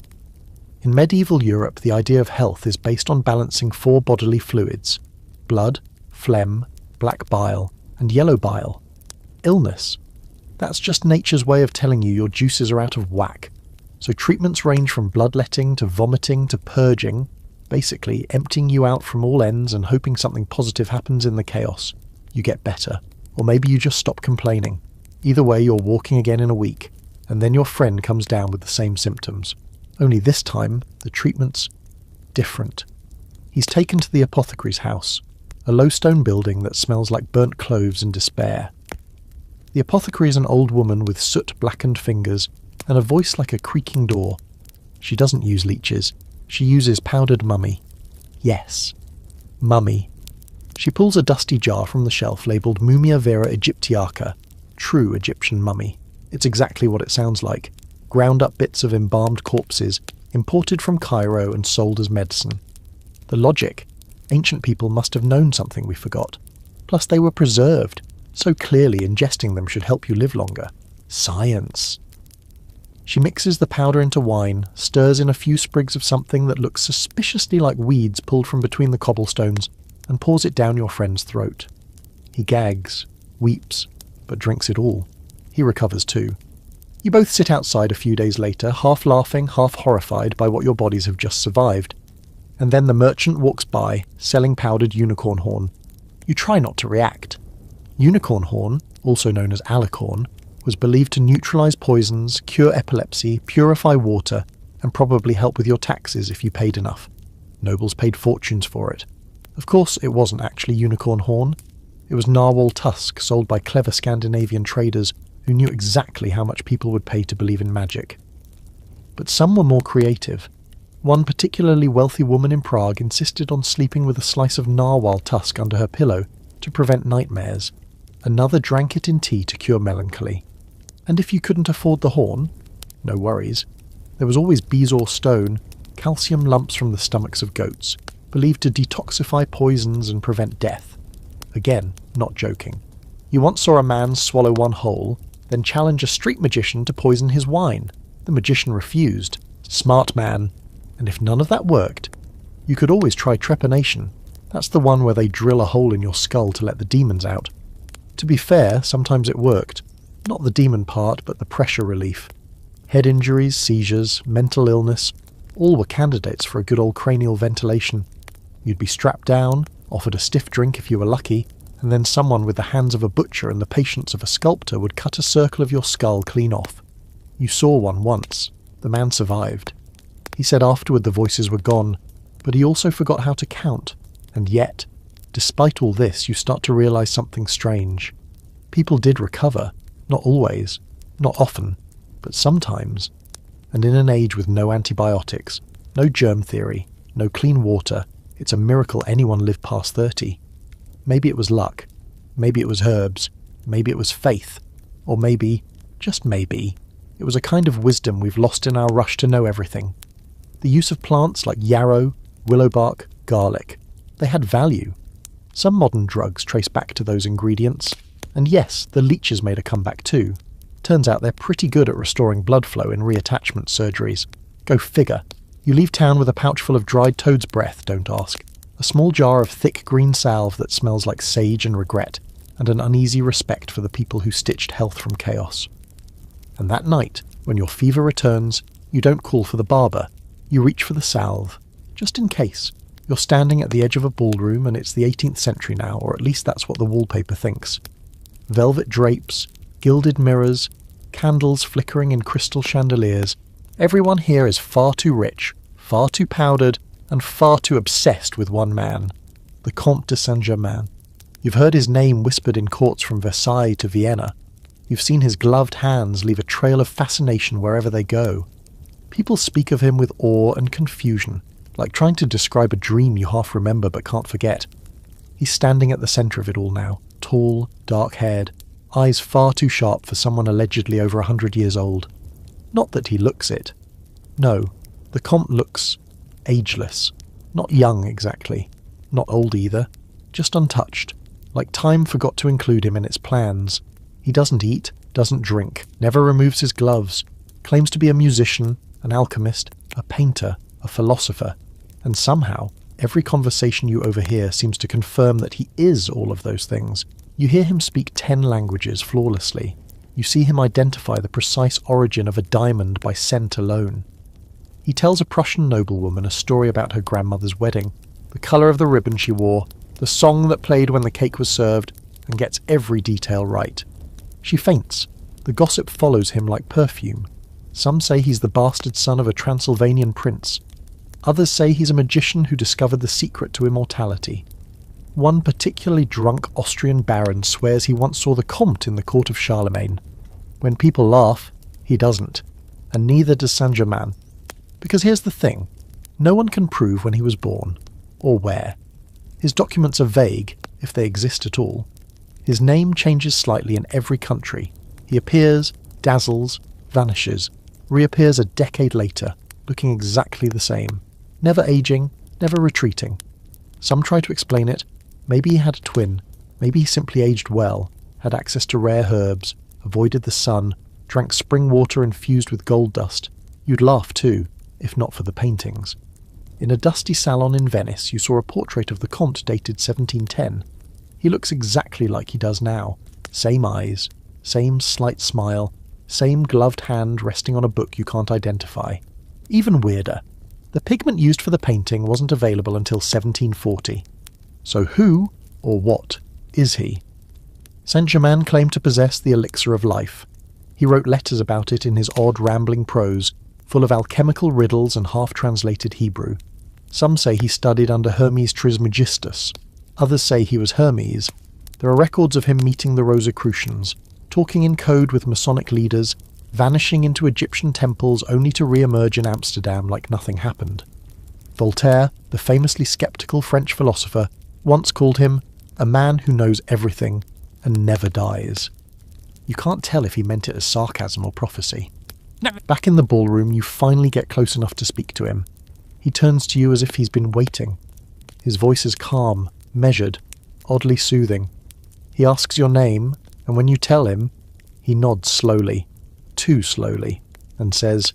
In medieval Europe, the idea of health is based on balancing 4 bodily fluids: blood, phlegm, black bile, and yellow bile. Illness. That's just nature's way of telling you your juices are out of whack. So treatments range from bloodletting to vomiting to purging, basically emptying you out from all ends and hoping something positive happens in the chaos. You get better, or maybe you just stop complaining. Either way, you're walking again in a week, and then your friend comes down with the same symptoms. Only this time, the treatment's different. He's taken to the apothecary's house, a low stone building that smells like burnt cloves and despair. The apothecary is an old woman with soot-blackened fingers and a voice like a creaking door. She doesn't use leeches. She uses powdered mummy. Yes, mummy. She pulls a dusty jar from the shelf labelled Mumia Vera Egyptiaca, true Egyptian mummy. It's exactly what it sounds like. Ground-up bits of embalmed corpses, imported from Cairo and sold as medicine. The logic. Ancient people must have known something we forgot. Plus they were preserved. So clearly ingesting them should help you live longer. Science. She mixes the powder into wine, stirs in a few sprigs of something that looks suspiciously like weeds pulled from between the cobblestones, and pours it down your friend's throat. He gags, weeps, but drinks it all. He recovers too. You both sit outside a few days later, half laughing, half horrified by what your bodies have just survived. And then the merchant walks by, selling powdered unicorn horn. You try not to react. Unicorn horn, also known as alicorn, was believed to neutralize poisons, cure epilepsy, purify water, and probably help with your taxes if you paid enough. Nobles paid fortunes for it. Of course, it wasn't actually unicorn horn. It was narwhal tusk sold by clever Scandinavian traders who knew exactly how much people would pay to believe in magic. But some were more creative. One particularly wealthy woman in Prague insisted on sleeping with a slice of narwhal tusk under her pillow to prevent nightmares. Another drank it in tea to cure melancholy. And if you couldn't afford the horn, no worries. There was always bezoar stone, calcium lumps from the stomachs of goats, believed to detoxify poisons and prevent death. Again, not joking. You once saw a man swallow one whole, then challenge a street magician to poison his wine. The magician refused. Smart man. And if none of that worked, you could always try trepanation. That's the one where they drill a hole in your skull to let the demons out. To be fair, sometimes it worked. Not the demon part, but the pressure relief. Head injuries, seizures, mental illness, all were candidates for a good old cranial ventilation. You'd be strapped down, offered a stiff drink if you were lucky, and then someone with the hands of a butcher and the patience of a sculptor would cut a circle of your skull clean off. You saw one once. The man survived. He said afterward the voices were gone, but he also forgot how to count. And yet, despite all this, you start to realise something strange. People did recover. Not always, not often, but sometimes. And in an age with no antibiotics, no germ theory, no clean water, it's a miracle anyone lived past 30. Maybe it was luck, maybe it was herbs, maybe it was faith, or maybe, just maybe, it was a kind of wisdom we've lost in our rush to know everything. The use of plants like yarrow, willow bark, garlic, they had value. Some modern drugs trace back to those ingredients. And yes, the leeches made a comeback too. Turns out they're pretty good at restoring blood flow in reattachment surgeries. Go figure. You leave town with a pouch full of dried toad's breath, don't ask. A small jar of thick green salve that smells like sage and regret, and an uneasy respect for the people who stitched health from chaos. And that night, when your fever returns, you don't call for the barber. You reach for the salve, just in case. You're standing at the edge of a ballroom and it's the 18th century now, or at least that's what the wallpaper thinks. Velvet drapes, gilded mirrors, candles flickering in crystal chandeliers. Everyone here is far too rich, far too powdered, and far too obsessed with one man, the Comte de Saint-Germain. You've heard his name whispered in courts from Versailles to Vienna. You've seen his gloved hands leave a trail of fascination wherever they go. People speak of him with awe and confusion, like trying to describe a dream you half remember but can't forget. He's standing at the centre of it all now, tall, dark-haired, eyes far too sharp for someone allegedly over 100 years old. Not that he looks it. No, the Comte looks ageless. Not young exactly, not old either, just untouched, like time forgot to include him in its plans. He doesn't eat, doesn't drink, never removes his gloves, claims to be a musician, an alchemist, a painter, a philosopher, and somehow every conversation you overhear seems to confirm that he is all of those things. You hear him speak 10 languages flawlessly. You see him identify the precise origin of a diamond by scent alone. He tells a Prussian noblewoman a story about her grandmother's wedding, the colour of the ribbon she wore, the song that played when the cake was served, and gets every detail right. She faints. The gossip follows him like perfume. Some say he's the bastard son of a Transylvanian prince. Others say he's a magician who discovered the secret to immortality. One particularly drunk Austrian baron swears he once saw the Comte in the court of Charlemagne. When people laugh, he doesn't, and neither does Saint-Germain. Because here's the thing, no one can prove when he was born, or where. His documents are vague, if they exist at all. His name changes slightly in every country. He appears, dazzles, vanishes, reappears a decade later, looking exactly the same, never aging, never retreating. Some try to explain it. Maybe he had a twin, maybe he simply aged well, had access to rare herbs, avoided the sun, drank spring water infused with gold dust. You'd laugh too, if not for the paintings. In a dusty salon in Venice you saw a portrait of the Comte dated 1710. He looks exactly like he does now. Same eyes, same slight smile, same gloved hand resting on a book you can't identify. Even weirder, the pigment used for the painting wasn't available until 1740. So who, or what, is he? Saint-Germain claimed to possess the elixir of life. He wrote letters about it in his odd rambling prose, full of alchemical riddles and half-translated Hebrew. Some say he studied under Hermes Trismegistus. Others say he was Hermes. There are records of him meeting the Rosicrucians, talking in code with Masonic leaders, vanishing into Egyptian temples only to re-emerge in Amsterdam like nothing happened. Voltaire, the famously sceptical French philosopher, once called him a man who knows everything and never dies. You can't tell if he meant it as sarcasm or prophecy. Back in the ballroom, you finally get close enough to speak to him. He turns to you as if he's been waiting. His voice is calm, measured, oddly soothing. He asks your name, and when you tell him, he nods slowly, too slowly, and says,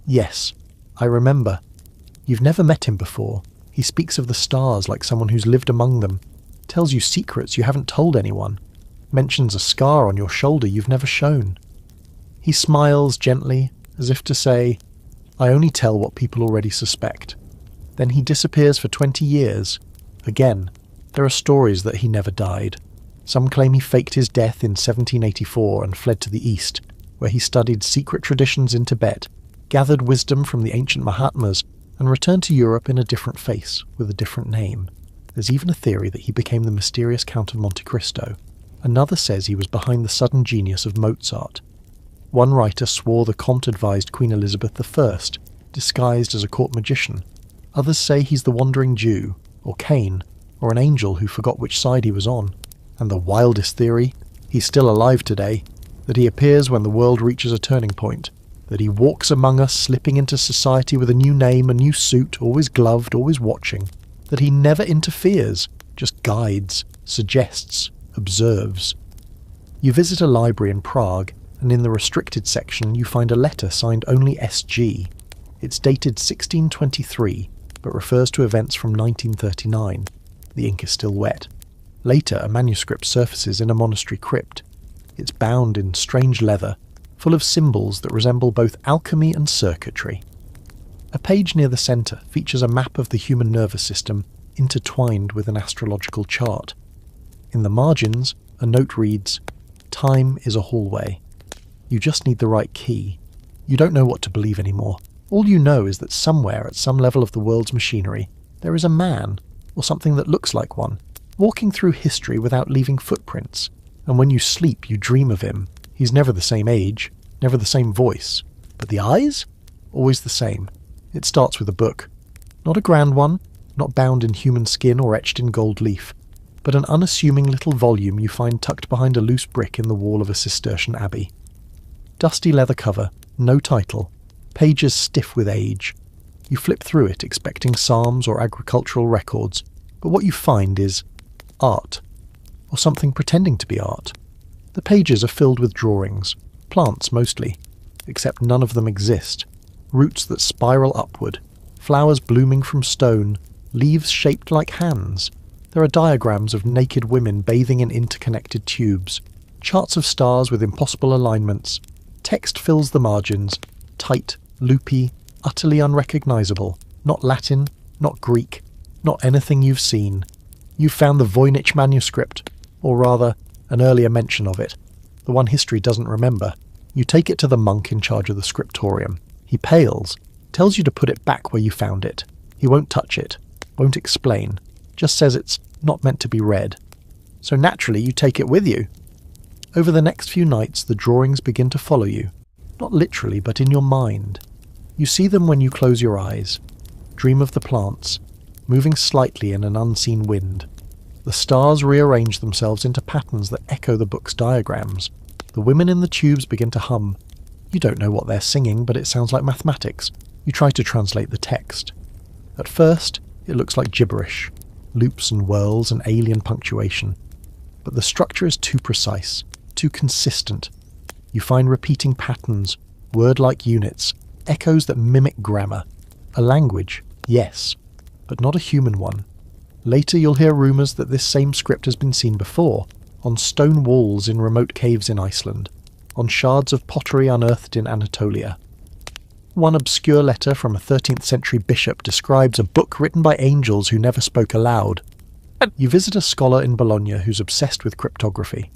"Yes, I remember. You've never met him before. He speaks of the stars like someone who's lived among them, tells you secrets you haven't told anyone, mentions a scar on your shoulder you've never shown." He smiles gently, as if to say, "I only tell what people already suspect." Then he disappears for 20 years. Again, there are stories that he never died. Some claim he faked his death in 1784 and fled to the east, where he studied secret traditions in Tibet, gathered wisdom from the ancient Mahatmas, and returned to Europe in a different face, with a different name. There's even a theory that he became the mysterious Count of Monte Cristo. Another says he was behind the sudden genius of Mozart. One writer swore the Comte advised Queen Elizabeth I, disguised as a court magician. Others say he's the wandering Jew, or Cain, or an angel who forgot which side he was on. And the wildest theory, he's still alive today, that he appears when the world reaches a turning point, that he walks among us slipping into society with a new name, a new suit, always gloved, always watching, that he never interferes, just guides, suggests, observes. You visit a library in Prague, and in the restricted section you find a letter signed only SG. It's dated 1623, but refers to events from 1939. The ink is still wet. Later, a manuscript surfaces in a monastery crypt. It's bound in strange leather, full of symbols that resemble both alchemy and circuitry. A page near the centre features a map of the human nervous system intertwined with an astrological chart. In the margins, a note reads, "Time is a hallway." You just need the right key. You don't know what to believe anymore. All you know is that somewhere at some level of the world's machinery, there is a man, or something that looks like one, walking through history without leaving footprints. And when you sleep, you dream of him. He's never the same age, never the same voice. But the eyes? Always the same. It starts with a book. Not a grand one, not bound in human skin or etched in gold leaf, but an unassuming little volume you find tucked behind a loose brick in the wall of a Cistercian abbey. Dusty leather cover, no title, pages stiff with age. You flip through it expecting psalms or agricultural records, but what you find is art, or something pretending to be art. The pages are filled with drawings, plants mostly, except none of them exist. Roots that spiral upward, flowers blooming from stone, leaves shaped like hands. There are diagrams of naked women bathing in interconnected tubes, charts of stars with impossible alignments. Text fills the margins, tight, loopy, utterly unrecognisable, not Latin, not Greek, not anything you've seen. You've found the Voynich manuscript, or rather, an earlier mention of it, the one history doesn't remember. You take it to the monk in charge of the scriptorium. He pales, tells you to put it back where you found it. He won't touch it, won't explain, just says it's not meant to be read. So naturally you take it with you. Over the next few nights the drawings begin to follow you, not literally but in your mind. You see them when you close your eyes. Dream of the plants, moving slightly in an unseen wind. The stars rearrange themselves into patterns that echo the book's diagrams. The women in the tubes begin to hum. You don't know what they're singing, but it sounds like mathematics. You try to translate the text. At first, it looks like gibberish, loops and whirls and alien punctuation. But the structure is too precise, too consistent. You find repeating patterns, word-like units, echoes that mimic grammar. A language, yes, but not a human one. Later you'll hear rumours that this same script has been seen before, on stone walls in remote caves in Iceland, on shards of pottery unearthed in Anatolia. One obscure letter from a 13th century bishop describes a book written by angels who never spoke aloud. You visit a scholar in Bologna who's obsessed with cryptography.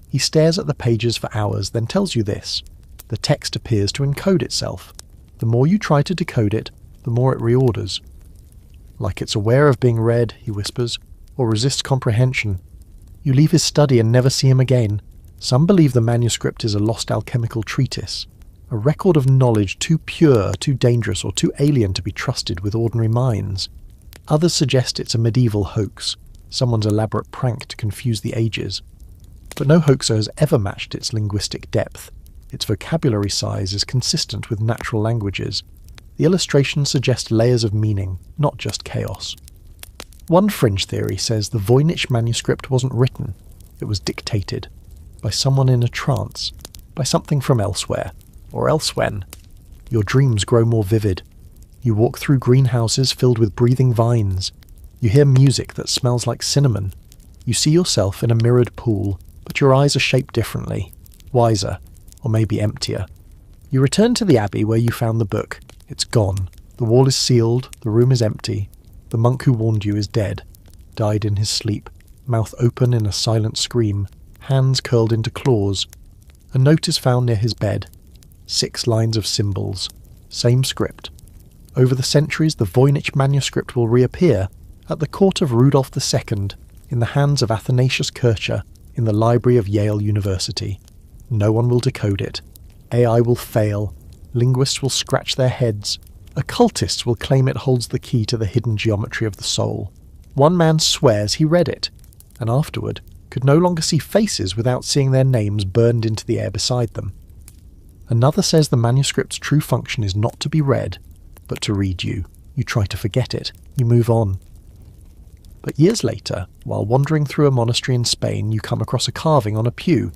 He stares at the pages for hours, then tells you this. The text appears to encode itself. The more you try to decode it, the more it reorders. Like it's aware of being read, he whispers, or resists comprehension. You leave his study and never see him again. Some believe the manuscript is a lost alchemical treatise, a record of knowledge too pure, too dangerous, or too alien to be trusted with ordinary minds. Others suggest it's a medieval hoax, someone's elaborate prank to confuse the ages. But no hoaxer has ever matched its linguistic depth. Its vocabulary size is consistent with natural languages. The illustrations suggest layers of meaning, not just chaos. One fringe theory says the Voynich manuscript wasn't written, it was dictated, by someone in a trance, by something from elsewhere, or elsewhen. Your dreams grow more vivid. You walk through greenhouses filled with breathing vines. You hear music that smells like cinnamon. You see yourself in a mirrored pool, but your eyes are shaped differently, wiser, or maybe emptier. You return to the abbey where you found the book. It's gone. The wall is sealed, the room is empty. The monk who warned you is dead, died in his sleep, mouth open in a silent scream, hands curled into claws. A note is found near his bed. 6 lines of symbols. Same script. Over the centuries, the Voynich manuscript will reappear at the court of Rudolph II, in the hands of Athanasius Kircher, in the library of Yale University. No one will decode it. AI will fail. Linguists will scratch their heads. Occultists will claim it holds the key to the hidden geometry of the soul. One man swears he read it, and afterward could no longer see faces without seeing their names burned into the air beside them. Another says the manuscript's true function is not to be read, but to read you. You try to forget it. You move on. But years later, while wandering through a monastery in Spain, you come across a carving on a pew.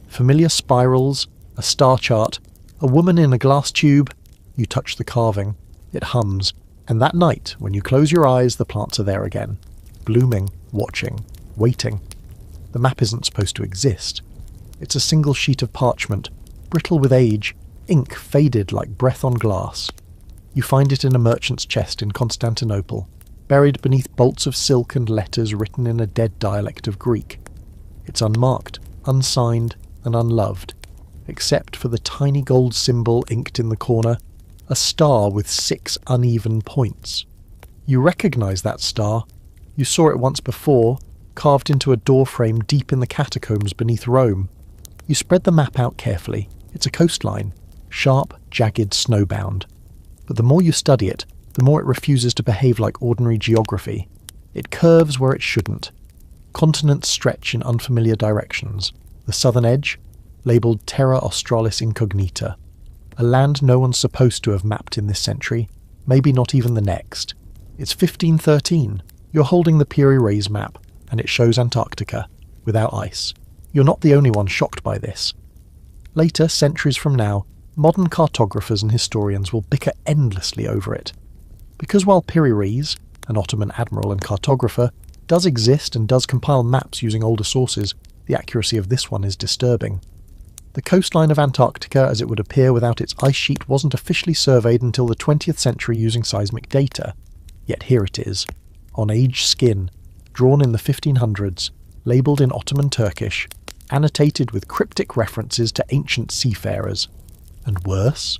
Familiar spirals, a star chart, a woman in a glass tube. You touch the carving. It hums. And that night, when you close your eyes, the plants are there again. Blooming, watching, waiting. The map isn't supposed to exist. It's a single sheet of parchment, brittle with age, ink faded like breath on glass. You find it in a merchant's chest in Constantinople, buried beneath bolts of silk and letters written in a dead dialect of Greek. It's unmarked, unsigned, and unloved, except for the tiny gold symbol inked in the corner, a star with 6 uneven points. You recognise that star. You saw it once before, carved into a doorframe deep in the catacombs beneath Rome. You spread the map out carefully. It's a coastline, sharp, jagged, snowbound. But the more you study it, the more it refuses to behave like ordinary geography. It curves where it shouldn't. Continents stretch in unfamiliar directions. The southern edge, labelled Terra Australis Incognita, a land no one's supposed to have mapped in this century, maybe not even the next. It's 1513. You're holding the Piri Reis map, and it shows Antarctica, without ice. You're not the only one shocked by this. Later, centuries from now, modern cartographers and historians will bicker endlessly over it. Because while Piri Reis, an Ottoman admiral and cartographer, does exist and does compile maps using older sources, the accuracy of this one is disturbing. The coastline of Antarctica, as it would appear without its ice sheet, wasn't officially surveyed until the 20th century using seismic data. Yet here it is, on aged skin, drawn in the 1500s, labelled in Ottoman Turkish, annotated with cryptic references to ancient seafarers. And worse,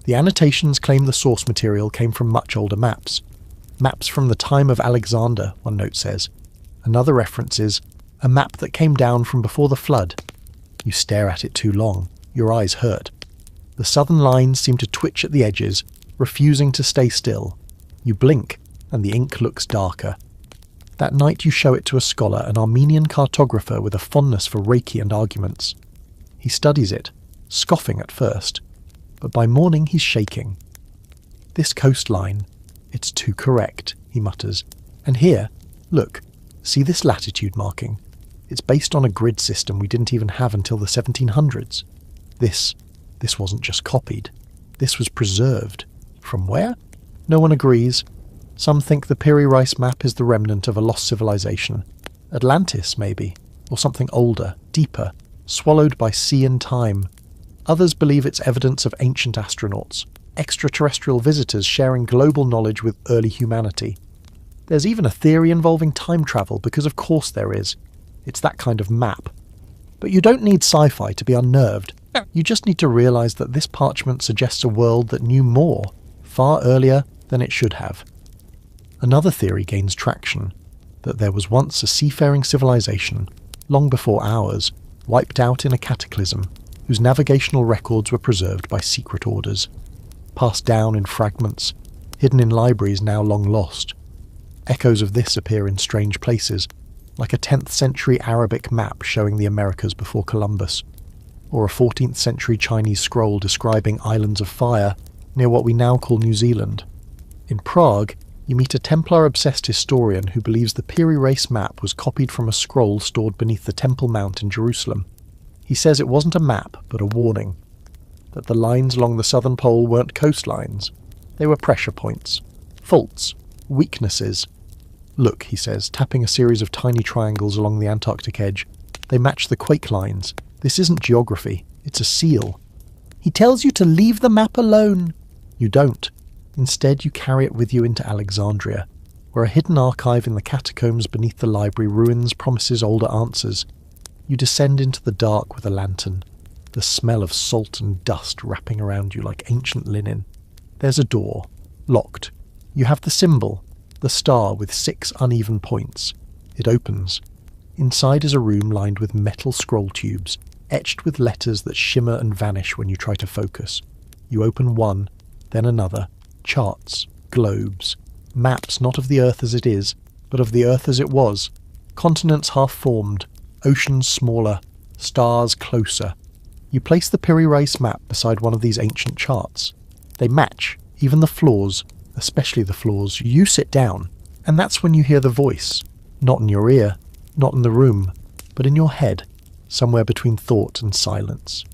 the annotations claim the source material came from much older maps. Maps from the time of Alexander, one note says. Another reference is a map that came down from before the flood. You stare at it too long, your eyes hurt. The southern lines seem to twitch at the edges, refusing to stay still. You blink, and the ink looks darker. That night you show it to a scholar, an Armenian cartographer with a fondness for Reiki and arguments. He studies it, scoffing at first, but by morning he's shaking. This coastline, it's too correct, he mutters. And here, look, see this latitude marking? It's based on a grid system we didn't even have until the 1700s. This wasn't just copied. This was preserved. From where? No one agrees. Some think the Piri Reis map is the remnant of a lost civilization. Atlantis, maybe, or something older, deeper, swallowed by sea and time. Others believe it's evidence of ancient astronauts, extraterrestrial visitors sharing global knowledge with early humanity. There's even a theory involving time travel, because of course there is. It's that kind of map. But you don't need sci-fi to be unnerved. You just need to realise that this parchment suggests a world that knew more, far earlier than it should have. Another theory gains traction, that there was once a seafaring civilization, long before ours, wiped out in a cataclysm, whose navigational records were preserved by secret orders, passed down in fragments, hidden in libraries now long lost. Echoes of this appear in strange places, like a 10th century Arabic map showing the Americas before Columbus, or a 14th century Chinese scroll describing islands of fire near what we now call New Zealand. In Prague, you meet a Templar-obsessed historian who believes the Piri Reis map was copied from a scroll stored beneath the Temple Mount in Jerusalem. He says it wasn't a map, but a warning, that the lines along the southern pole weren't coastlines. They were pressure points, faults, weaknesses. Look, he says, tapping a series of tiny triangles along the Antarctic edge. They match the quake lines. This isn't geography, it's a seal. He tells you to leave the map alone. You don't. Instead, you carry it with you into Alexandria, where a hidden archive in the catacombs beneath the library ruins promises older answers. You descend into the dark with a lantern, the smell of salt and dust wrapping around you like ancient linen. There's a door, locked. You have the symbol, the star with 6 uneven points. It opens. Inside is a room lined with metal scroll tubes, etched with letters that shimmer and vanish when you try to focus. You open one, then another. Charts, globes, maps not of the Earth as it is, but of the Earth as it was. Continents half-formed, oceans smaller, stars closer. You place the Piri Reis map beside one of these ancient charts. They match, even the flaws, especially the flaws. You sit down, and that's when you hear the voice. Not in your ear, not in the room, but in your head, somewhere between thought and silence.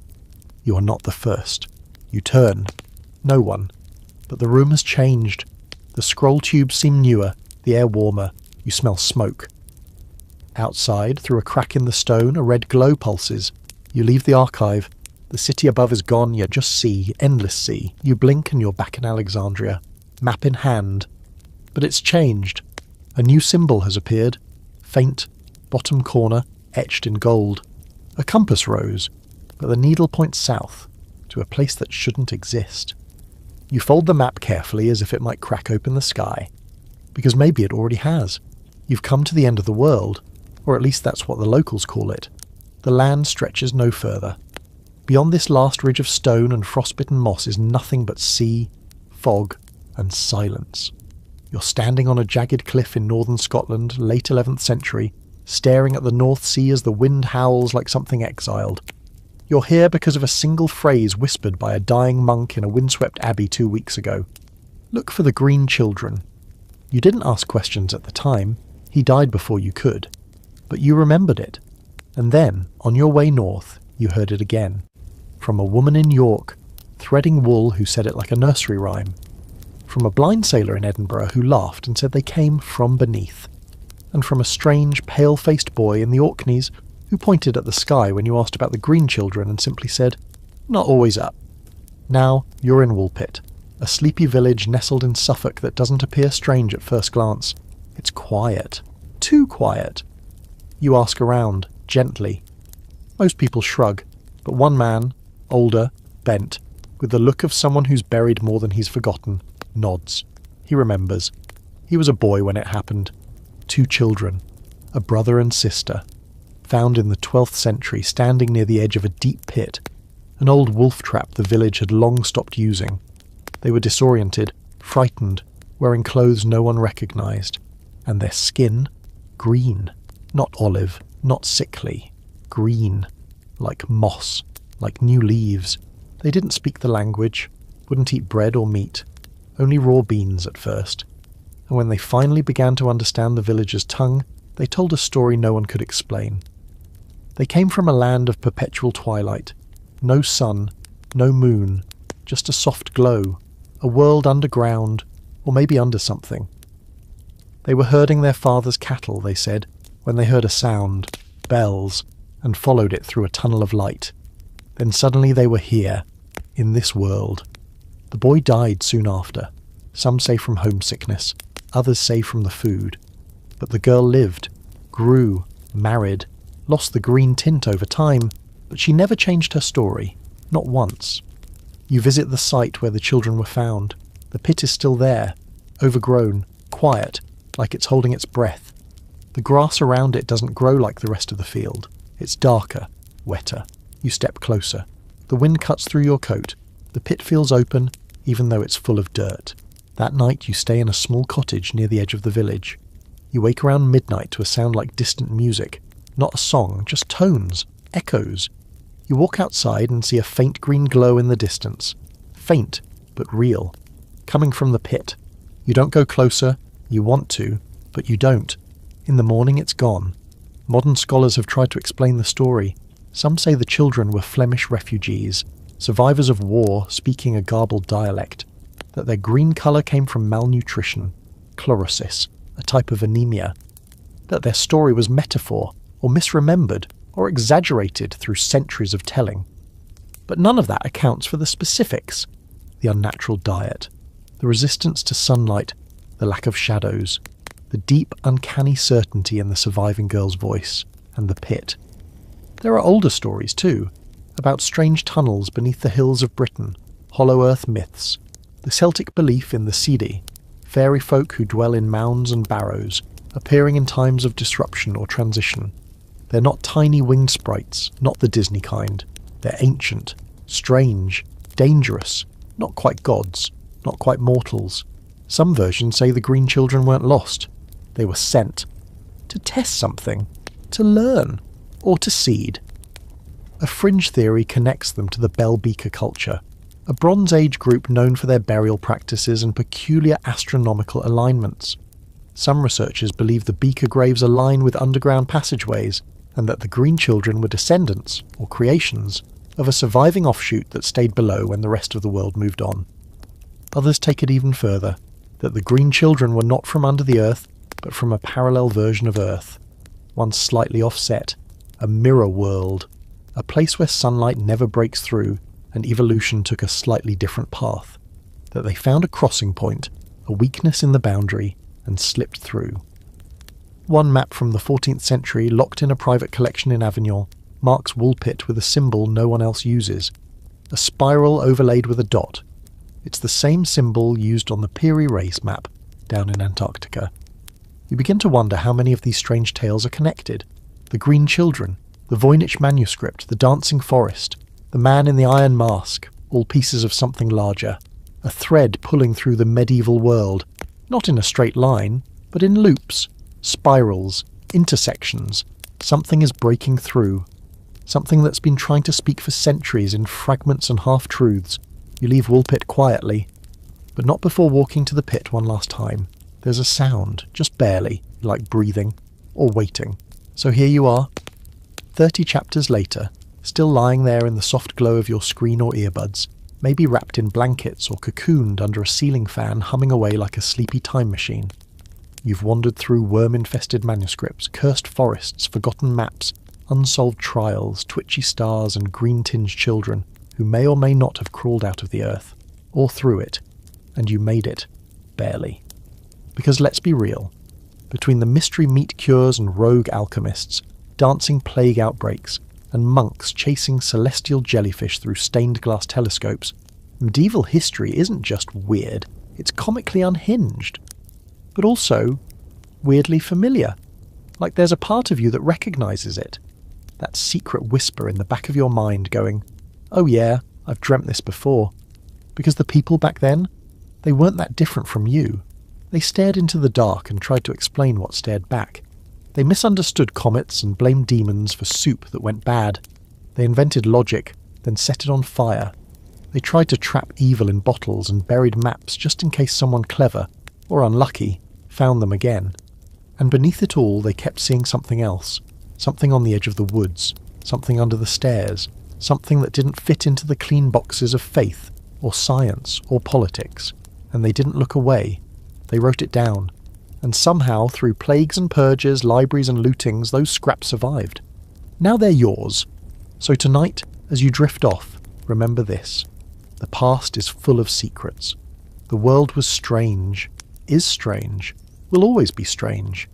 You are not the first. You turn. No one. But the room has changed. The scroll tubes seem newer, the air warmer. You smell smoke. Outside, through a crack in the stone, a red glow pulses. You leave the archive. The city above is gone, you just sea, endless sea. You blink and you're back in Alexandria, map in hand. But it's changed. A new symbol has appeared. Faint, bottom corner, etched in gold. A compass rose, but the needle points south, to a place that shouldn't exist. You fold the map carefully as if it might crack open the sky, because maybe it already has. You've come to the end of the world, or at least that's what the locals call it. The land stretches no further. Beyond this last ridge of stone and frostbitten moss is nothing but sea, fog, and silence. You're standing on a jagged cliff in northern Scotland, late 11th century, staring at the North Sea as the wind howls like something exiled. You're here because of a single phrase whispered by a dying monk in a windswept abbey 2 weeks ago. Look for the green children. You didn't ask questions at the time. He died before you could. But you remembered it. And then, on your way north, you heard it again. From a woman in York, threading wool, who said it like a nursery rhyme. From a blind sailor in Edinburgh who laughed and said they came from beneath. And from a strange, pale-faced boy in the Orkneys Who pointed at the sky when you asked about the green children and simply said, "Not always up." Now you're in Woolpit, a sleepy village nestled in Suffolk that doesn't appear strange at first glance. It's quiet. Too quiet. You ask around, gently. Most people shrug, but one man, older, bent, with the look of someone who's buried more than he's forgotten, nods. He remembers. He was a boy when it happened. 2 children, a brother and sister, found in the 12th century standing near the edge of a deep pit, an old wolf trap the village had long stopped using. They were disoriented, frightened, wearing clothes no one recognised, and their skin, green, not olive, not sickly, green, like moss, like new leaves. They didn't speak the language, wouldn't eat bread or meat, only raw beans at first. And when they finally began to understand the villagers' tongue, they told a story no one could explain. They came from a land of perpetual twilight, no sun, no moon, just a soft glow, a world underground, or maybe under something. They were herding their father's cattle, they said, when they heard a sound, bells, and followed it through a tunnel of light. Then suddenly they were here, in this world. The boy died soon after. Some say from homesickness, others say from the food. But the girl lived, grew, married, lost the green tint over time, but she never changed her story, not once. You visit the site where the children were found. The pit is still there, overgrown, quiet, like it's holding its breath. The grass around it doesn't grow like the rest of the field. It's darker, wetter. You step closer. The wind cuts through your coat. The pit feels open, even though it's full of dirt. That night you stay in a small cottage near the edge of the village. You wake around midnight to a sound like distant music. Not a song, just tones, echoes. You walk outside and see a faint green glow in the distance. Faint, but real. Coming from the pit. You don't go closer. You want to, but you don't. In the morning it's gone. Modern scholars have tried to explain the story. Some say the children were Flemish refugees, survivors of war speaking a garbled dialect, that their green colour came from malnutrition, chlorosis, a type of anemia, that their story was metaphor, or misremembered, or exaggerated through centuries of telling. But none of that accounts for the specifics: the unnatural diet, the resistance to sunlight, the lack of shadows, the deep, uncanny certainty in the surviving girl's voice, and the pit. There are older stories too, about strange tunnels beneath the hills of Britain, hollow earth myths, the Celtic belief in the Sidi, fairy folk who dwell in mounds and barrows, appearing in times of disruption or transition. They're not tiny winged sprites, not the Disney kind. They're ancient, strange, dangerous, not quite gods, not quite mortals. Some versions say the green children weren't lost. They were sent. To test something, to learn, or to seed. A fringe theory connects them to the Bell Beaker culture, a Bronze Age group known for their burial practices and peculiar astronomical alignments. Some researchers believe the Beaker graves align with underground passageways, and that the green children were descendants, or creations, of a surviving offshoot that stayed below when the rest of the world moved on. Others take it even further, that the green children were not from under the earth, but from a parallel version of Earth, one slightly offset, a mirror world, a place where sunlight never breaks through, and evolution took a slightly different path, that they found a crossing point, a weakness in the boundary, and slipped through. One map from the 14th century, locked in a private collection in Avignon, marks Woolpit with a symbol no one else uses, a spiral overlaid with a dot. It's the same symbol used on the Peary Race map down in Antarctica. You begin to wonder how many of these strange tales are connected. The green children, the Voynich manuscript, the dancing forest, the man in the iron mask, all pieces of something larger. A thread pulling through the medieval world, not in a straight line, but in loops, spirals, intersections. Something is breaking through. Something that's been trying to speak for centuries in fragments and half-truths. You leave Woolpit quietly, but not before walking to the pit one last time. There's a sound, just barely, like breathing, or waiting. So here you are, 30 chapters later, still lying there in the soft glow of your screen or earbuds, maybe wrapped in blankets or cocooned under a ceiling fan humming away like a sleepy time machine. You've wandered through worm-infested manuscripts, cursed forests, forgotten maps, unsolved trials, twitchy stars and green-tinged children who may or may not have crawled out of the earth, or through it, and you made it, barely. Because let's be real, between the mystery meat cures and rogue alchemists, dancing plague outbreaks, and monks chasing celestial jellyfish through stained glass telescopes, medieval history isn't just weird, it's comically unhinged. But also, weirdly familiar. Like there's a part of you that recognises it. That secret whisper in the back of your mind going, oh yeah, I've dreamt this before. Because the people back then, they weren't that different from you. They stared into the dark and tried to explain what stared back. They misunderstood comets and blamed demons for soup that went bad. They invented logic, then set it on fire. They tried to trap evil in bottles and buried maps just in case someone clever, or unlucky, found them again. And beneath it all they kept seeing something else, something on the edge of the woods, something under the stairs, something that didn't fit into the clean boxes of faith, or science, or politics. And they didn't look away. They wrote it down. And somehow, through plagues and purges, libraries and lootings, those scraps survived. Now they're yours. So tonight, as you drift off, remember this. The past is full of secrets. The world was strange, is strange, will always be strange.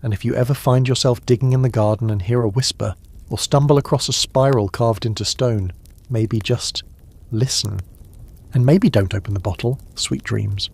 And if you ever find yourself digging in the garden and hear a whisper, or stumble across a spiral carved into stone, maybe just listen. And maybe don't open the bottle. Sweet dreams.